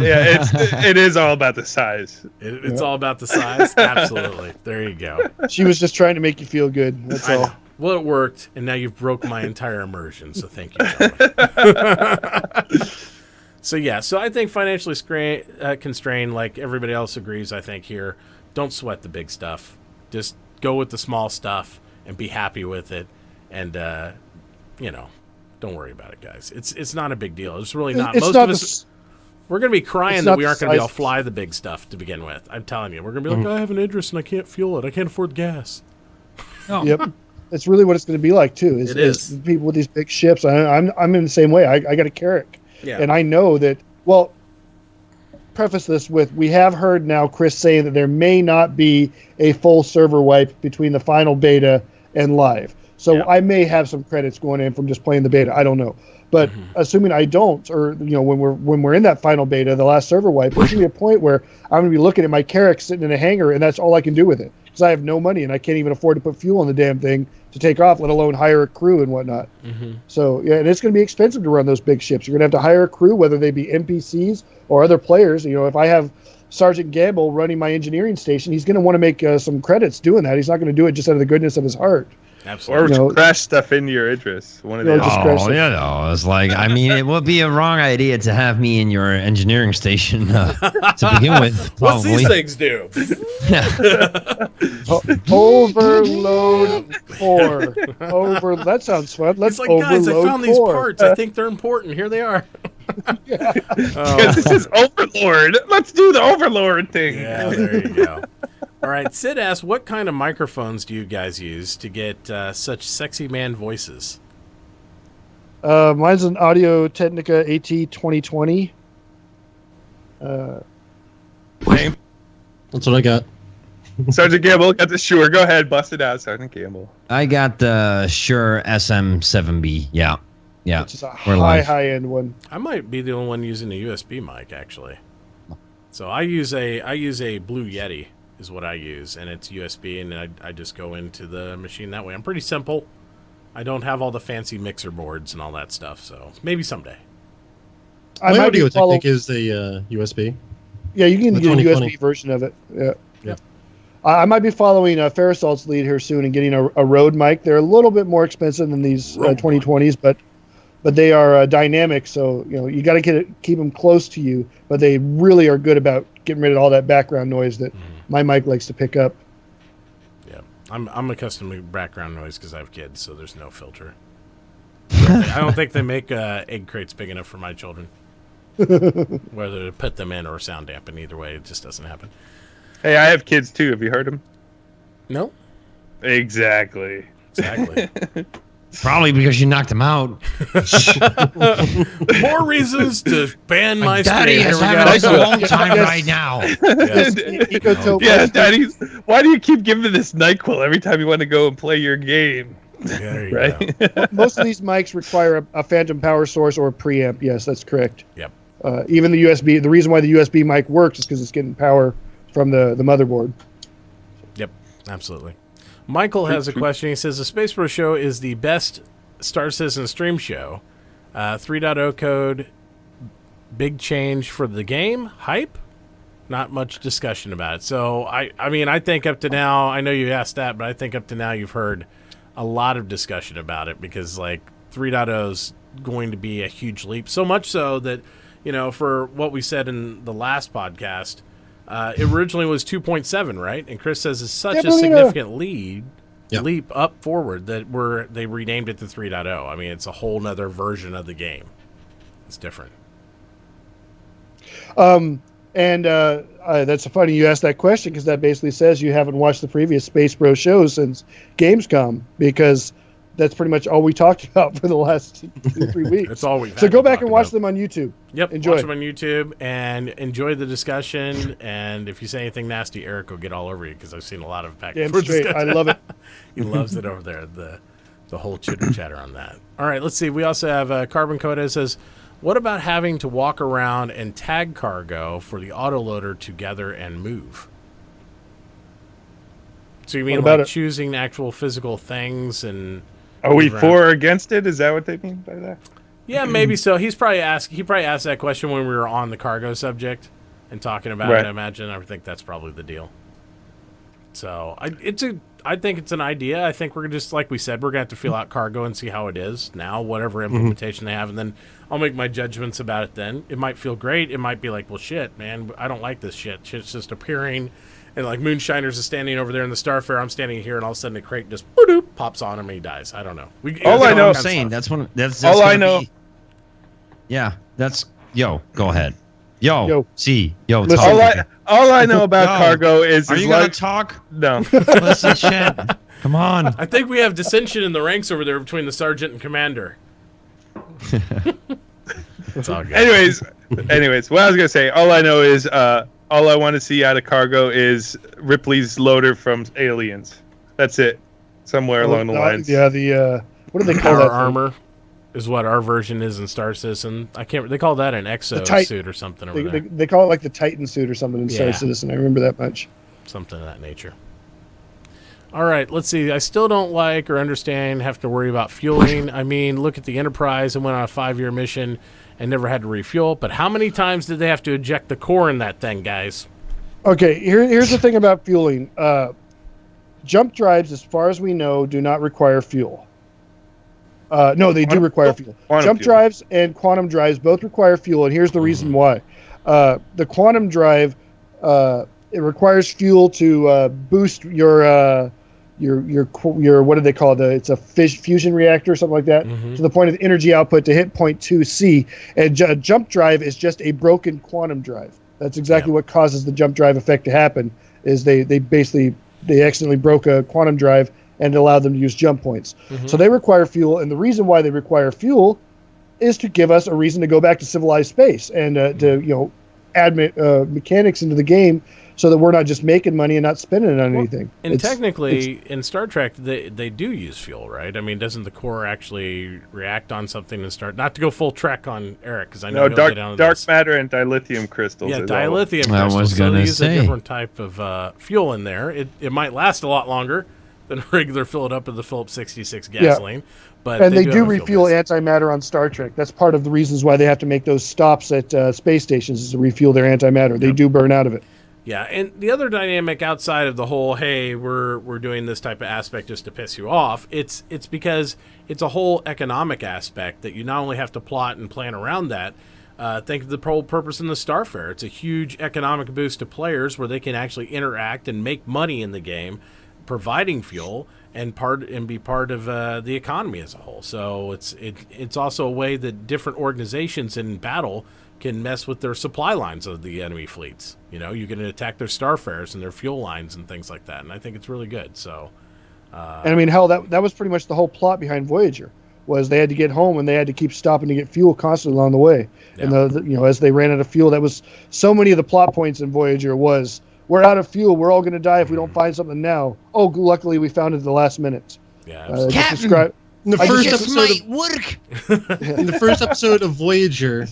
it is all about the size. It's all about the size? Absolutely. There you go. She was just trying to make you feel good. That's I all. know. Well, it worked, and now you've broke my entire immersion, so thank you, Joey. So I think financially constrained, like everybody else agrees, I think, here. Don't sweat the big stuff. Just go with the small stuff and be happy with it. And, don't worry about it, guys. It's not a big deal. It's really not. It's Most not of us, we're going to be crying that we aren't going to be able to size. fly the big stuff to begin with. I'm telling you. We're going to be like, I have an Idris and I can't fuel it. I can't afford gas. Oh. Yep. That's really what it's going to be like, too. Is people with these big ships. I'm in the same way. I got a Carrack. Yeah. And I know that, well, preface this with, we have heard now Chris saying that there may not be a full server wipe between the final beta and live. So I may have some credits going in from just playing the beta. I don't know. But assuming I don't, or when we're in that final beta, the last server wipe, there's going to be a point where I'm going to be looking at my Carrack sitting in a hangar, and that's all I can do with it. Because I have no money, and I can't even afford to put fuel in the damn thing to take off, let alone hire a crew and whatnot. So, and it's going to be expensive to run those big ships. You're going to have to hire a crew, whether they be NPCs or other players. If I have Sergeant Gamble running my engineering station, he's going to want to make some credits doing that. He's not going to do it just out of the goodness of his heart. Absolutely. Or crash stuff into your Idris. One of the It's like, I mean, it would be a wrong idea to have me in your engineering station to begin with. What's Probably. these things do? Overload core. That sounds fun. Let's It's like, overload guys, I found these core. parts. I think they're important. Here they are. This is Overlord. Let's do the Overlord thing. Yeah, there you go. All right, Sid asks, what kind of microphones do you guys use to get such sexy man voices? Mine's an Audio Technica AT 2020. That's what I got. Sergeant Gamble got the Shure. Go ahead, bust it out, Sergeant Gamble. I got the Shure SM7B. Yeah. Which is a We're live. high end one. I might be the only one using a USB mic actually. So I use a Blue Yeti is what I use, and it's USB, and I just go into the machine that way. I'm pretty simple. I don't have all the fancy mixer boards and all that stuff, so maybe someday. I My might audio be follow- technique is a USB. Yeah, you can The get a 2020. USB version of it. Yeah. Yeah. I might be following Farisalt's lead here soon and getting a Rode mic. They're a little bit more expensive than these Rode 2020s, but they are dynamic. So you got to keep them close to you. But they really are good about getting rid of all that background noise that my mic likes to pick up. Yeah, I'm accustomed to background noise because I have kids, so there's no filter. I don't think they make egg crates big enough for my children. Whether to put them in or sound dampen, either way, it just doesn't happen. Hey, I have kids too. Have you heard them? No, Exactly. exactly. Probably because you knocked him out. More reasons to ban my Daddy stream. is Here we having go. a long time Yes. right now. Yes. Ecotope. Yeah, Daddy's. Why do you keep giving this NyQuil every time you want to go and play your game? There you Right? go. Most of these mics require a phantom power source or a preamp. Yes, that's correct. Yep. Even the USB. The reason why the USB mic works is because it's getting power from the motherboard. Yep. Absolutely. Michael has a question. He says the Space Bro Show is the best Star Citizen stream show. 3.0 code, big change for the game. Hype? Not much discussion about it. So, I mean, I think up to now, I know you asked that, but I think up to now you've heard a lot of discussion about it because, like, 3.0 is going to be a huge leap. So much so that, for what we said in the last podcast, it originally was 2.7, right? And Chris says it's such a significant leap up forward that they renamed it to 3.0. I mean, it's a whole nother version of the game. It's different. That's funny you asked that question because that basically says you haven't watched the previous Space Bro shows since Gamescom because that's pretty much all we talked about for the last 2-3 weeks. That's all we've had So go to back talk and watch about. them on YouTube. Yep, Enjoy. watch them on YouTube and enjoy the discussion. And if you say anything nasty, Eric will get all over you because I've seen a lot of back and Damn forth straight. I discussion. love it. He loves it over there, the whole chitter chatter on that. All right, let's see. We also have Carbon Coda says, what about having to walk around and tag cargo for the autoloader to gather and move? So you mean What about like it? choosing actual physical things and... Are we Right. for or against it? Is that what they mean by that? Yeah, maybe so. He probably asked that question when we were on the cargo subject and talking about Right. it. I imagine. I think that's probably the deal. So I think it's an idea. I think we're just like we said, we're gonna have to feel out cargo and see how it is now, whatever implementation they have, and then I'll make my judgments about it. Then it might feel great. It might be like, well, shit, man, I don't like this shit. Shit's just appearing. And like Moonshiners is standing over there in the Starfare, I'm standing here, and all of a sudden a crate just pops on him and he dies. I don't know. All I know- I'm saying that's All gonna I know- be- yeah, that's go ahead. Yo, Yo. yo. Listen. Talk. All I know about No. cargo is Are is you gonna like talk? no. Listen, shit. Come on. I think we have dissension in the ranks over there between the sergeant and commander. It's all good. Anyways, what I was gonna say, all I know is all I want to see out of cargo is Ripley's loader from Aliens. That's it. Somewhere along the lines. Yeah, the what do they call Power that? thing? armor is what our version is in Star Citizen. I can't. They call that an exo suit or something over They, there. they call it like the Titan suit or something in Star Yeah. Citizen. I remember that much. Something of that nature. All right, let's see. I still don't like or understand, have to worry about fueling. I mean, look at the Enterprise and went on a 5-year mission and never had to refuel. But how many times did they have to eject the core in that thing, guys? Okay, here's the thing about fueling. Jump drives, as far as we know, do not require fuel. No, they do require fuel. Quantum Jump fuel. drives and quantum drives both require fuel, and here's the reason why. The quantum drive, it requires fuel to boost your what do they call it? It's a fusion reactor or something like that, to the point of energy output to hit point 2C. And jump drive is just a broken quantum drive. That's exactly what causes the jump drive effect to happen. Is they accidentally broke a quantum drive and it allowed them to use jump points. So they require fuel, and the reason why they require fuel is to give us a reason to go back to civilized space and to add mechanics into the game so that we're not just making money and not spending it on anything. And technically, in Star Trek, they do use fuel, right? I mean, doesn't the core actually react on something and start? Not to go full Trek on Eric, because I know he'll get down to dark this. matter and dilithium crystals. Yeah, is dilithium I crystals. was So gonna they use say. a different type of fuel in there. It might last a lot longer than a regular fill it up with the Phillips 66 gasoline. But and they do have a refuel fuel base. antimatter on Star Trek. That's part of the reasons why they have to make those stops at space stations, is to refuel their antimatter. They do burn out of it. Yeah, and the other dynamic outside of the whole, hey, we're doing this type of aspect just to piss you off, it's because it's a whole economic aspect that you not only have to plot and plan around that. Think of the whole purpose in the Starfare. It's a huge economic boost to players where they can actually interact and make money in the game, providing fuel and be part of the economy as a whole. So it's also a way that different organizations in battle can mess with their supply lines of the enemy fleets. You know, you can attack their starfares and their fuel lines and things like that. And I think it's really good. So, And I mean, hell, that was pretty much the whole plot behind Voyager, was they had to get home and they had to keep stopping to get fuel constantly along the way. Yeah. And as they ran out of fuel, that was so many of the plot points in Voyager was, we're out of fuel, we're all going to die if we don't find something now. Oh, luckily we found it at the last minute. yeah, Captain! In the I first just- episode work. in the first episode of Voyager,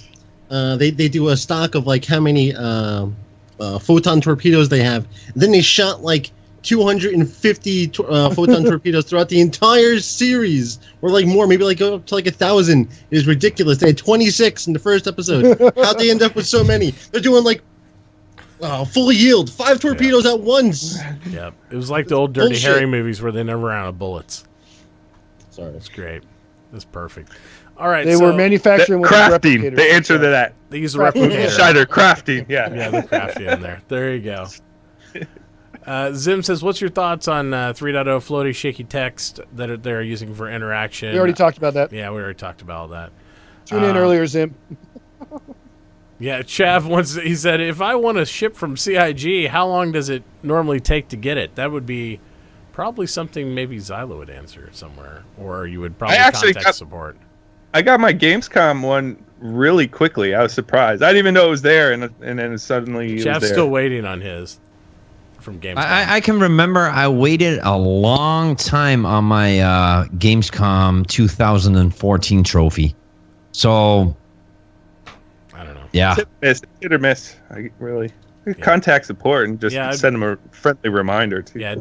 they do a stock of like how many photon torpedoes they have. Then they shot like 250 photon torpedoes throughout the entire series, or like more, maybe like up to like 1,000. It is ridiculous. They had 26 in the first episode. How'd they end up with so many? They're doing like full yield, 5 torpedoes at once. yeah. It was like the old Dirty Bullshit. Harry movies where they never ran out of bullets. Sorry. It's great. It's perfect. All right, They were manufacturing with crafting. replicators. The answer to that. They use a Crafting. replicator. Schneider crafting. Yeah. Yeah, they're crafty in there. There you go. Zim says, what's your thoughts on 3.0 floaty shaky text that they're using for interaction? We already talked about that. Yeah, we already talked about all that. Tune in earlier, Zim. Yeah, Chav he said, if I want a ship from CIG, how long does it normally take to get it? That would be probably something maybe Xylo would answer somewhere, or you would probably actually contact got- support. I got my Gamescom one really quickly. I was surprised. I didn't even know it was there, and then suddenly it was Chav's there. still waiting on his from Gamescom. I can remember I waited a long time on my Gamescom 2014 trophy. So, I don't know. yeah. Hit or miss. I really contact support and just Yeah, send them a friendly reminder too. Yeah,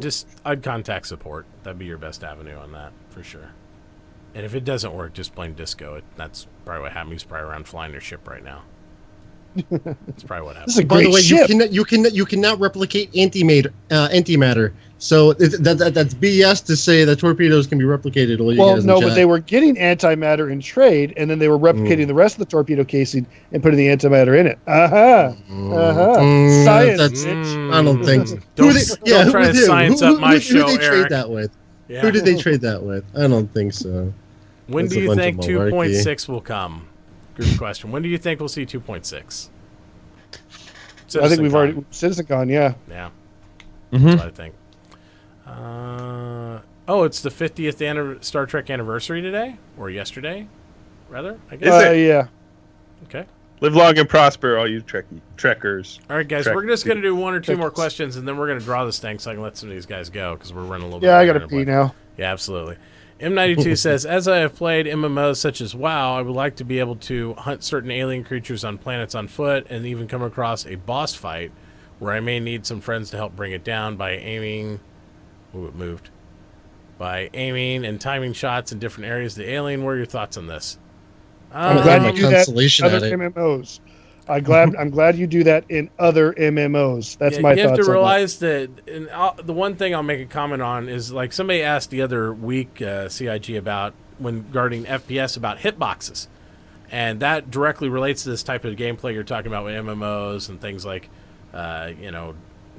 I'd contact support. That'd be your best avenue on that for sure. And if it doesn't work, just blame Disco. That's probably what happened. He's probably around flying their ship right now. That's probably what This is a happened. By the great way, ship. you cannot replicate antimatter. So that's BS to say that torpedoes can be replicated. All you Well, guys in no, chat. but they were getting antimatter in trade, and then they were replicating the rest of the torpedo casing and putting the antimatter in it. Science. That's, bitch. I don't think so. Don't- Who don't try to who- science who- up my who show, did they Eric. trade that with? Yeah. Who did they trade that with? I don't think so. When That's do a you bunch of think malarkey. 2.6 will come? Good question. When do you think we'll see 2.6? I think we've already CitizenCon, yeah. Yeah, Mhm. that's what I think. It's the 50th Star Trek anniversary today, or yesterday, rather. I guess. Is it? Yeah. Okay. Live long and prosper, all you trekkers. All right, guys. Trek- We're just gonna do one or two more Trekkers. questions, and then we're gonna draw this thing so I can let some of these guys go because we're running a little bit. Yeah, I longer gotta than pee what- now. Yeah, absolutely. M92 says, as I have played MMOs such as WoW, I would like to be able to hunt certain alien creatures on planets on foot and even come across a boss fight where I may need some friends to help bring it down by aiming. Ooh, it moved. By aiming and timing shots in different areas of the alien. What are your thoughts on this? I'm glad my you do that in consolation other at it. MMOs. I'm glad you do that in other MMOs. That's Yeah, my you thoughts have to on realize that, and the one thing I'll make a comment on is, like, somebody asked the other week, CIG, about when guarding FPS about hitboxes, and that directly relates to this type of gameplay you're talking about with MMOs and things like,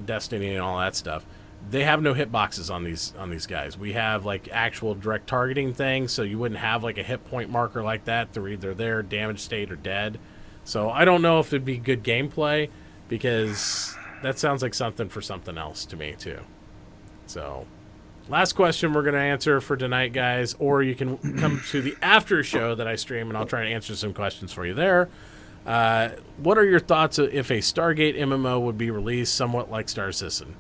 Destiny and all that stuff. They have no hitboxes on these guys. We have like actual direct targeting things, so you wouldn't have like a hit point marker like that. They're either there, damaged state, or dead. So I don't know if it'd be good gameplay, because that sounds like something for something else to me too. So, last question we're going to answer for tonight, guys, or you can come to the after show that I stream and I'll try to answer some questions for you there. What are your thoughts if a Stargate MMO would be released somewhat like Star Citizen?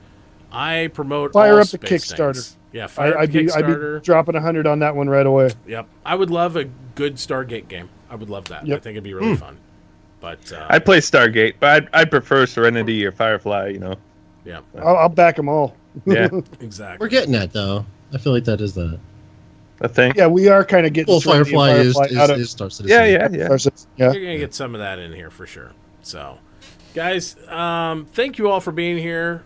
I promote Fire all up the space Kickstarter. things. Yeah, fire up I'd the be Kickstarter. dropping 100 on that one right away. Yep, I would love a good Stargate game. I would love that. Yep. I think it'd be really fun. But I'd play Stargate, but I'd prefer Serenity or Firefly. You know. yeah, I'll back them all. Yeah, exactly. We're getting that though. I feel like that is the I think. Yeah, we are kind of getting well. Serenity and Firefly out of is Star Citizen. Yeah. Star Citizen. Yeah. You're gonna get some of that in here for sure. So, guys, thank you all for being here.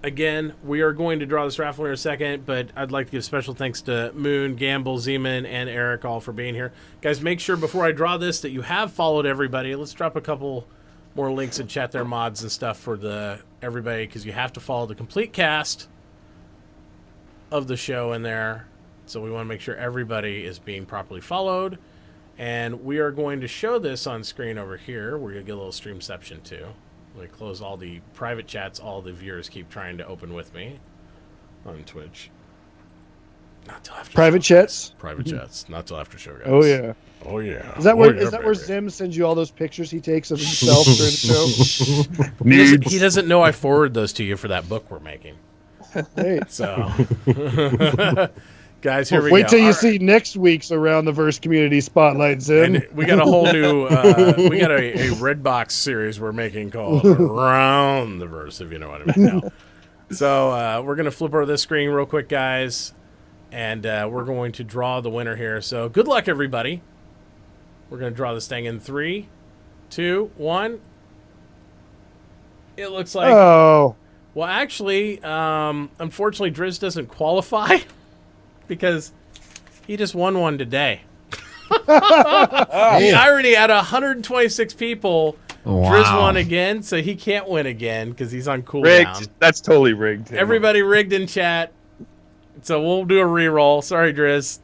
Again, we are going to draw this raffle in a second, but I'd like to give special thanks to Moon, Gamble, Zeman, and Eric all for being here. Guys, make sure before I draw this that you have followed everybody. Let's drop a couple more links in chat there, mods and stuff for everybody, because you have to follow the complete cast of the show in there. So we want to make sure everybody is being properly followed. And we are going to show this on screen over here. We're going to get a little streamception too. Let me close all the private chats all the viewers keep trying to open with me on Twitch. Not till after Private show, chats? guys. Private chats. Not till after show, guys. Oh yeah. Oh yeah. Is that where baby. Zim sends you all those pictures he takes of himself during the show? He doesn't know I forward those to you for that book we're making. Hey. So, guys, here we go. Wait till you All see next week's Around the Verse Community Spotlight, Zim. And we got a whole new, we got a Redbox series we're making called Around the Verse, if you know what I mean. Now. So we're going to flip over this screen real quick, guys, and we're going to draw the winner here. So good luck, everybody. We're going to draw this thing in 3, 2, 1. It looks like... Oh. Well, actually, unfortunately, Driz doesn't qualify because he just won one today. The irony, out of 126 people, Driz won again, so he can't win again because he's on cooldown. Rigged. That's totally rigged. Everybody rigged in chat, so we'll do a re-roll. Sorry, Driz.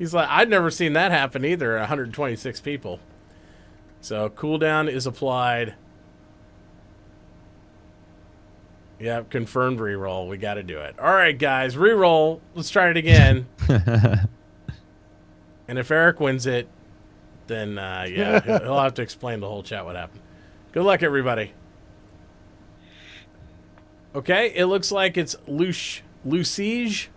He's like, I'd never seen that happen either, 126 people. So cooldown is applied. Yep, confirmed re-roll. We got to do it. All right, guys, re-roll. Let's try it again. And if Eric wins it, then, yeah, he'll have to explain the whole chat what happened. Good luck, everybody. Okay, it looks like it's Lucige.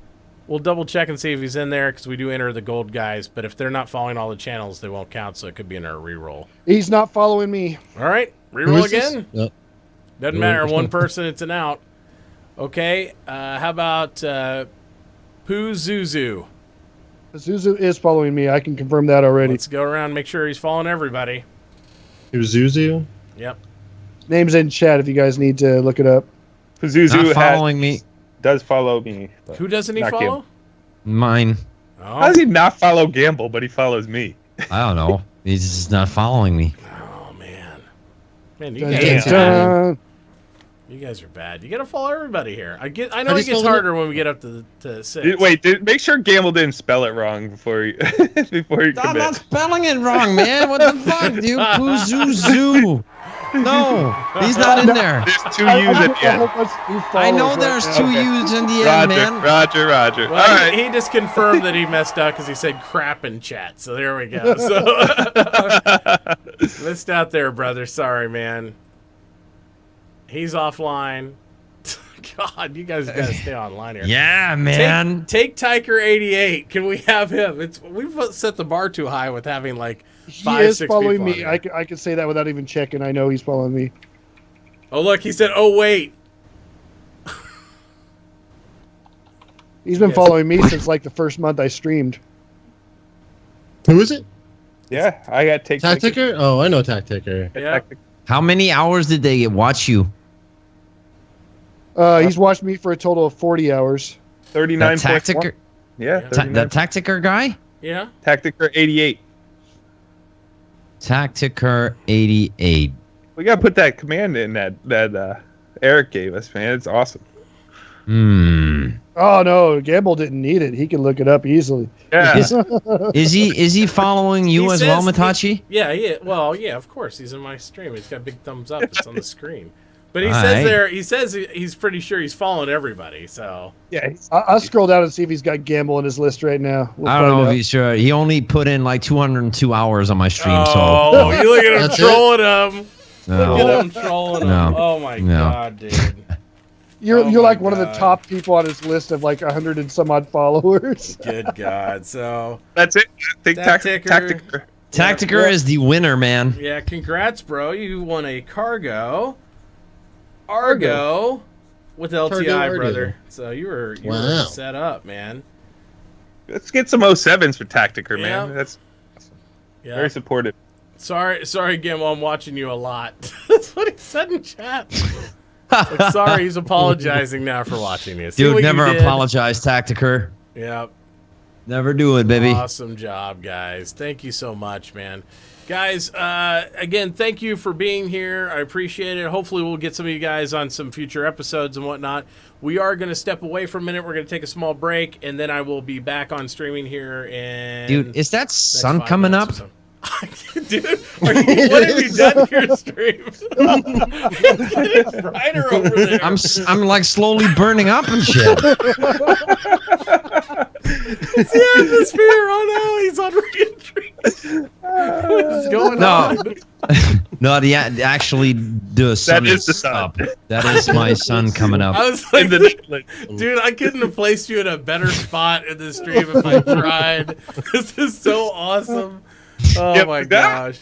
We'll double-check and see if he's in there, because we do enter the gold guys. But if they're not following all the channels, they won't count, so it could be in our re-roll. He's not following me. All right, re-roll again. Yep. Doesn't matter. One person, it's an out. Okay. How about Zuzu? Zuzu is following me. I can confirm that already. Let's go around and make sure he's following everybody. Zuzu. Yep. Name's in chat if you guys need to look it up. Zuzu Not following me. does follow me. but Who doesn't he not follow? Gamble. Mine. Oh. How does he not follow Gamble, but he follows me? I don't know. He's just not following me. Oh, man. Man, you Dun, guys, dun, dun. you guys are bad. You got to follow everybody here. I know How do it you gets spell harder when we get up to 6. Make sure Gamble didn't spell it wrong before you before you I'm not commit. spelling it wrong, man. What the fuck, dude? Zuzu. No, he's not in there. There's 2 U's at the end. I know there's 2 U's in the end, man. Roger. Well, All right. he just confirmed that he messed up because he said crap in chat. So there we go. So missed out there, brother. Sorry, man. He's offline. God, you guys got to stay online here. Yeah, man. Take Tiker 88. Can we have him? We've set the bar too high with having like He 5, is 6 following people me. on here. I can say that without even checking. I know he's following me. Oh, look, he said, "Oh wait." He's been Yes. following me since like the first month I streamed. Who is it? Yeah, I got take Tacticker? Oh, I know Tacticker. Yeah. How many hours did they watch you? He's watched me for a total of 40 hours. 39. That Tacticker, Yeah, Yeah. 39. the Tacticker guy? Yeah. Tacticker 88. Tacticker 88. We gotta put that command in that Eric gave us, man. It's awesome. Oh no, Gamble didn't need it. He can look it up easily. Yeah. Is he following you He as well, says- Mitauchi? Yeah. Well, yeah. Of course, he's in my stream. He's got a big thumbs up. It's on the screen. But he All says right. there, he says he's pretty sure he's following everybody. So Yeah, I'll scroll down and see if he's got Gamble in his list right now. We'll I don't find know out. if he's sure. He only put in like 202 hours on my stream, oh, you look at him That's trolling him. so Look no. at him trolling him. No. Oh my No. god, dude. You're Oh you're my like one of the God. top people on his list of like 100 and some odd followers. Good God. So That's it. I think Tacticker. Tactiker is the winner, man. yeah, congrats, bro. You won a cargo Argo with LTI, Argo. brother. So you were Wow. set up, man. Let's get some 07s for Tactiker, man. Yeah. That's Yeah. very supportive. Sorry, Gimble. I'm watching you a lot. That's what he said in chat. Like, sorry, he's apologizing now for watching you. See Dude, what you never did? apologize, Tactiker. Yep. Never do it, baby. Awesome job, guys. Thank you so much, man. Guys, again, thank you for being here. I appreciate it. Hopefully we'll get some of you guys on some future episodes and whatnot. We are going to step away for a minute. We're going to take a small break, and then I will be back on streaming here. And Dude, is that next sun 5 coming up? minutes or so. Dude, what have you done to your stream? It's brighter over there. I'm like slowly burning up and shit. It's the atmosphere. Oh no, he's on re-entry. What's going on? No, actually, the sun is the sun. up. That is my sun coming up. I was like, In the dude, I couldn't have placed you in a better spot in the stream if I tried. This is so awesome. Oh Yep. my gosh.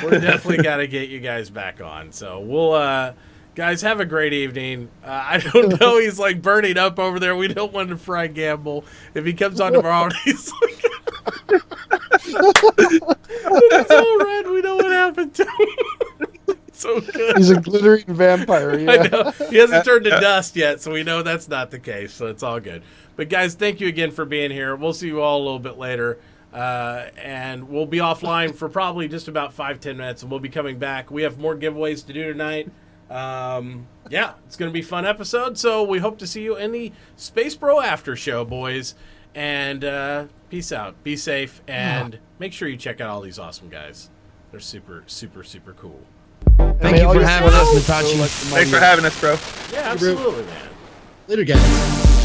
We're definitely got to get you guys back on. So we'll, guys, have a great evening. I don't know. He's like burning up over there. We don't want to fry Gamble. If he comes on tomorrow, he's like, it's all red. We know what happened to him. So good. He's a glittering vampire. I Yeah. know. He hasn't turned to dust yet, so we know that's not the case. So it's all good. But guys, thank you again for being here. We'll see you all a little bit later. And we'll be offline for probably just about 5-10 minutes, and we'll be coming back. We have more giveaways to do tonight. Yeah, it's going to be a fun episode, so we hope to see you in the Space Bro After Show, boys. And peace out. Be safe, and make sure you check out all these awesome guys. They're super, super, super cool. Thank you for having us, Mitauchi. Thanks for having us, bro. Yeah, absolutely, man. Later, guys.